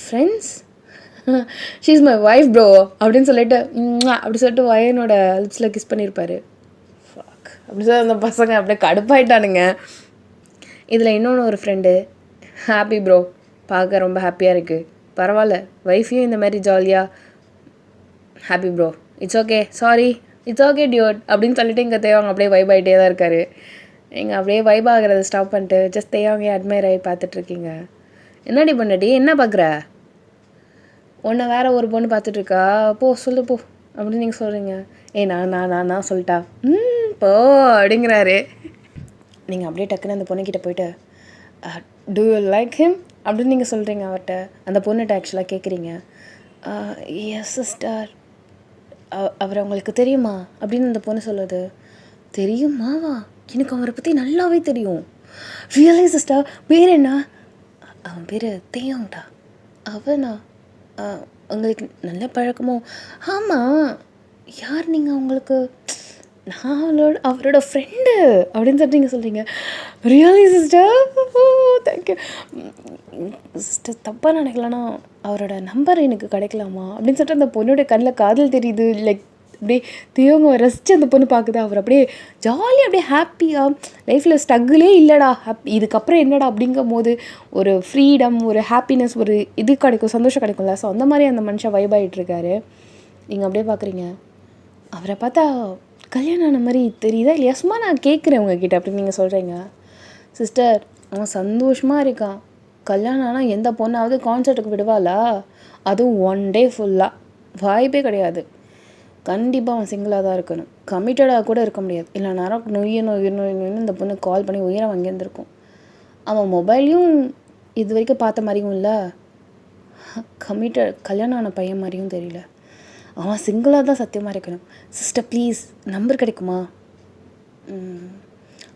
Friends, she is my wife bro அப்படின்னு சொல்லிட்டு அப்படி சொல்லிட்டு வயனோட லிப்ஸில் கிஸ் பண்ணியிருப்பார். அப்படி சொல்லி அந்த பசங்க அப்படியே கடுப்பாயிட்டானுங்க. இதில் இன்னொன்று ஒரு ஃப்ரெண்டு, ஹாப்பி ப்ரோ, பார்க்க ரொம்ப ஹாப்பியாக இருக்குது, பரவாயில்ல ஒய்ஃபையும் இந்த மாதிரி ஜாலியாக, happy bro, it's okay, sorry, it's okay Dude அப்படின்னு சொல்லிட்டு இங்கே தேவாங்க அப்படியே வைப் ஆகிட்டே தான் இருக்கார். நீங்கள் அப்படியே வைப் ஆகிறத ஸ்டாப் பண்ணிட்டு ஜஸ்ட் தேவாங்க அட்மையர் ஆகி பார்த்துட்ருக்கீங்க. என்னடி பண்ணடி, என்ன பார்க்குற? ஒன்று வேறு ஒரு பொண்ணு பார்த்துட்ருக்கா, போ சொல்லு போ அப்படின்னு நீங்கள் சொல்கிறீங்க. நான் சொல்லிட்டா போ அப்படிங்கிறாரு. நீங்கள் அப்படியே டக்குன்னு அந்த பொண்ணுக்கிட்ட போயிட்டு டூ யூ லைக் ஹிம் அப்படின்னு நீங்கள் சொல்கிறீங்க அவர்கிட்ட. அந்த பொண்ணுகிட்ட ஆக்சுவலாக கேட்குறீங்க. எஸ் சிஸ்டர், அவர் அவங்களுக்கு தெரியுமா அப்படின்னு அந்த பொண்ணு சொல்லுது. தெரியுமாவா? எனக்கு அவரை பற்றி நல்லாவே தெரியும். ரியலி சிஸ்டர், பேர் என்ன? அவன் பேர் தேயோங்டா. அவனா? உங்களுக்கு நல்ல பழக்கமோ? ஆமாம். யார் நீங்கள்? அவங்களுக்கு நான் அவரோட ஃப்ரெண்டு அப்படின்னு சொல்லிட்டு நீங்கள் சொல்கிறீங்க. Really sister? Thank you sister. தப்பாக நினைக்கலன்னா அவரோட நம்பர் எனக்கு கிடைக்கலாமா அப்படின்னு சொல்லிட்டு அந்த பொண்ணோட கண்ணில் காதல் தெரியுது. லைக் அப்படியே தியோங்க ரசித்து அந்த பொண்ணு பார்க்குது. அவர் அப்படியே ஜாலியாக அப்படியே ஹாப்பியாக லைஃப்பில் ஸ்ட்ரகிளே இல்லைடா, இதுக்கப்புறம் என்னடா அப்படிங்கும் போது ஒரு ஃப்ரீடம், ஒரு ஹாப்பினஸ், ஒரு இது கிடைக்கும், சந்தோஷம் கிடைக்கும்ல. ஸோ அந்த மாதிரி அந்த மனுஷன் வைப் ஆகிட்டுருக்காரு. நீங்கள் அப்படியே பார்க்குறீங்க. அவரை பார்த்தா கல்யாணம் ஆன மாதிரி தெரியுதா இல்லையா? சும்மா நான் கேட்குறேன் உங்ககிட்ட அப்படின்னு நீங்கள் சொல்கிறீங்க. சிஸ்டர், அவன் சந்தோஷமாக இருக்கான். கல்யாணம் ஆனால் எந்த பொண்ணாவது கான்சர்ட்டுக்கு விடுவாளா? அதுவும் 1 டே ஃபுல்லாக வாய்ப்பே கிடையாது. கண்டிப்பாக அவன் சிங்கிளாக தான் இருக்கணும். கமிட்டடாக கூட இருக்க முடியாது. இல்லை நேரம் நொய்யன்னு இந்த பொண்ணு கால் பண்ணி உயிரை வாங்கியிருந்திருக்கும். அவன் மொபைலையும் இது வரைக்கும் பார்த்த மாதிரியும் இல்லை, கல்யாணம் ஆன பையன் மாதிரியும் தெரியல. அவன் சிங்கிளாக தான் சத்தியமாக இருக்கணும். சிஸ்டர் ப்ளீஸ் நம்பர் கிடைக்குமா?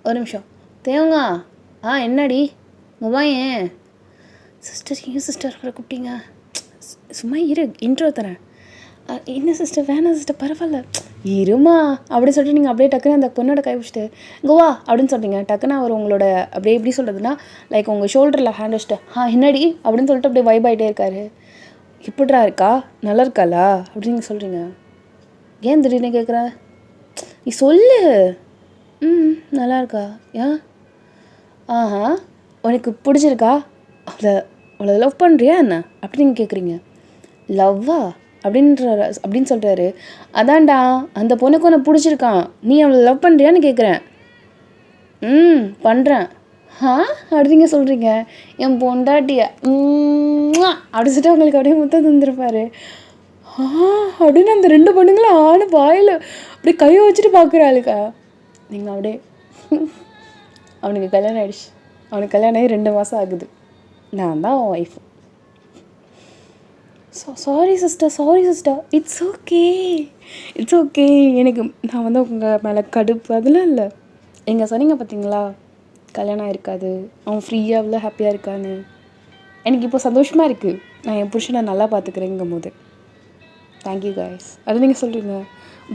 ஒரு நிமிஷம். தேவங்க என்னடி ஏன் சிஸ்டர்? ஏன் சிஸ்டர் அவரை கூப்பிட்டீங்க? சும்மா இரு, இன்ட்ரோ தரேன். என்ன சிஸ்டர்? வேணாம் சிஸ்டர், பரவாயில்ல இருமா அப்படின்னு சொல்லிட்டு நீங்கள் அப்படியே டக்குன்னு அந்த பொண்ணோட கை வச்சுட்டு கோவா அப்படின்னு சொல்கிறீங்க. டக்குன்னு அவர் உங்களோட அப்படியே எப்படி சொல்கிறதுனா லைக் உங்கள் ஷோல்டரில் ஹேண்ட் வச்சுட்டு என்னடி அப்படின்னு சொல்லிட்டு அப்படியே வைப் ஆகிட்டே இருக்காரு. இப்படிரா இருக்கா, நல்லா இருக்காளா அப்படின்னு நீங்கள் சொல்கிறீங்க. ஏன் திடீர்னு கேட்குற? நீ சொல்லு. நல்லா இருக்கா? ஏன்? உனக்கு பிடிச்சிருக்கா? அவளை லவ் பண்ணுறியா என்ன அப்படின்னு நீங்கள் கேட்குறீங்க. லவ்வா அப்படின்னு சொல்கிறாரு. அதான்டா, அந்த பொண்ணுக்கு உன்னை பிடிச்சிருக்கான், நீ அவளை லவ் பண்ணுறியான்னு கேட்குறேன். பண்ணுறேன் அப்படிங்க சொல்கிறீங்க. என் பொண்டாட்டிய அப்படி சொல்லிட்டு அவங்களுக்கு அப்படியே முத்தம் தந்துருப்பாரு. அப்படின்னு அந்த 2 பொண்ணுங்களும் வாயில் அப்படியே கையை வச்சுட்டு பார்க்குறாளுக்கா. நீங்கள் அப்படியே அவனுக்கு கல்யாணம் ஆகிடுச்சு. அவனுக்கு கல்யாணம் ஆகி 2 மாதம் ஆகுது. நான் தான் அவன் wife. Sorry sister, it's okay. எனக்கு நான் வந்து உங்கள் மேலே கடுப்பு அதெல்லாம் இல்லை. நீங்கள் சொன்னீங்க பார்த்தீங்களா, கல்யாணம் இருக்காது, அவன் ஃப்ரீயாக அவ்வளோ ஹாப்பியாக இருக்கான்னு. எனக்கு இப்போ சந்தோஷமாக இருக்குது. நான் என் புருஷனை நல்லா பார்த்துக்கிறேங்கும் போது. Thank you guys. அது நீங்கள் சொல்கிறீங்க.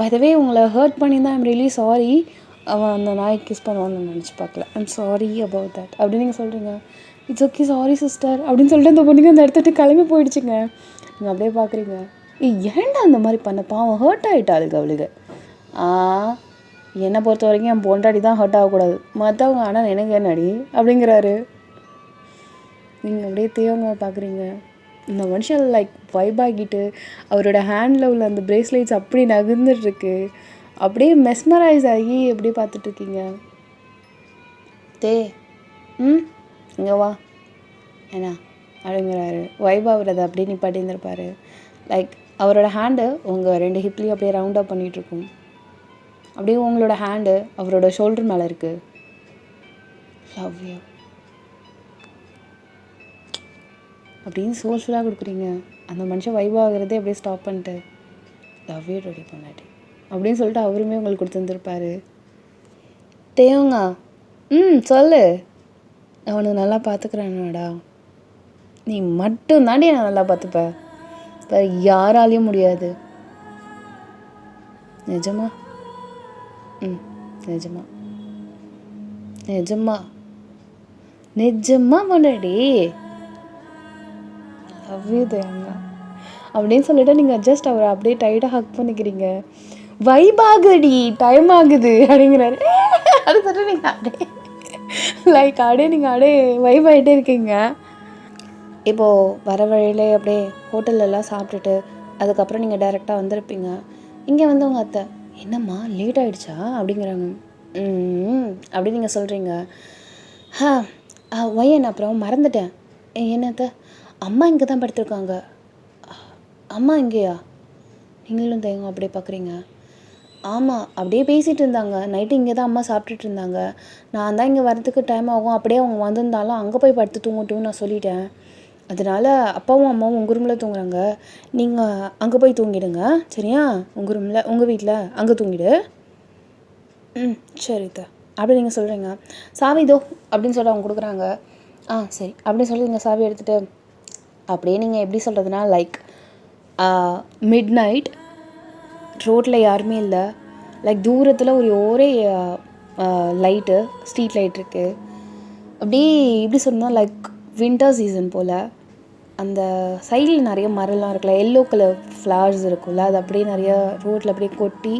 பை த வே உங்களை ஹர்ட் பண்ணியிருந்தா ஐம் ரியலி சாரி. அவன் அந்த நாய் கிஸ் பண்ணுவான்னு நினச்சி பார்க்கல. ஐம் சாரி அபவுட் தட் அப்படின்னு நீங்கள் சொல்கிறீங்க. இட்ஸ் ஓகே, சாரி சிஸ்டர் அப்படின்னு சொல்லிட்டு அந்த பொண்ணுங்க அந்த இடத்துட்டு கிளம்பி போயிடுச்சுங்க. நீங்கள் அப்படியே பார்க்குறீங்க. ஏன்டா அந்த மாதிரி பண்ணப்பா? அவன் ஹர்ட் ஆகிட்டாளுங்க அவளுக்கு. என்னை பொறுத்த வரைக்கும் என் பொண்டாடி தான் ஹர்ட் ஆகக்கூடாது, மற்றவங்க ஆனால் எனக்கு என்னடி அப்படிங்கிறாரு. நீங்கள் அப்படியே தேவங்க பார்க்குறீங்க. இந்த மனுஷன் லைக் வைப் ஆகிட்டு அவரோட ஹேண்டில் உள்ள அந்த பிரேஸ்லெட்ஸ் அப்படி நகர்ந்துட்டுருக்கு. அப்படியே மெஸ்மரைஸ் ஆகி அப்படியே பார்த்துட்ருக்கீங்க. இங்கே வா என்ன அப்படிங்கிறாரு. வைப் ஆகுறத அப்படியே நிப்பாட்டி இருந்திருப்பாரு. லைக் அவரோட ஹேண்டு உங்கள் 2 ஹிப்லேயும் அப்படியே ரவுண்டாக பண்ணிகிட்ருக்கும். அப்படியே உங்களோட ஹேண்டு அவரோட ஷோல்டர் மேலே இருக்குது. லவ் யூ அப்படின்னு சோல்ஃபுல்லாக கொடுக்குறீங்க. அந்த மனுஷன் வைப் ஆகுறதே அப்படியே ஸ்டாப் பண்ணிட்டு லவ் யூ ரெடி பண்ணாட்டி அப்படின்னு சொல்லிட்டு அவருமே உங்களுக்கு கொடுத்துருந்துருப்பாரு. தேவங்க சொல்லு. அவனை நல்லா பார்த்துக்கிறேன்னாடா. நீ மட்டும் தாண்டி நான் நல்லா பார்த்துப்ப, இப்போ யாராலையும் முடியாது. நிஜமா? நிஜமா முன்னாடி லவ் யூ தேவங்க அப்படின்னு சொல்லிட்டு நீங்கள் ஜஸ்ட் அவரை அப்படியே டைட்டாக ஹக் பண்ணிக்கிறீங்க. வைப் ஆகுடி, டைம் ஆகுது அப்படிங்கிறாரு. அது சொல்லிட்டு நீங்கள் அப்படியே லைக் அப்படியே வைப் ஆகிட்டே இருக்கீங்க. இப்போது வர வழியிலே அப்படியே ஹோட்டல்லலாம் சாப்பிட்டுட்டு அதுக்கப்புறம் நீங்கள் டைரெக்டாக வந்திருப்பீங்க. இங்கே வந்து உங்கள் அத்தை என்னம்மா லேட் ஆகிடுச்சா அப்படிங்கிறாங்க. அப்படின்னு நீங்கள் சொல்கிறீங்க. ஒய்யன் அப்புறம் மறந்துட்டேன். என்னத்த? அம்மா இங்கே தான் படுத்திருக்காங்க. அம்மா இங்கேயா? நீங்களும் தேங்க அப்படியே பார்க்குறீங்க. ஆமாம், அப்படியே பேசிகிட்டு இருந்தாங்க. நைட்டு இங்கே தான் அம்மா சாப்பிட்டுட்டு இருந்தாங்க. நான் தான் இங்கே வரதுக்கு டைம் ஆகும், அப்படியே அவங்க வந்திருந்தாலும் அங்கே போய் படுத்து தூங்கட்டும்னு நான் சொல்லிட்டேன். அதனால் அப்பாவும் அம்மாவும் உங்கள் ரூமில் தூங்குறாங்க, நீங்கள் அங்கே போய் தூங்கிடுங்க சரியா? உங்கள் ரூமில், உங்கள் வீட்டில் அங்கே தூங்கிடு. சரி அப்படி நீங்கள் சொல்கிறீங்க. சாவி இதோ அப்படின்னு சொல்லி அவங்க கொடுக்குறாங்க. சரி அப்படின்னு சொல்லி நீங்கள் சாவி எடுத்துகிட்டு அப்படியே நீங்கள் எப்படி சொல்கிறதுனா லைக் மிட் நைட் ரோட்டில் யாருமே இல்லை, லைக் தூரத்தில் ஒரே லைட்டு, ஸ்ட்ரீட் லைட் இருக்குது. அப்படியே எப்படி சொன்னால் லைக் வின்டர் சீசன் போல். அந்த சைடில் நிறைய மரம்லாம் இருக்குல்ல, எல்லோ கலர் ஃப்ளவர்ஸ் இருக்கும்ல, அது அப்படியே நிறையா ரோட்டில் அப்படியே கொட்டி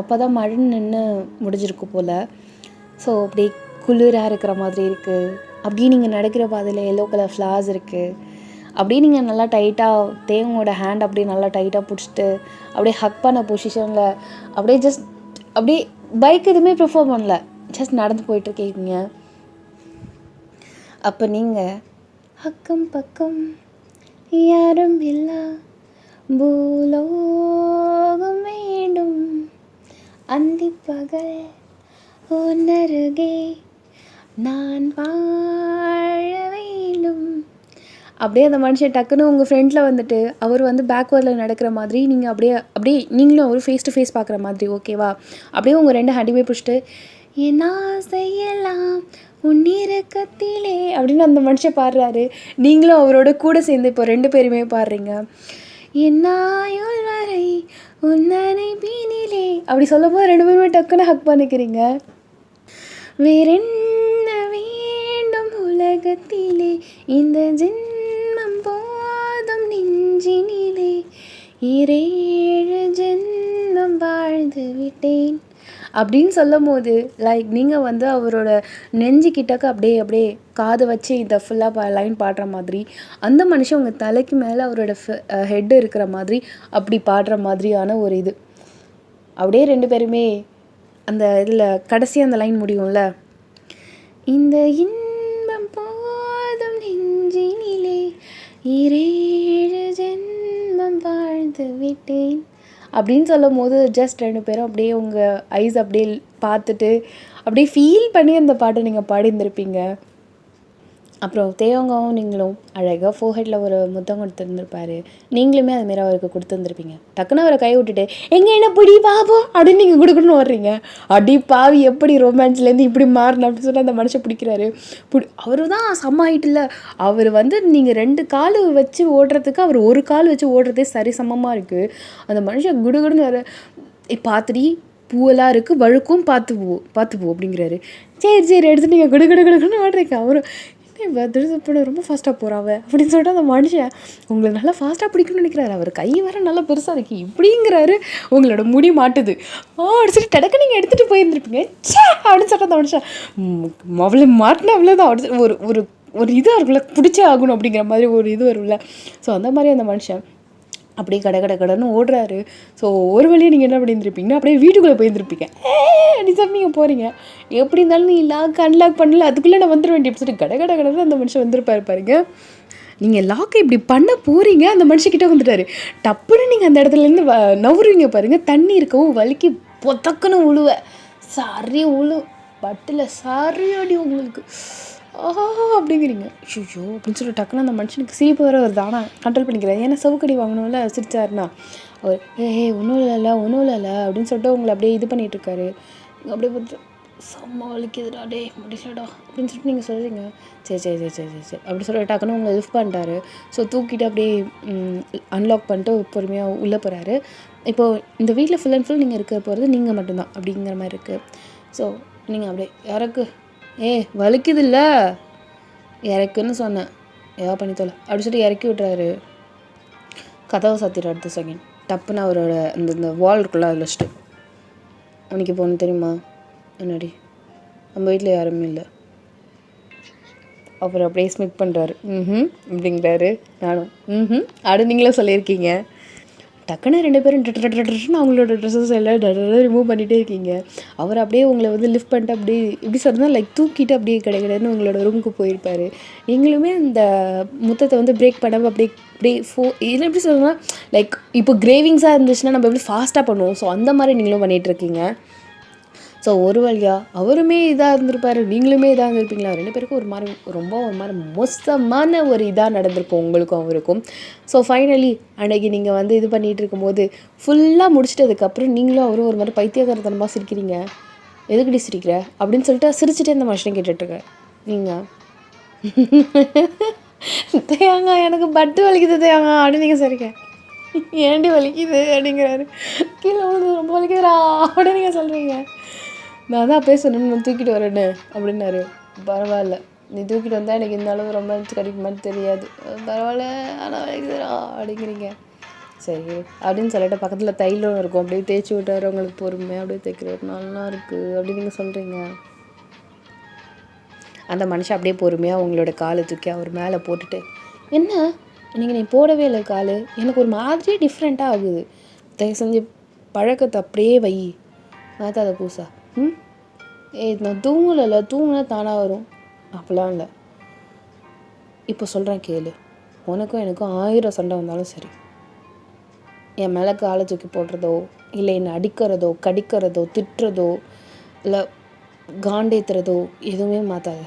அப்போ தான் மழை நின்று முடிஞ்சிருக்கு போல். ஸோ அப்படியே குளிராக இருக்கிற மாதிரி இருக்குது. அப்படியே நீங்கள் நடக்கிற பாதையில் எல்லோ கலர் ஃப்ளவர்ஸ் இருக்குது. அப்படியே நீங்கள் நல்லா டைட்டாக தேவங்களோட ஹேண்ட் அப்படியே நல்லா டைட்டாக பிடிச்சிட்டு அப்படியே ஹக் பண்ண பொசிஷனில் அப்படியே ஜஸ்ட் அப்படியே பைக் எதுவுமே ப்ரிஃபர் பண்ணல, ஜஸ்ட் நடந்து போயிட்டுருக்கீங்க. அப்போ நீங்கள் அக்கம் பக்கம் யாரும் இல்லா பூலோகம் வேண்டும், அந்தி பகல் உன்னருகே நான் வாழ வேண்டும். அப்படியே அந்த மனுஷன் டக்குன்னு உங்கள் ஃப்ரெண்டில் வந்துட்டு அவர் வந்து பேக்வேர்டில் நடக்கிற மாதிரி நீங்கள் அப்படியே நீங்களும் அவர் ஃபேஸ் டு ஃபேஸ் பார்க்குற மாதிரி, ஓகேவா? அப்படியே உங்கள் 2 ஹேண்டையுமே பிடிச்சிட்டு என்ன செய்யலாம் உன்னிறக்கத்திலே அப்படின்னு அந்த மனுஷன் பாடுறாரு. நீங்களும் அவரோட கூட சேர்ந்து இப்போ 2 பேருமே பாடுறீங்க. என்னாயுள் வரை உன்னனை பீனிலே அப்படி சொல்லும்போது 2 பேருமே டக்குன்னு ஹக் பண்ணிக்கிறீங்க. வேறென்ன வேண்டும் உலகத்திலே இந்த ஜென்மம் போதும் நெஞ்சினிலே 7 ஜென்மம் வாழ்ந்து விட்டேன் அப்படின்னு சொல்லும் போது லைக் நீங்கள் வந்து அவரோட நெஞ்சுக்கிட்டக்க அப்படியே காது வச்சு இதை ஃபுல்லாக லைன் பாடுற மாதிரி, அந்த மனுஷன் உங்கள் தலைக்கு மேலே அவரோட ஹெட் இருக்கிற மாதிரி அப்படி பாடுற மாதிரியான ஒரு இது. அப்படியே 2 பேருமே அந்த இதில் கடைசி அந்த லைன் முடியும்ல, இந்த இன்பம் போதும் நெஞ்சினிலே 7 ஜென்மம் வாழ்ந்து விட்டேன் அப்படின்னு சொல்லும் போது ஜஸ்ட் 2 பேரும் அப்படியே உங்கள் ஐஸ் அப்படியே பார்த்துட்டு அப்படியே ஃபீல் பண்ணி அந்த பாட்டை நீங்கள் பாடியிருந்திருப்பீங்க. அப்புறம் தேவங்காவும் நீங்களும் அழகாக ஃபோர்ஹெட்டில் ஒரு முத்தம் கொடுத்துருந்துருப்பாரு. நீங்களுமே அதுமாரி அவருக்கு கொடுத்துருந்துருப்பீங்க. டக்குன்னு அவரை கை விட்டுட்டு எங்கே என்ன பிடி பாப்போம் அப்படின்னு நீங்கள் கொடுக்கணும்னு வர்றீங்க. அடி பாவி எப்படி ரொமான்ஸ்லேருந்து இப்படி மாறணும் அப்படின்னு சொல்லி அந்த மனுஷன் பிடிக்கிறாரு. அவரு தான் செம்ம ஹைட் இல்லை, அவர் வந்து நீங்கள் 2 கால் வச்சு ஓடுறதுக்கு அவர் 1 கால் வச்சு ஓடுறதே சரி சமமாக இருக்குது. அந்த மனுஷன் குடுகுடுன்னு வர பார்த்துடி பூவெல்லாம் இருக்குது வழுக்கும் பார்த்து போ அப்படிங்கிறாரு. சரி எடுத்து நீங்கள் குடுகுடுன்னு ஓடுறீங்க. அவரும் திருப்பி ரொம்ப ஃபாஸ்ட்டாக போகிறாவ அப்படின்னு சொல்லிட்டு அந்த மனுஷன் உங்களுக்கு நல்லா ஃபாஸ்ட்டாக பிடிக்கும்னு நினைக்கிறாரு. அவர் கை வேறு நல்லா பெருசாக இருக்குது இப்படிங்கிறாரு. உங்களோட முடி மாட்டுது அடிச்சுட்டு டடக்கு நீங்கள் எடுத்துகிட்டு போயிருந்துருப்பீங்க சே அப்படின்னு சொல்லிட்டு அந்த மனுஷன் அவ்வளோ மாட்டினா அவ்வளோதான் அடிச்சு ஒரு இதாக இருக்குல்ல, பிடிச்சே ஆகணும் அப்படிங்கிற மாதிரி ஒரு இது வரும்ல. ஸோ அந்த மாதிரி அந்த மனுஷன் அப்படியே கடன்னு ஓடுறாரு. ஸோ ஒரு வழியாக நீங்கள் என்ன பண்ணியிருந்துருப்பீங்கன்னா அப்படியே வீட்டுக்குள்ளே போயிருந்துருப்பீங்க. அப்படின்னு சொல்லி நீங்கள் போகிறீங்க. எப்படி இருந்தாலும் நீ அன்லாக் பண்ணல, அதுக்குள்ளே நான் வந்துட வேண்டிய சொல்லிட்டு கடன்னு அந்த மனுஷன் வந்திருப்பாரு பாருங்க. நீங்கள் லாக்கை இப்படி பண்ண போகிறீங்க, அந்த மனுஷக்கிட்ட வந்துட்டாரு. டப்புன்னு நீங்கள் அந்த இடத்துலேருந்து நவுருவீங்க பாருங்கள். தண்ணி இருக்கவும் வலிக்கு பொத்தக்குன்னு உழுவ சரி பட்டில் சரியாடி உங்களுக்கு அப்படிங்கிறீங்க. ஐயோ அப்படின்னு சொல்லி டக்குன்னு அந்த மனுஷனுக்கு சிரிப்பு வர வருது. ஆனால் கண்ட்ரோல் பண்ணிக்கிறேன், ஏன்னா சவுக்கடி வாங்கணும்ல. சிரிச்சாருன்னா அவர் ஒன்றும் இல்லை அப்படின்னு சொல்லிட்டு உங்களை அப்படியே இது பண்ணிகிட்ருக்காரு. அப்படியே பார்த்து செம்ம வலிக்குதுடா டே முடிச்சாடா அப்படின்னு சொல்லிட்டு நீங்கள் சொல்கிறீங்க. சரி அப்படி சொல்லிட்டு டக்குன்னு உங்களை லிஃப்ட் பண்ணிட்டாரு. ஸோ தூக்கிட்டு அப்படியே அன்லாக் பண்ணிட்டு பொறுமையாக உள்ளே போகிறாரு. இப்போது இந்த வீட்டில் ஃபுல் அண்ட் ஃபுல் நீங்கள் இருக்க போகிறது நீங்கள் மட்டும்தான் அப்படிங்கிற மாதிரி இருக்குது. ஸோ நீங்கள் அப்படியே இறக்கு வலிக்குது இல்லை இறக்குன்னு சொன்னேன் பண்ணி தொலை அப்படி சொல்லிட்டு இறக்கி விட்றாரு. கதவை சாத்திட்டு அடுத்த செகண்ட் டப்புன்னு அவரோட இந்த வால் இருக்குல்ல அதில் வச்சுட்டு அவனுக்கு இப்போ ஒன்று தெரியுமா, என்னடி நம்ம வீட்டில் யாருமே இல்லை. அப்புறம் அப்படியே ஸ்மிக் பண்ணுறாரு. அப்படிங்கிறாரு. நானும் அப்படி நீங்களும் சொல்லியிருக்கீங்க. டக்குன்னு 2 பேரும் அவங்களோட ட்ரெஸ்ஸஸ் எல்லாம் ரிமூவ் பண்ணிகிட்டே இருக்கீங்க. அவர் அப்படியே உங்களை வந்து லிஃப்ட் பண்ணிட்டு அப்படியே இப்படி சொல்கிறதா லைக் தூக்கிட்டு அப்படியே கிடைன்னு உங்களோட ரூமுக்கு போயிருப்பார். நீங்களுமே அந்த முத்தத்தை வந்து பிரேக் பண்ணாமல் அப்படியே இதில் எப்படி சொல்லணும்னா லைக் இப்போ கிரேவிங்ஸாக இருந்துச்சுன்னா நம்ம எப்படி ஃபாஸ்ட்டாக பண்ணுவோம். ஸோ அந்த மாதிரி நீங்களும் பண்ணிகிட்ருக்கீங்க. ஸோ ஒரு வழியாக அவருமே இதாக இருந்திருப்பார், நீங்களுமே இதாக இருந்திருப்பீங்களா. 2 பேருக்கும் ஒரு மாதிரி மோசமான ஒரு இதாக நடந்திருக்கும் உங்களுக்கும் அவருக்கும். ஸோ ஃபைனலி அன்றைக்கி நீங்கள் வந்து இது பண்ணிகிட்டு இருக்கும்போது ஃபுல்லாக முடிச்சிட்டதுக்கப்புறம் நீங்களும் அவரும் ஒரு மாதிரி பைத்தியக்காரத்தனமாக சிரிக்கிறீங்க. எதுக்குடி சிரிக்கிற அப்படின்னு சொல்லிட்டு சிரிச்சுட்டே இந்த மனுஷனை கேட்டுட்ருக்க. நீங்கள் தேங்காய் எனக்கு பட்டு வலிக்குது தேங்காய் அப்படின்னு நீங்கள் சரிங்க ஏண்டி வலிக்குது அப்படிங்கிறாரு. கீழே விழுந்து ரொம்ப வலிக்குதுடா அப்படின்னு நீங்கள் சொல்கிறீங்க. நான் தான் அப்பயே சொன்னேன் நான் தூக்கிட்டு வரேன்னு அப்படின்னாரு. பரவாயில்ல, நீ தூக்கிட்டு வந்தால் எனக்கு இந்த அளவு ரொமான்ஸ் கிடைக்குமான்னு தெரியாது, பரவாயில்ல ஆனால் வலிக்குதுடா அப்படிங்கிறீங்க. சரி அப்படின்னு சொல்லிட்டு பக்கத்தில் தைலம் இருக்கும், அப்படியே தேய்ச்சி விட்டார். உங்களுக்கு பொறுமையாக அப்படியே தைக்கிறாரு. நல்லா இருக்குது அப்படின்னு நீங்கள் சொல்கிறீங்க. அந்த மனுஷன் அப்படியே பொறுமையாக உங்களோட காலை தூக்கி அவர் மேலே போட்டுட்டு, என்ன இன்றைக்கி நீ போடவே இல்லை கால், எனக்கு ஒரு மாதிரியே டிஃப்ரெண்ட்டாக ஆகுது, தயவு செஞ்சு பழக்கத்தை அப்படியே வை, மாற்றாத பூசா. நான் தூங்கலைல்ல, தூங்கினா தானாக வரும் அப்படிலாம் இல்லை. இப்போ சொல்கிறேன் கேளு, உனக்கும் எனக்கும் 1000 சண்டை வந்தாலும் சரி, என் மேலே காலை தூக்கி போடுறதோ இல்லை என்னை அடிக்கிறதோ கடிக்கிறதோ திட்டுறதோ இல்லை காண்டேத்துறதோ எதுவுமே மாற்றாது.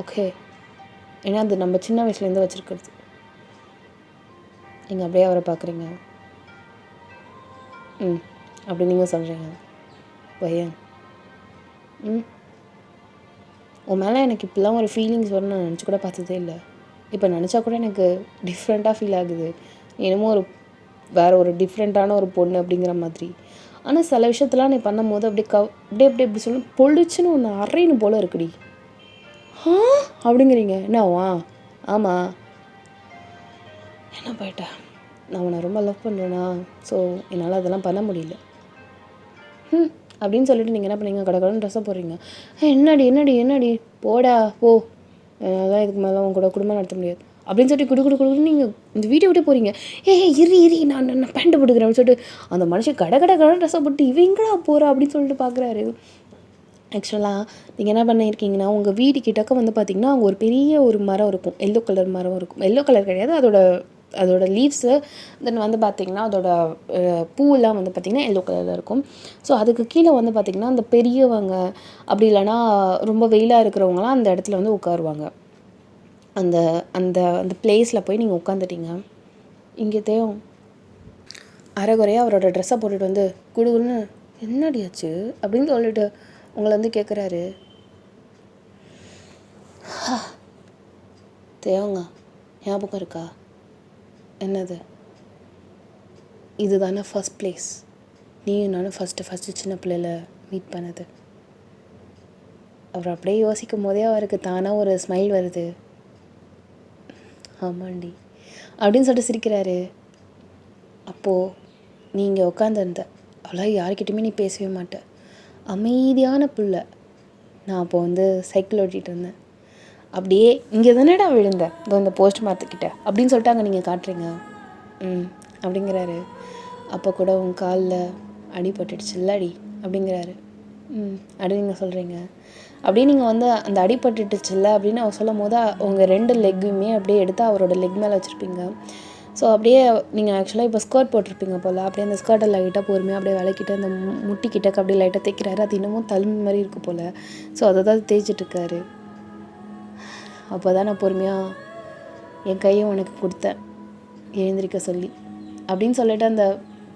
ஓகே, ஏன்னா அது நம்ம சின்ன வயசுலேருந்து வச்சுருக்கிறது. நீங்கள் அப்படியே அவரை பார்க்குறீங்க. அப்படி நீங்கள் சொல்கிறீங்க பையன். உன் மேலே எனக்கு இப்போலாம் ஒரு ஃபீலிங்ஸ் வரும் நான் நினச்சி கூட பார்த்ததே இல்லை. இப்போ நினச்சா கூட எனக்கு டிஃப்ரெண்ட்டாக ஃபீல் ஆகுது, என்னமோ ஒரு வேறு ஒரு டிஃப்ரெண்ட்டான ஒரு பொண்ணு அப்படிங்கிற மாதிரி. ஆனால் சில விஷயத்தெலாம் நீ பண்ணும் போது அப்படி சொல்லணும் பொழிச்சுன்னு ஒன்று அறையணும் போல் இருக்குடி அப்படிங்கிறீங்க. என்னவா? ஆமாம், என்ன போயிட்டேன், நான் உன்னை ரொம்ப லவ் பண்ணுறேன்னா, ஸோ என்னால் அதெல்லாம் பண்ண முடியல அப்படின்னு சொல்லிட்டு நீங்கள் என்ன பண்ணீங்க, கடற்கடன் ட்ரெஸ்ஸை போடுறீங்க. என்னடி போடா போ, அதான் இதுக்கு மேலே உங்க கூட குடும்பம் நடத்த முடியாது அப்படின்னு சொல்லிட்டு குடுக்குன்னு நீங்கள் இந்த வீட்டை விட்டு போகிறீங்க. இரு நான் பேண்ட்டு போட்டுக்கிறேன் அப்படின்னு சொல்லிட்டு அந்த மனுஷன் கடை ட்ரெஸ்ஸை போட்டு இவங்கடா போகிறா அப்படின்னு சொல்லிட்டு பார்க்குறாரு. ஆக்சுவலாக நீங்கள் என்ன பண்ணியிருக்கீங்கன்னா, உங்கள் வீடு கிட்டக்க வந்து பார்த்திங்கன்னா அங்கே ஒரு பெரிய ஒரு மரம் இருக்கும், எல்லோ கலர் மரம் இருக்கும். எல்லோ கலர் கிடையாது, அதோட லீவ்ஸு, தென் வந்து பார்த்திங்கன்னா அதோட பூவெல்லாம் வந்து பார்த்திங்கன்னா எல்லோ கலரில் இருக்கும். ஸோ அதுக்கு கீழே வந்து பார்த்திங்கன்னா அந்த பெரியவங்க அப்படி இல்லைனா ரொம்ப வெயிலாக இருக்கிறவங்களாம் அந்த இடத்துல வந்து உட்காருவாங்க. அந்த அந்த அந்த பிளேஸில் போய் நீங்கள் உட்காந்துட்டீங்க. இங்கே தேவும் அரைகுறையாக அவரோட ட்ரெஸ்ஸை போட்டுட்டு வந்து குடுகுன்னு என்னடியாச்சு அப்படின்னு சொல்லிட்டு உங்களை வந்து கேட்குறாரு. தேவங்க ஞாபகம் இருக்கா? என்னது? இது தானே ஃபர்ஸ்ட் பிளேஸ், நீயும் நானும் ஃபஸ்ட்டு சின்ன பிள்ளையில் மீட் பண்ணது. அவர் அப்படியே யோசிக்கும் போதே அவருக்கு தானாக ஒரு ஸ்மைல் வருது. ஆமாண்டி அப்படின்னு சொல்லிட்டு சிரிக்கிறாரு. அப்போது நீங்கள் உட்காந்துருந்த அவ்வளோ யார்கிட்டையுமே நீ பேசவே மாட்டேன், அமைதியான பிள்ளை. நான் அப்போ வந்து சைக்கிள் ஓட்டிகிட்டு இருந்தேன், அப்படியே இங்கே தானேடா விழுந்தேன் இந்த போஸ்ட் மார்க்கிட்ட அப்படின்னு சொல்லிட்டு அங்கே நீங்கள் காட்டுறீங்க அப்படிங்கிறாரு. அப்போ கூட உன் காலில் அடிபட்டுடுச்சுல்ல அடி அப்படிங்கிறாரு. அப்படி நீங்கள் சொல்கிறீங்க. அப்படியே நீங்கள் வந்து அந்த அடிபட்டுட்டுச்சுல்ல அப்படின்னு அவர் சொல்லும் போது உங்கள் 2 லெக்குமே அப்படியே எடுத்து அவரோட லெக் மேலே வச்சுருப்பீங்க. ஸோ அப்படியே நீங்கள் ஆக்சுவலாக இப்போ ஸ்கர்ட் போட்டிருப்பீங்க போல், அப்படியே அந்த ஸ்கர்ட்டை லைட்டாக பொறுமையாக அப்படியே விளக்கிட்டு அந்த முட்டிக்கிட்டக்கு அப்படியே லைட்டாக தைக்கிறாரு. அது இன்னமும் தழும்பு மாதிரி இருக்குது போல். ஸோ அதை தான் தேய்ச்சிட்ருக்காரு. அப்போ தான் நான் பொறுமையாக என் கையை உனக்கு கொடுத்தேன் எழுந்திரிக்க சொல்லி அப்படின்னு சொல்லிட்டு அந்த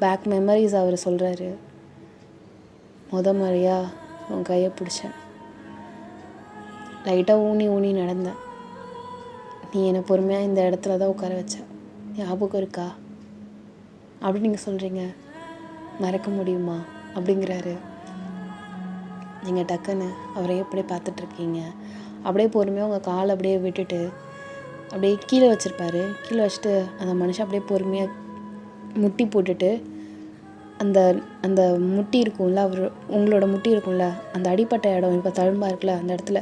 பேக் மெமரிஸ் அவர் சொல்கிறாரு. முறையாக உன் கையை பிடிச்சேன், லைட்டாக ஊனி நடந்தேன், நீ என்னை பொறுமையாக இந்த இடத்துல தான் உட்கார வச்ச, ஞாபகம் இருக்கா அப்படின்னு நீங்கள் சொல்கிறீங்க. மறக்க முடியுமா அப்படிங்கிறாரு. நீங்கள் டக்குன்னு அவரை அப்படியே பார்த்துட்ருக்கீங்க. அப்படியே பொறுமையாக உங்கள் காலை அப்படியே விட்டுட்டு அப்படியே கீழே வச்சுருப்பாரு. கீழே வச்சுட்டு அந்த மனுஷன் அப்படியே பொறுமையாக முட்டி போட்டுட்டு அந்த அந்த முட்டி இருக்கும்ல, உங்களோட முட்டி இருக்கும்ல, அந்த அடிப்பட்ட இடம் இப்போ தழும்பாக இருக்குல்ல, அந்த இடத்துல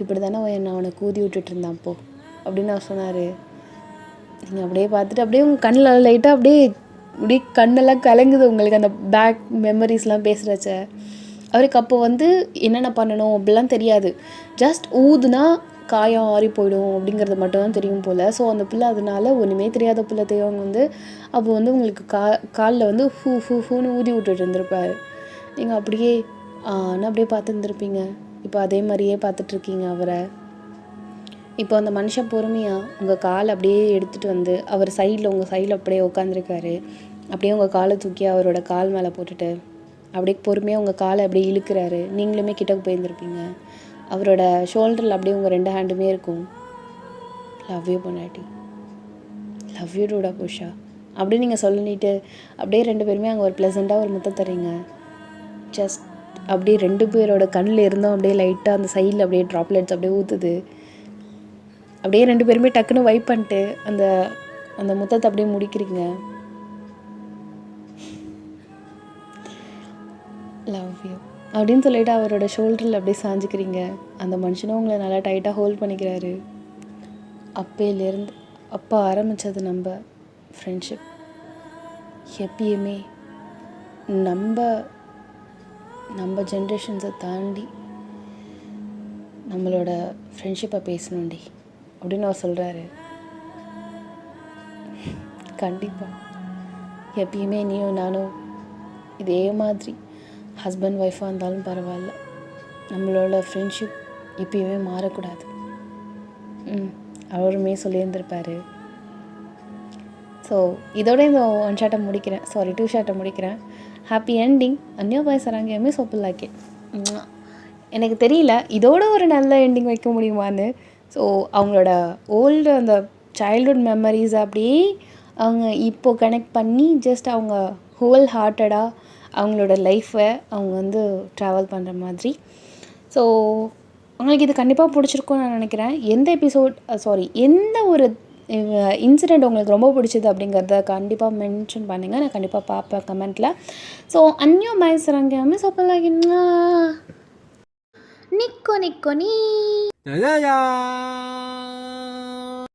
இப்படி தானே நான் அவனை கூதி விட்டுட்டு இருந்தேன் அப்போது அப்படின்னு அவர் சொன்னார். நீங்கள் அப்படியே பார்த்துட்டு அப்படியே உங்கள் கண்ணில் லைட்டாக அப்படியே கண்ணெல்லாம் கலங்குது உங்களுக்கு அந்த பேக் மெமரிஸ்லாம் பேசுகிறச்ச. அவருக்கு அப்போ வந்து என்னென்ன பண்ணணும் அப்படிலாம் தெரியாது, ஜஸ்ட் ஊதுனா காயம் ஆறி போயிடும் அப்படிங்கிறது மட்டும்தான் தெரியும் போல். ஸோ அந்த பிள்ளை அதனால ஒன்றுமே தெரியாத பிள்ளை தேவங்க வந்து அப்போ வந்து உங்களுக்கு காலில் வந்து ஹூன்னு ஊதி விட்டுட்டு இருந்திருப்பார். நீங்கள் அப்படியே ஆனால் அப்படியே பார்த்துருந்துருப்பீங்க. இப்போ அதே மாதிரியே பார்த்துட்ருக்கீங்க அவரை. இப்போ அந்த மனுஷன் பொறுமையாக உங்கள் காலை அப்படியே எடுத்துகிட்டு வந்து அவர் உங்கள் சைடில் அப்படியே உட்காந்துருக்காரு. அப்படியே உங்கள் காலை தூக்கி அவரோட கால் மேலே போட்டுட்டு அப்படியே பொறுமையாக உங்கள் காலை அப்படியே இழுக்கிறாரு. நீங்களுமே கிட்டக்கு போயிருந்துருப்பீங்க. அவரோட ஷோல்டரில் அப்படியே உங்கள் 2 ஹேண்டுமே இருக்கும். லவ் யூ பொண்டாட்டி, லவ் யூ டூடா புஷா அப்படி நீங்கள் சொல்லிட்டு அப்படியே 2 பேருமே அங்கே ஒரு ப்ளசண்ட்டாக ஒரு முத்தம் தரீங்க. ஜஸ்ட் அப்படியே 2 பேரோட கண்ணில் இருந்தோம் அப்படியே லைட்டாக அந்த சைடில் அப்படியே ட்ராப்லெட்ஸ் அப்படியே ஊற்றுது. அப்படியே 2 பேருமே டக்குன்னு வைப் பண்ணிட்டு அந்த அந்த முத்தத்தை அப்படியே முடிக்கிறீங்க. லவ் யூ அப்படின்னு சொல்லிட்டு அவரோட ஷோல்டரில் அப்படியே சாஞ்சிக்கிறீங்க. அந்த மனுஷனும் உங்களை நல்லா டைட்டாக ஹோல்ட் பண்ணிக்கிறாரு. அப்போலேருந்து அப்போ ஆரம்பித்தது நம்ம ஃப்ரெண்ட்ஷிப். எப்பயுமே நம்ம ஜென்ரேஷன்ஸை தாண்டி நம்மளோட ஃப்ரெண்ட்ஷிப்பை பேசணுண்டி அப்படின்னு அவர் சொல்கிறாரு. கண்டிப்பாக எப்பயுமே நீயும் நானும் இதே மாதிரி ஹஸ்பண்ட் ஒய்ஃபாக இருந்தாலும் பரவாயில்ல, நம்மளோட ஃப்ரெண்ட்ஷிப் எப்பயுமே மாறக்கூடாது. அவருமே சொல்லியிருந்திருப்பார். ஸோ இதோட இந்த 1 ஷார்ட்டை முடிக்கிறேன், 2 ஷார்ட்டை முடிக்கிறேன். Happy ending. அந்நியோ பாய் சராங்கியமே சொப்பில்லாக்கே. எனக்கு தெரியல இதோட ஒரு நல்ல எண்டிங் வைக்க முடியுமான்னு. ஸோ அவங்களோட ஓல்டு அந்த சைல்ட்ஹுட் மெமரிஸ் அப்படியே அவங்க இப்போது கனெக்ட் பண்ணி ஜஸ்ட் அவங்க ஹோல் ஹார்ட்டடாக அவங்களோட லைஃப்பை அவங்க வந்து ட்ராவல் பண்ணுற மாதிரி. ஸோ உங்களுக்கு இது கண்டிப்பாக பிடிச்சிருக்கும்னு நான் நினைக்கிறேன். எந்த ஒரு இன்சிடெண்ட் உங்களுக்கு ரொம்ப பிடிச்சது அப்படிங்கிறத கண்டிப்பாக மென்ஷன் பண்ணுங்கள், நான் கண்டிப்பாக பார்ப்பேன் கமெண்ட்டில். ஸோ அந்நியோ பாய் சராங்கியமே சொப்பில்லாக்கே. நிக்கோ நிக்கோ நீ